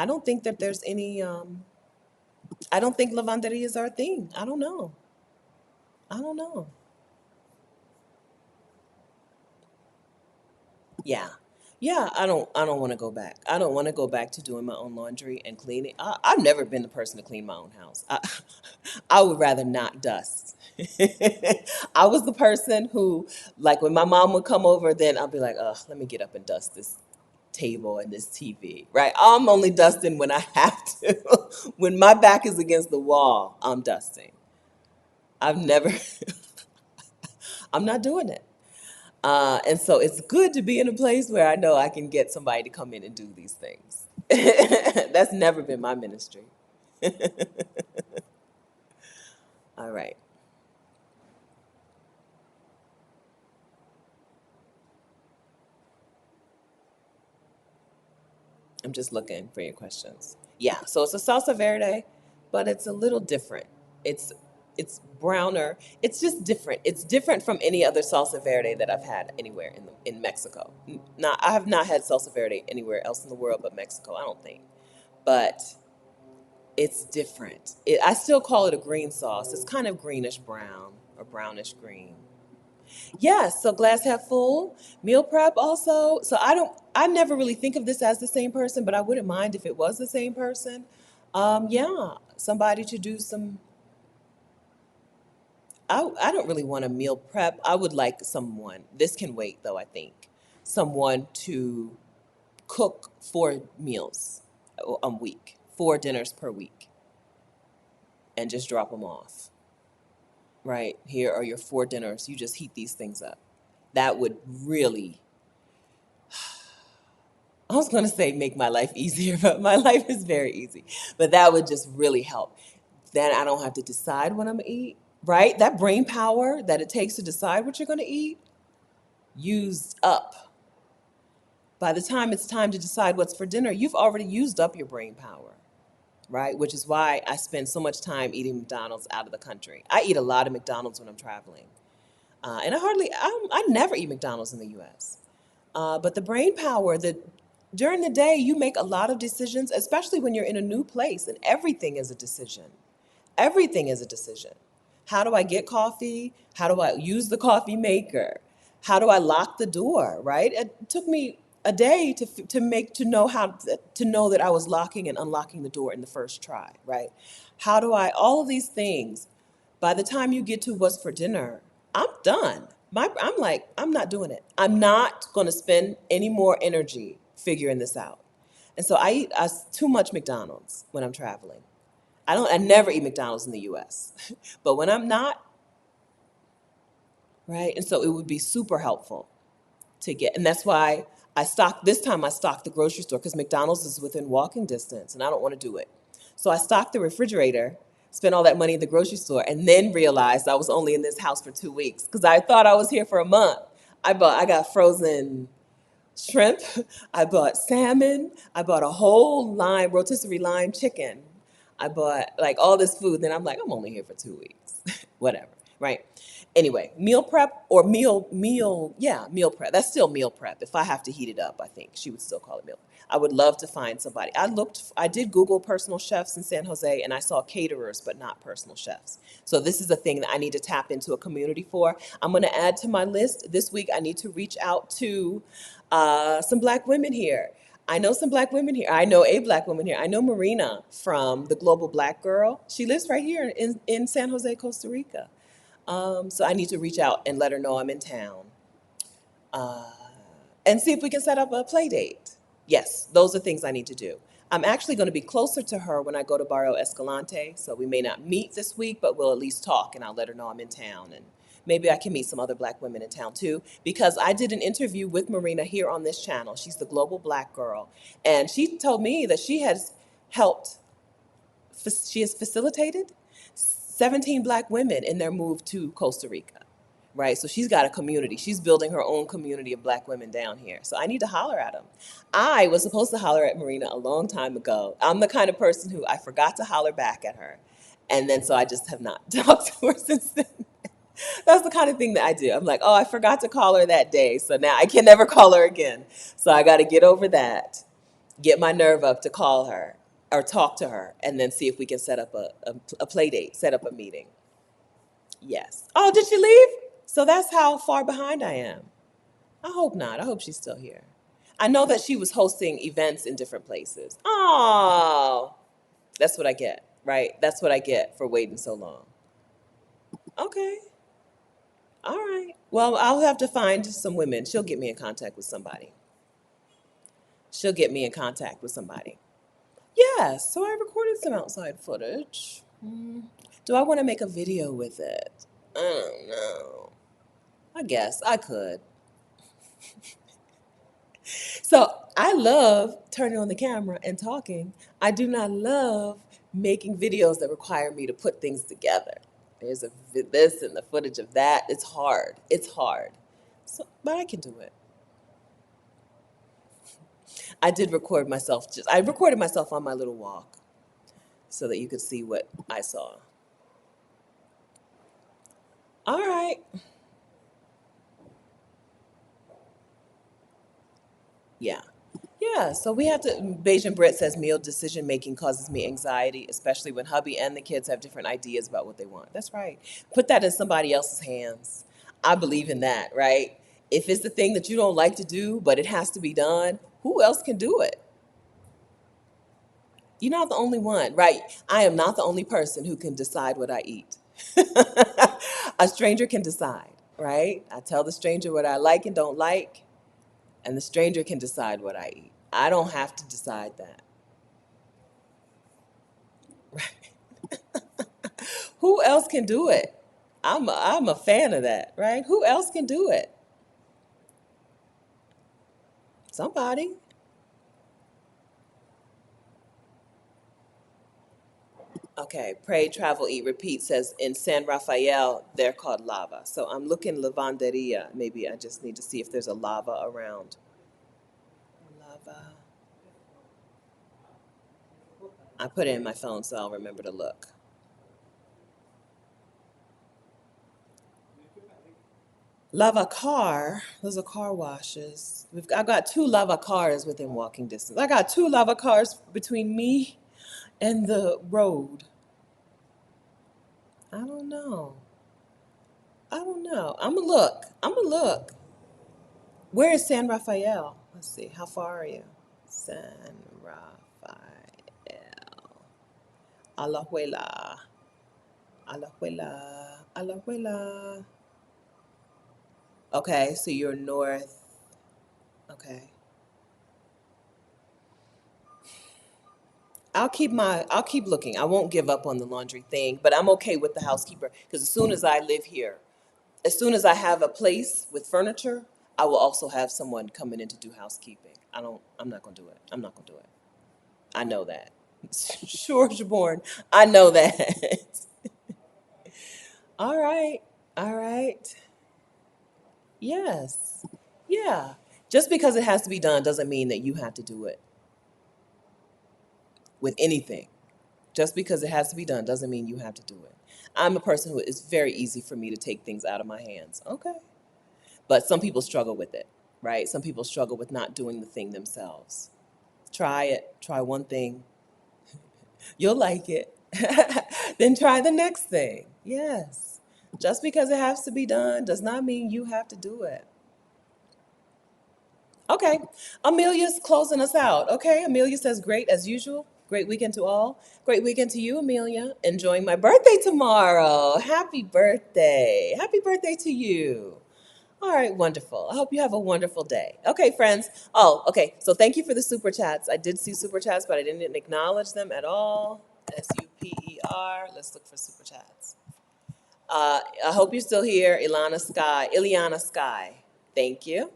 don't think that there's any, I don't think lavanderia is our thing. I don't know. I don't know. Yeah. Yeah, I don't want to go back. I don't want to go back to doing my own laundry and cleaning. I've never been the person to clean my own house. I would rather not dust. I was the person who, like, when my mom would come over, then I'll be like, ugh, let me get up and dust this table and this TV, right? I'm only dusting when I have to. When my back is against the wall, I'm dusting. I've never, I'm not doing it. And so it's good to be in a place where I know I can get somebody to come in and do these things. That's never been my ministry. All right. I'm just looking for your questions. Yeah, so it's a salsa verde, but it's a little different. It's it's browner. It's just different. It's different from any other salsa verde that I've had anywhere in Mexico. Not I have not had salsa verde anywhere else in the world but Mexico, I don't think. But it's different. I still call it a green sauce. It's kind of greenish brown or brownish green. Yes, so glass half full, meal prep also. So I never really think of this as the same person, but I wouldn't mind if it was the same person. Yeah, somebody to do some, I don't really want a meal prep. I would like someone, this can wait though, I think, someone to cook 4 meals a week, 4 dinners per week, and just drop them off. Right? Here are your 4 dinners. You just heat these things up. That would really, I was going to say make my life easier, but my life is very easy. But that would just really help. Then I don't have to decide what I'm going to eat, right? That brain power that it takes to decide what you're going to eat, used up. By the time it's time to decide what's for dinner, you've already used up your brain power, right? Which is why I spend so much time eating McDonald's out of the country. I eat a lot of McDonald's when I'm traveling. And I never eat McDonald's in the US. But the brain power that during the day, you make a lot of decisions, especially when you're in a new place, and everything is a decision. Everything is a decision. How do I get coffee? How do I use the coffee maker? How do I lock the door, right? It took me a day to know to know that I was locking and unlocking the door in the first try, right? How do I all of these things, by the time you get to what's for dinner, I'm done. I'm like, I'm not doing it. I'm not going to spend any more energy figuring this out. And so I eat too much McDonald's when I'm traveling. I never eat McDonald's in the US. But when I'm not, right? And so it would be super helpful to get. And that's why this time I stocked the grocery store because McDonald's is within walking distance and I don't want to do it. So I stocked the refrigerator, spent all that money at the grocery store, and then realized I was only in this house for 2 weeks because I thought I was here for a month. I got frozen shrimp, I bought salmon, I bought a whole rotisserie lime chicken. I bought like all this food. Then I'm like, I'm only here for 2 weeks. Whatever, right? Anyway, meal prep or meal prep. That's still meal prep. If I have to heat it up, I think she would still call it meal. I would love to find somebody. I did Google personal chefs in San Jose and I saw caterers, but not personal chefs. So this is a thing that I need to tap into a community for. I'm going to add to my list this week. I need to reach out to some Black women here. I know some Black women here. I know a Black woman here. I know Marina from the Global Black Girl. She lives right here in San Jose, Costa Rica. So I need to reach out and let her know I'm in town uh, and see if we can set up a play date. Yes, those are things I need to do. I'm actually going to be closer to her when I go to Barrio Escalante, so we may not meet this week, but we'll at least talk, and I'll let her know I'm in town, and maybe I can meet some other Black women in town too, because I did an interview with Marina here on this channel. She's the Global Black Girl, and she told me that helped, she has facilitated 17 Black women in their move to Costa Rica, right? So she's got a community. She's building her own community of Black women down here. So I need to holler at them. I was supposed to holler at Marina a long time ago. I'm the kind of person who I forgot to holler back at her. And then so I just have not talked to her since then. That's the kind of thing that I do. I'm like, oh, I forgot to call her that day. So now I can never call her again. So I got to get over that, get my nerve up to call her or talk to her, and then see if we can set up a play date, set up a meeting. Yes. Oh, did she leave? So that's how far behind I am. I hope not. I hope she's still here. I know that she was hosting events in different places. Oh, that's what I get, right? That's what I get for waiting so long. Okay. All right. Well, I'll have to find some women. She'll get me in contact with somebody. She'll get me in contact with somebody. Yes. So I recorded some outside footage. Do I want to make a video with it? I don't know. I guess I could. So I love turning on the camera and talking. I do not love making videos that require me to put things together. There's this and the footage of that. It's hard. It's hard. So, but I can do it. I recorded myself on my little walk so that you could see what I saw. All right. Yeah. Yeah, so we have to. Beijing Brit says meal decision making causes me anxiety, especially when hubby and the kids have different ideas about what they want. That's right. Put that in somebody else's hands. I believe in that, right? If it's the thing that you don't like to do, but it has to be done, who else can do it? You're not the only one, right? I am not the only person who can decide what I eat. A stranger can decide, right? I tell the stranger what I like and don't like, and the stranger can decide what I eat. I don't have to decide that. Who else can do it? I'm a fan of that, right? Who else can do it? Somebody. Okay, pray, travel, eat, repeat says in San Rafael, they're called lava. So I'm looking lavanderia. Maybe I just need to see if there's a lava around. Lava. I put it in my phone so I'll remember to look. Lava car, those are car washes. I got two lava cars within walking distance. I got two lava cars between me and the road. I don't know. I don't know. I'm gonna look. I'm gonna look. Where is San Rafael? Let's see. How far are you? San Rafael. Alajuela. Alajuela. Alajuela. Okay, so you're north. Okay. I'll keep looking. I won't give up on the laundry thing, but I'm okay with the housekeeper because as soon as I live here, as soon as I have a place with furniture, I will also have someone coming in to do housekeeping. I'm not gonna do it. I'm not gonna do it. I know that. Sure, Jaborn. I know that. All right. All right. Yes. Yeah. Just because it has to be done doesn't mean that you have to do it with anything. Just because it has to be done doesn't mean you have to do it. I'm a person who it's very easy for me to take things out of my hands. Okay. But some people struggle with it, right? Some people struggle with not doing the thing themselves. Try it. Try one thing. You'll like it. Then try the next thing. Yes. Just because it has to be done does not mean you have to do it. Okay. Amelia's closing us out. Okay. Amelia says, great as usual. Great weekend to all. Great weekend to you, Amelia. Enjoying my birthday tomorrow. Happy birthday. Happy birthday to you. All right, wonderful. I hope you have a wonderful day. Okay, friends. Oh, okay. So thank you for the super chats. I did see super chats, but I didn't acknowledge them at all. SUPER. Let's look for super chats. I hope you're still here, Ileana Sky. Thank you.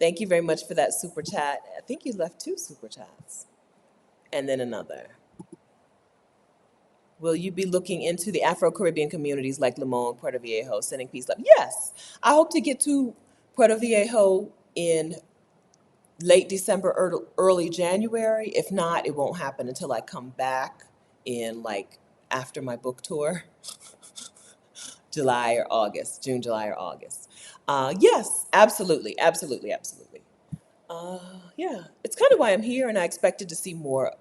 Thank you very much for that super chat. I think you left two super chats and then another. Will you be looking into the Afro-Caribbean communities like Limon, Puerto Viejo, sending peace love? Yes. I hope to get to Puerto Viejo in late December, early January. If not, it won't happen until I come back in like after my book tour. July or August, June, July or August. Yes, absolutely, absolutely, absolutely. Yeah, it's kind of why I'm here, and I expected to see more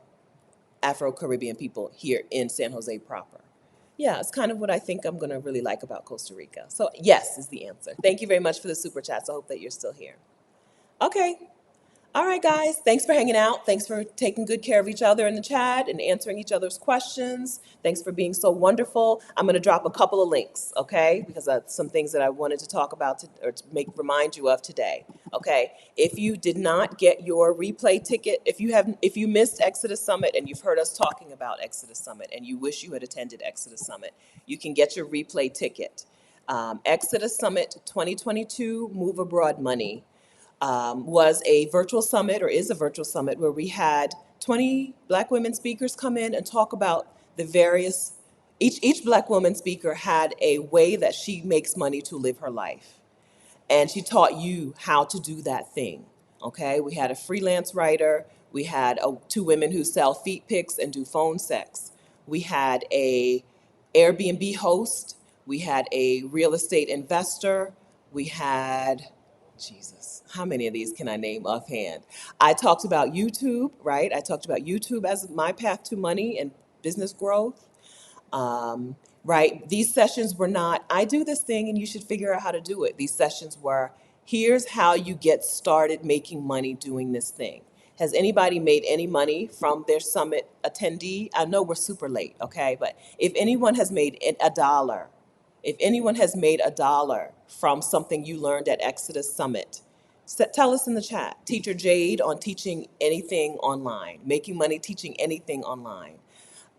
Afro Caribbean people here in San Jose proper. Yeah, it's kind of what I think I'm going to really like about Costa Rica. So, yes, is the answer. Thank you very much for the super chats. I hope that you're still here. Okay, all right, guys. Thanks for hanging out. Thanks for taking good care of each other in the chat and answering each other's questions. Thanks for being so wonderful. I'm going to drop a couple of links, okay? Because that's some things that I wanted to talk about or to remind you of today. Okay. If you did not get your replay ticket, if you missed Exodus Summit and you've heard us talking about Exodus Summit and you wish you had attended Exodus Summit, you can get your replay ticket. Exodus Summit 2022 Move Abroad Money was a virtual summit or is a virtual summit where we had 20 Black women speakers come in and talk about the various, each Black woman speaker had a way that she makes money to live her life. And she taught you how to do that thing. Okay, we had a freelance writer, we had two women who sell feet pics and do phone sex. We had a Airbnb host, we had a real estate investor, we had Jesus, how many of these can I name offhand? I talked about YouTube, right? I talked about YouTube as my path to money and business growth. Um, right? These sessions were not, I do this thing and you should figure out how to do it. These sessions were, here's how you get started making money doing this thing. Has anybody made any money from their summit attendee? I know we're super late, okay? But if anyone has made a dollar, if anyone has made a dollar from something you learned at Exodus Summit, tell us in the chat. Teacher Jade on teaching anything online, making money teaching anything online.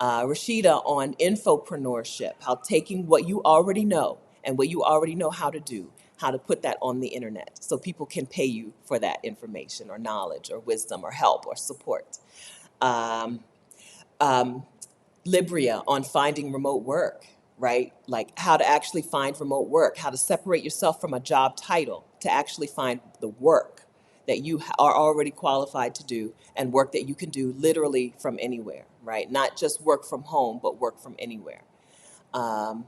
Rashida on infopreneurship, how taking what you already know and what you already know how to do, how to put that on the internet so people can pay you for that information or knowledge or wisdom or help or support. Um, um, Libria on finding remote work, right? Like how to actually find remote work, how to separate yourself from a job title to actually find the work that you are already qualified to do and work that you can do literally from anywhere, right? Not just work from home, but work from anywhere. Um,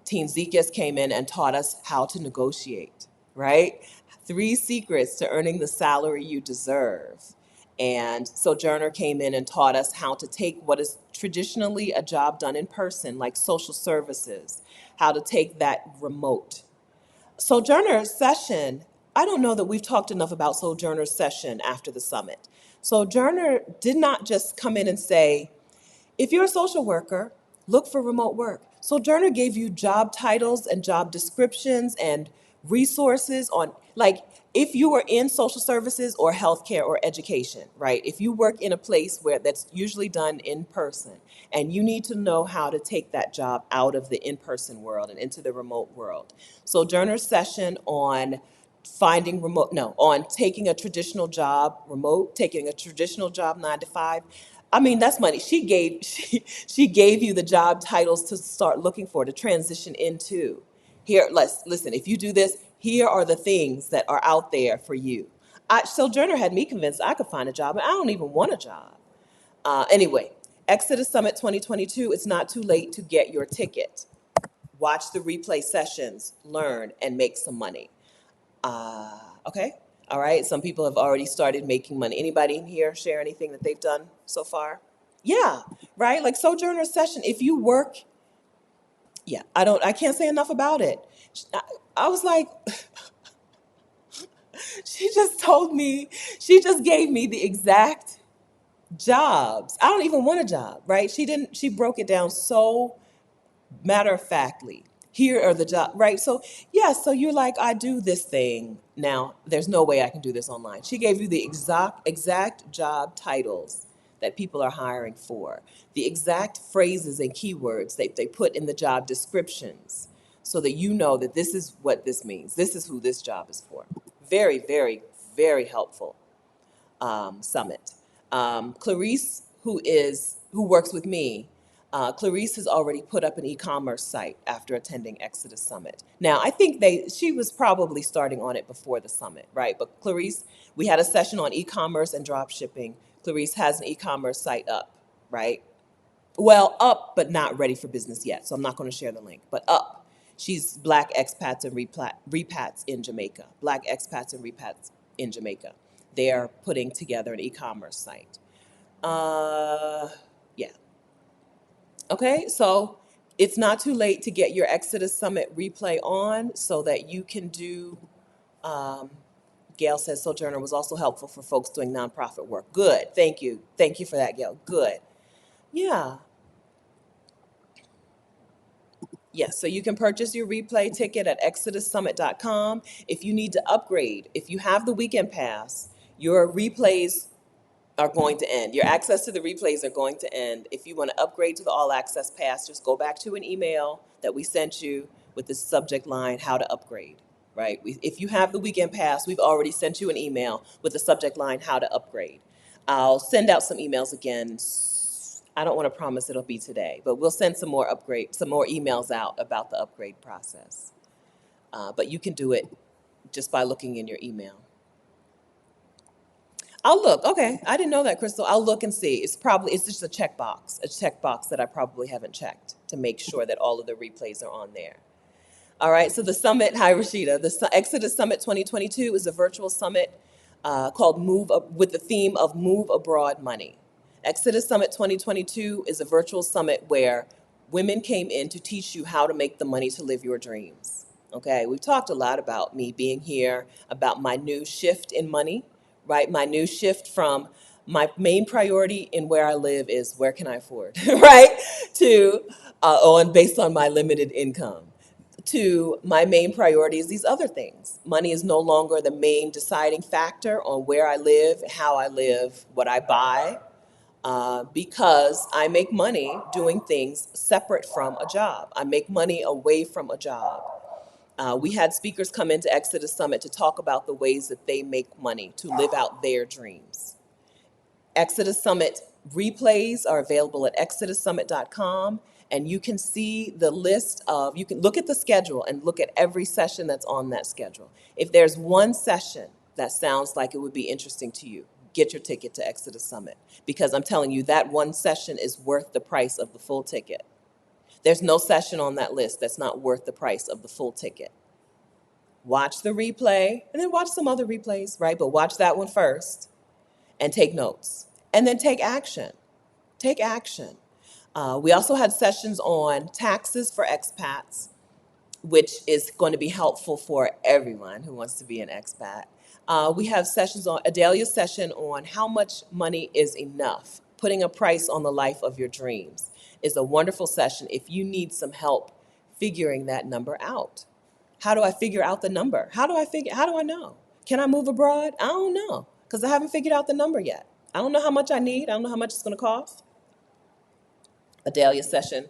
Teen Zekias came in and taught us how to negotiate, right? 3 secrets to earning the salary you deserve. And Sojourner came in and taught us how to take what is traditionally a job done in person, like social services, how to take that remote. Sojourner's session, I don't know that we've talked enough about Sojourner's session after the summit. Sojourner did not just come in and say, if you're a social worker, look for remote work. Sojourner gave you job titles and job descriptions and resources on, like, if you are in social services or healthcare or education, right? If you work in a place where that's usually done in person and you need to know how to take that job out of the in-person world and into the remote world. Sojourner's session on finding remote, no, on taking a traditional job remote, taking a traditional job 9 to 5. I mean, that's money. She gave you the job titles to start looking for, to transition into. Here, let's listen. If you do this, here are the things that are out there for you. Sojourner had me convinced I could find a job, and I don't even want a job. Anyway, Exodus Summit 2022. It's not too late to get your ticket. Watch the replay sessions, learn, and make some money. Okay, all right. Some people have already started making money. Anybody in here share anything that they've done so far? Yeah, right. Like Sojourner session. If you work, yeah, I can't say enough about it. I, I was like, she just told me, she just gave me the exact jobs. I don't even want a job, right? She broke it down so matter of factly. Here are the jobs, right? So, yeah, so you're like, I do this thing. Now, there's no way I can do this online. She gave you the exact job titles that people are hiring for, the exact phrases and keywords that they put in the job descriptions so that you know that this is what this means. This is who this job is for. Very, very, very helpful summit. Clarice, who works with me, Clarice has already put up an e-commerce site after attending Exodus Summit. Now, I think she was probably starting on it before the summit, right? But Clarice, we had a session on e-commerce and drop shipping. Clarice has an e-commerce site up, right? Well, up, but not ready for business yet. So I'm not going to share the link, but up. She's Black expats and repats in Jamaica. Black expats and repats in Jamaica. They're putting together an e-commerce site. Yeah. Okay, so it's not too late to get your Exodus Summit replay on so that you can do. Um, Gail says Sojourner was also helpful for folks doing nonprofit work. Good. Thank you. Thank you for that, Gail. Good. Yeah. Yes, so you can purchase your replay ticket at exodussummit.com. If you need to upgrade, if you have the weekend pass, your replays are going to end. Your access to the replays are going to end. If you want to upgrade to the all access pass, just go back to an email that we sent you with the subject line, how to upgrade, right? If you have the weekend pass, we've already sent you an email with the subject line, how to upgrade. I'll send out some emails again. I don't want to promise it'll be today, but we'll send some more emails out about the upgrade process. But you can do it just by looking in your email. I'll look. Okay, I didn't know that, Crystal. I'll look and see. It's just a checkbox that I probably haven't checked to make sure that all of the replays are on there. All right, so the summit, hi Rashida, the Exodus Summit 2022 is a virtual summit called with the theme of Move Abroad Money. Exodus Summit 2022 is a virtual summit where women came in to teach you how to make the money to live your dreams. Okay, we've talked a lot about me being here, about my new shift in money, right? My new shift from my main priority in where I live is where can I afford, right? To, based on my limited income, to my main priority is these other things. Money is no longer the main deciding factor on where I live, how I live, what I buy, because I make money doing things separate from a job. I make money away from a job. We had speakers come into Exodus Summit to talk about the ways that they make money to live out their dreams. Exodus Summit replays are available at exodussummit.com, and you can see the list of, you can look at the schedule and look at every session that's on that schedule. If there's one session that sounds like it would be interesting to you, get your ticket to Exodus Summit, because I'm telling you that one session is worth the price of the full ticket. There's no session on that list that's not worth the price of the full ticket. Watch the replay and then watch some other replays, right? But watch that one first and take notes, and then take action. Take action. We also had sessions on taxes for expats, which is going to be helpful for everyone who wants to be an expat. We have sessions on Adelia's session on how much money is enough. Putting a price on the life of your dreams is a wonderful session if you need some help figuring that number out. How do I figure out the number? How do I know? Can I move abroad? I don't know because I haven't figured out the number yet. I don't know how much I need. I don't know how much it's going to cost. A Dahlia session.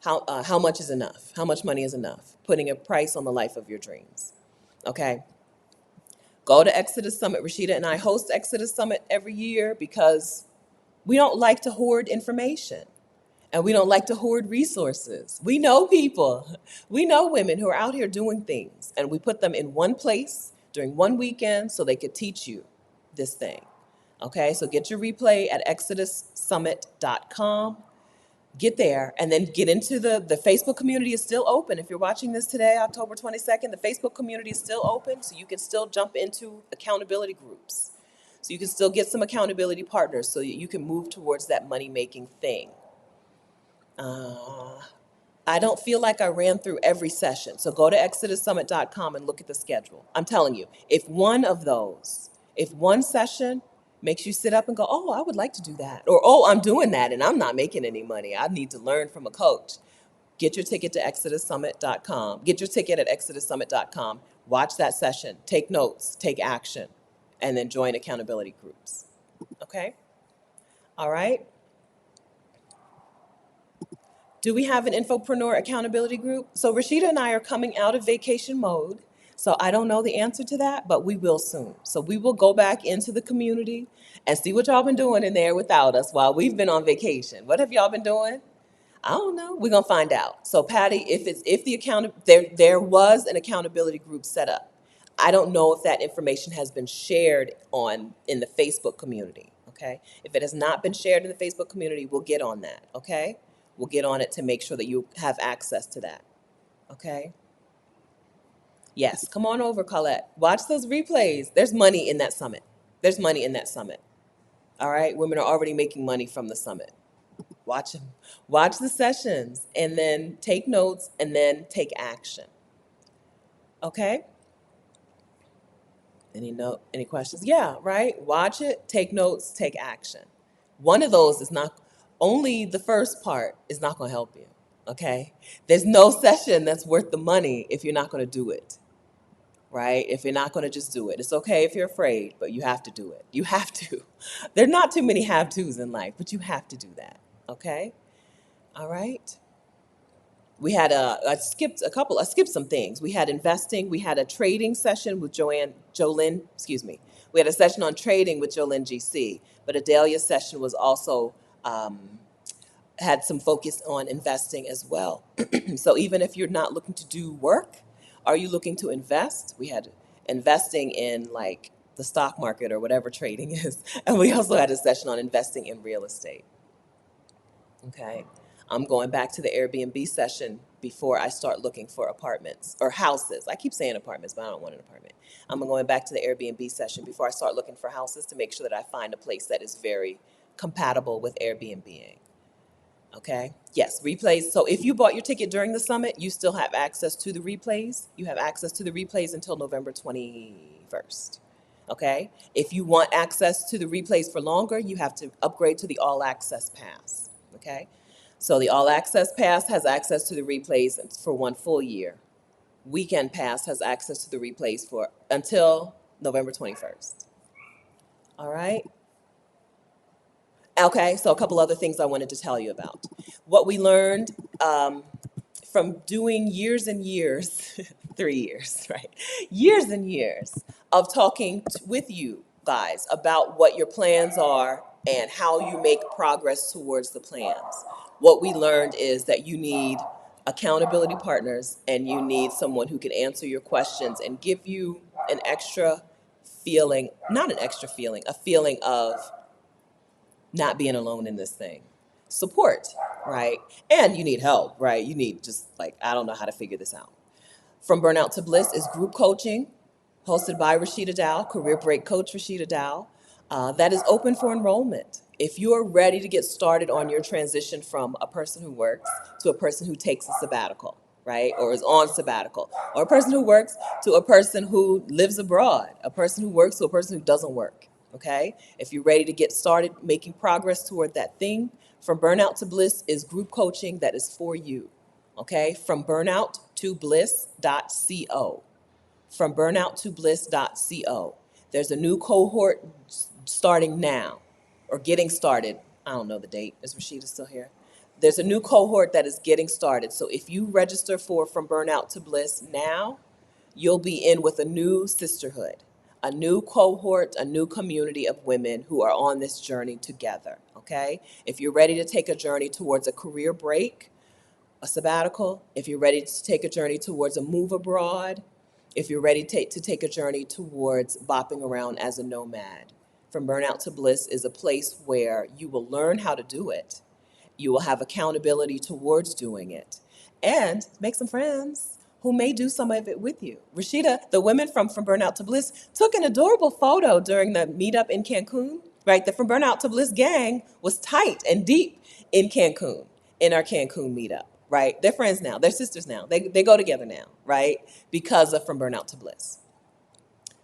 How much is enough? How much money is enough? Putting a price on the life of your dreams. Okay. Go to Exodus Summit. Rashida and I host Exodus Summit every year because we don't like to hoard information and we don't like to hoard resources. We know people, we know women who are out here doing things, and we put them in one place during one weekend so they could teach you this thing. Okay, so get your replay at exodussummit.com. Get there and then get into the Facebook community is still open. If you're watching this today, October 22nd, the Facebook community is still open, so you can still jump into accountability groups. So you can still get some accountability partners so that you can move towards that money-making thing. I don't feel like I ran through every session. So go to exodussummit.com and look at the schedule. I'm telling you, if one session makes you sit up and go, oh, I would like to do that, or oh, I'm doing that and I'm not making any money, I need to learn from a coach. Get your ticket to exodussummit.com. Get your ticket at exodussummit.com. Watch that session, take notes, take action, and then join accountability groups. Okay? All right. Do we have an infopreneur accountability group? So Rashida and I are coming out of vacation mode. So I don't know the answer to that, but we will soon. So we will go back into the community and see what y'all been doing in there without us while we've been on vacation. What have y'all been doing? I don't know. We're gonna find out. So Patty, if the there was an accountability group set up. I don't know if that information has been shared on in the Facebook community. Okay. If it has not been shared in the Facebook community, we'll get on that. Okay. We'll get on it to make sure that you have access to that. Okay. Yes. Come on over, Colette. Watch those replays. There's money in that summit. There's money in that summit. All right. Women are already making money from the summit. Watch them. Watch the sessions and then take notes and then take action. Okay? Any questions? Yeah, right? Watch it, take notes, take action. One of those is not only the first part is not going to help you. Okay? There's no session that's worth the money if you're not going to do it. Right? If you're not going to just do it. It's okay if you're afraid, but you have to do it. You have to. There are not too many have tos in life, but you have to do that. Okay? All right. We had I skipped some things. We had investing. We had a trading session with Jolyn, excuse me. We had a session on trading with Jolyn GC, but a Dahlia session was also, had some focus on investing as well. So even if you're not looking to do work, are you looking to invest? We had investing in like the stock market or whatever trading is. And we also had a session on investing in real estate. Okay. I'm going back to the Airbnb session before I start looking for apartments or houses. I keep saying apartments, but I don't want an apartment. I'm going back to the Airbnb session before I start looking for houses to make sure that I find a place that is very compatible with Airbnb. Okay. Yes, replays. So if you bought your ticket during the summit, you still have access to the replays. You have access to the replays until November 21st. Okay. If you want access to the replays for longer, you have to upgrade to the all access pass. Okay. So the all access pass has access to the replays for one full year. Weekend pass has access to the replays for until November 21st. All right. Okay, so a couple other things I wanted to tell you about. What we learned from doing years and years, 3 years, right? Years and years of talking with you guys about what your plans are and how you make progress towards the plans. What we learned is that you need accountability partners and you need someone who can answer your questions and give you an extra feeling, not an extra feeling, a feeling of not being alone in this thing. Support, right? And you need help, right? You need just like, I don't know how to figure this out. From Burnout to Bliss is group coaching, hosted by Rashida Dow, career break coach Rashida Dow. That is open for enrollment. If you are ready to get started on your transition from a person who works to a person who takes a sabbatical, right? Or is on sabbatical, or a person who works to a person who lives abroad, a person who works to a person who doesn't work, okay? If you're ready to get started making progress toward that thing, From Burnout to Bliss is group coaching that is for you, okay? From burnout to bliss.co. from burnouttobliss.co. There's a new cohort starting now, or getting started. I don't know the date. Is Rashida still here? There's a new cohort that is getting started. So if you register for From Burnout to Bliss now, you'll be in with a new sisterhood, a new cohort, a new community of women who are on this journey together. Okay? If you're ready to take a journey towards a career break, a sabbatical, if you're ready to take a journey towards a move abroad, if you're ready to take a journey towards bopping around as a nomad. From Burnout to Bliss is a place where you will learn how to do it. You will have accountability towards doing it and make some friends who may do some of it with you. Rashida, the women from Burnout to Bliss, took an adorable photo during the meetup in Cancun, right? The From Burnout to Bliss gang was tight and deep in Cancun, in our Cancun meetup, right? They're friends now. They're sisters now. They go together now, right? Because of From Burnout to Bliss.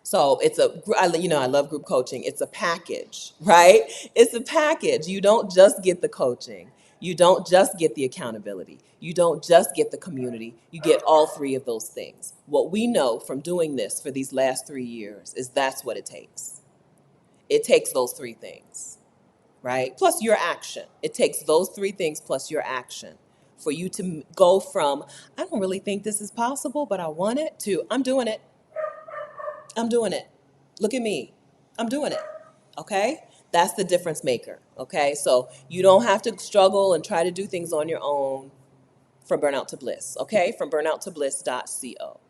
So it's I love group coaching. It's a package, right? It's a package. You don't just get the coaching. You don't just get the accountability. You don't just get the community. You get all three of those things. What we know from doing this for these last 3 years is that's what it takes. It takes those three things, right? Plus your action. It takes those three things plus your action for you to go from, I don't really think this is possible, but I want it, to I'm doing it. I'm doing it. Look at me. I'm doing it. Okay? That's the difference maker. Okay? So you don't have to struggle and try to do things on your own from Burnout to Bliss. Okay? From burnouttobliss.co.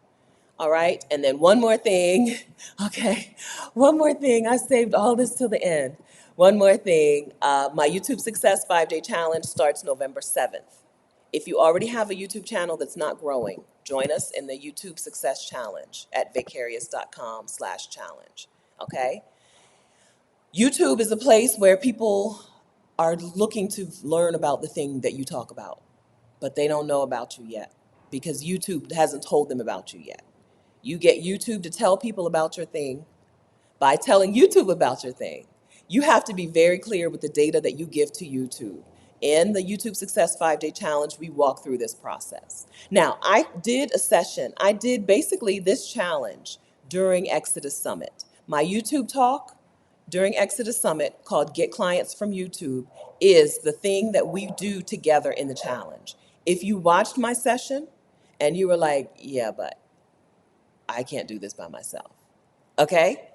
All right? And then one more thing. Okay? One more thing. I saved all this till the end. One more thing. My YouTube Success 5-Day Challenge starts November 7th. If you already have a YouTube channel that's not growing, join us in the YouTube Success Challenge at vicarious.com/challenge. Okay? YouTube is a place where people are looking to learn about the thing that you talk about, but they don't know about you yet because YouTube hasn't told them about you yet. You get YouTube to tell people about your thing by telling YouTube about your thing. You have to be very clear with the data that you give to YouTube. In the YouTube Success 5-Day Challenge, we walk through this process. Now, I did basically this challenge during Exodus Summit. My YouTube talk during Exodus Summit, called Get Clients from YouTube, is the thing that we do together in the challenge. If you watched my session and you were like, yeah, but I can't do this by myself, okay?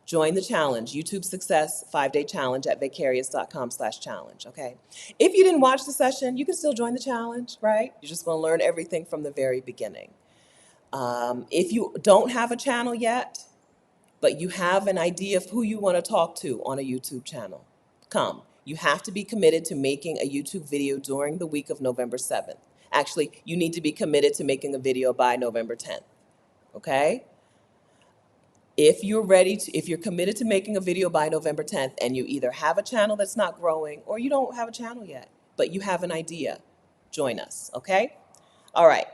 Join the challenge, YouTube Success 5-Day Challenge at vicarious.com/challenge, okay? If you didn't watch the session, you can still join the challenge, right? You're just gonna learn everything from the very beginning. If you don't have a channel yet, but you have an idea of who you wanna talk to on a YouTube channel, come. You have to be committed to making a YouTube video during the week of November 7th. Actually, you need to be committed to making a video by November 10th, okay? If you're committed to making a video by November 10th and you either have a channel that's not growing or you don't have a channel yet, but you have an idea, join us, okay? All right.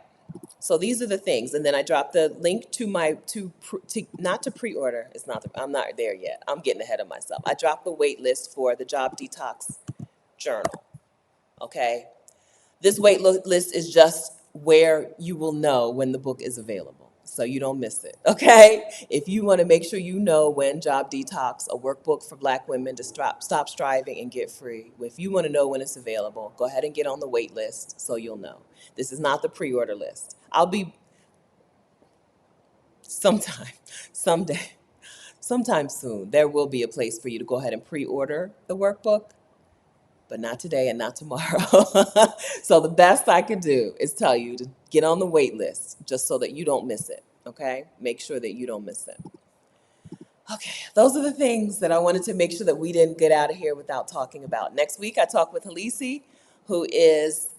So these are the things. And then I dropped the link to not to pre-order. I'm not there yet. I'm getting ahead of myself. I dropped the wait list for the Job Detox Journal, okay? This wait list is just where you will know when the book is available, so you don't miss it, okay? If you want to make sure you know when Job Detox, a workbook for Black women to stop striving and get free, if you want to know when it's available, go ahead and get on the wait list so you'll know. This is not the pre-order list. I'll be someday, sometime soon, there will be a place for you to go ahead and pre-order the workbook, but not today and not tomorrow. So the best I can do is tell you to get on the wait list just so that you don't miss it, okay? Make sure that you don't miss it. Okay, those are the things that I wanted to make sure that we didn't get out of here without talking about. Next week, I talk with Halisi, who is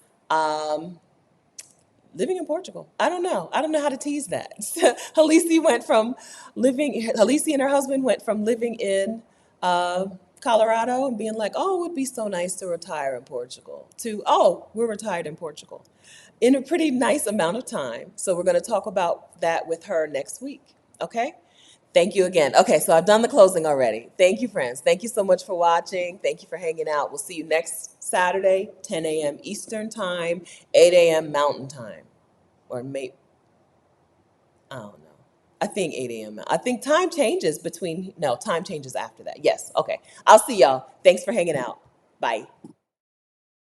living in Portugal. I don't know. I don't know how to tease that. Halisi and her husband went from living in Colorado and being like, oh, it would be so nice to retire in Portugal, to, oh, we're retired in Portugal in a pretty nice amount of time. So we're going to talk about that with her next week. Okay? Thank you again. Okay, so I've done the closing already. Thank you, friends. Thank you so much for watching. Thank you for hanging out. We'll see you next Saturday, 10 a.m. Eastern Time, 8 a.m. Mountain Time. Or maybe, I don't know. I think 8 a.m. I think time changes between, no, time changes after that. Yes. Okay. I'll see y'all. Thanks for hanging out. Bye.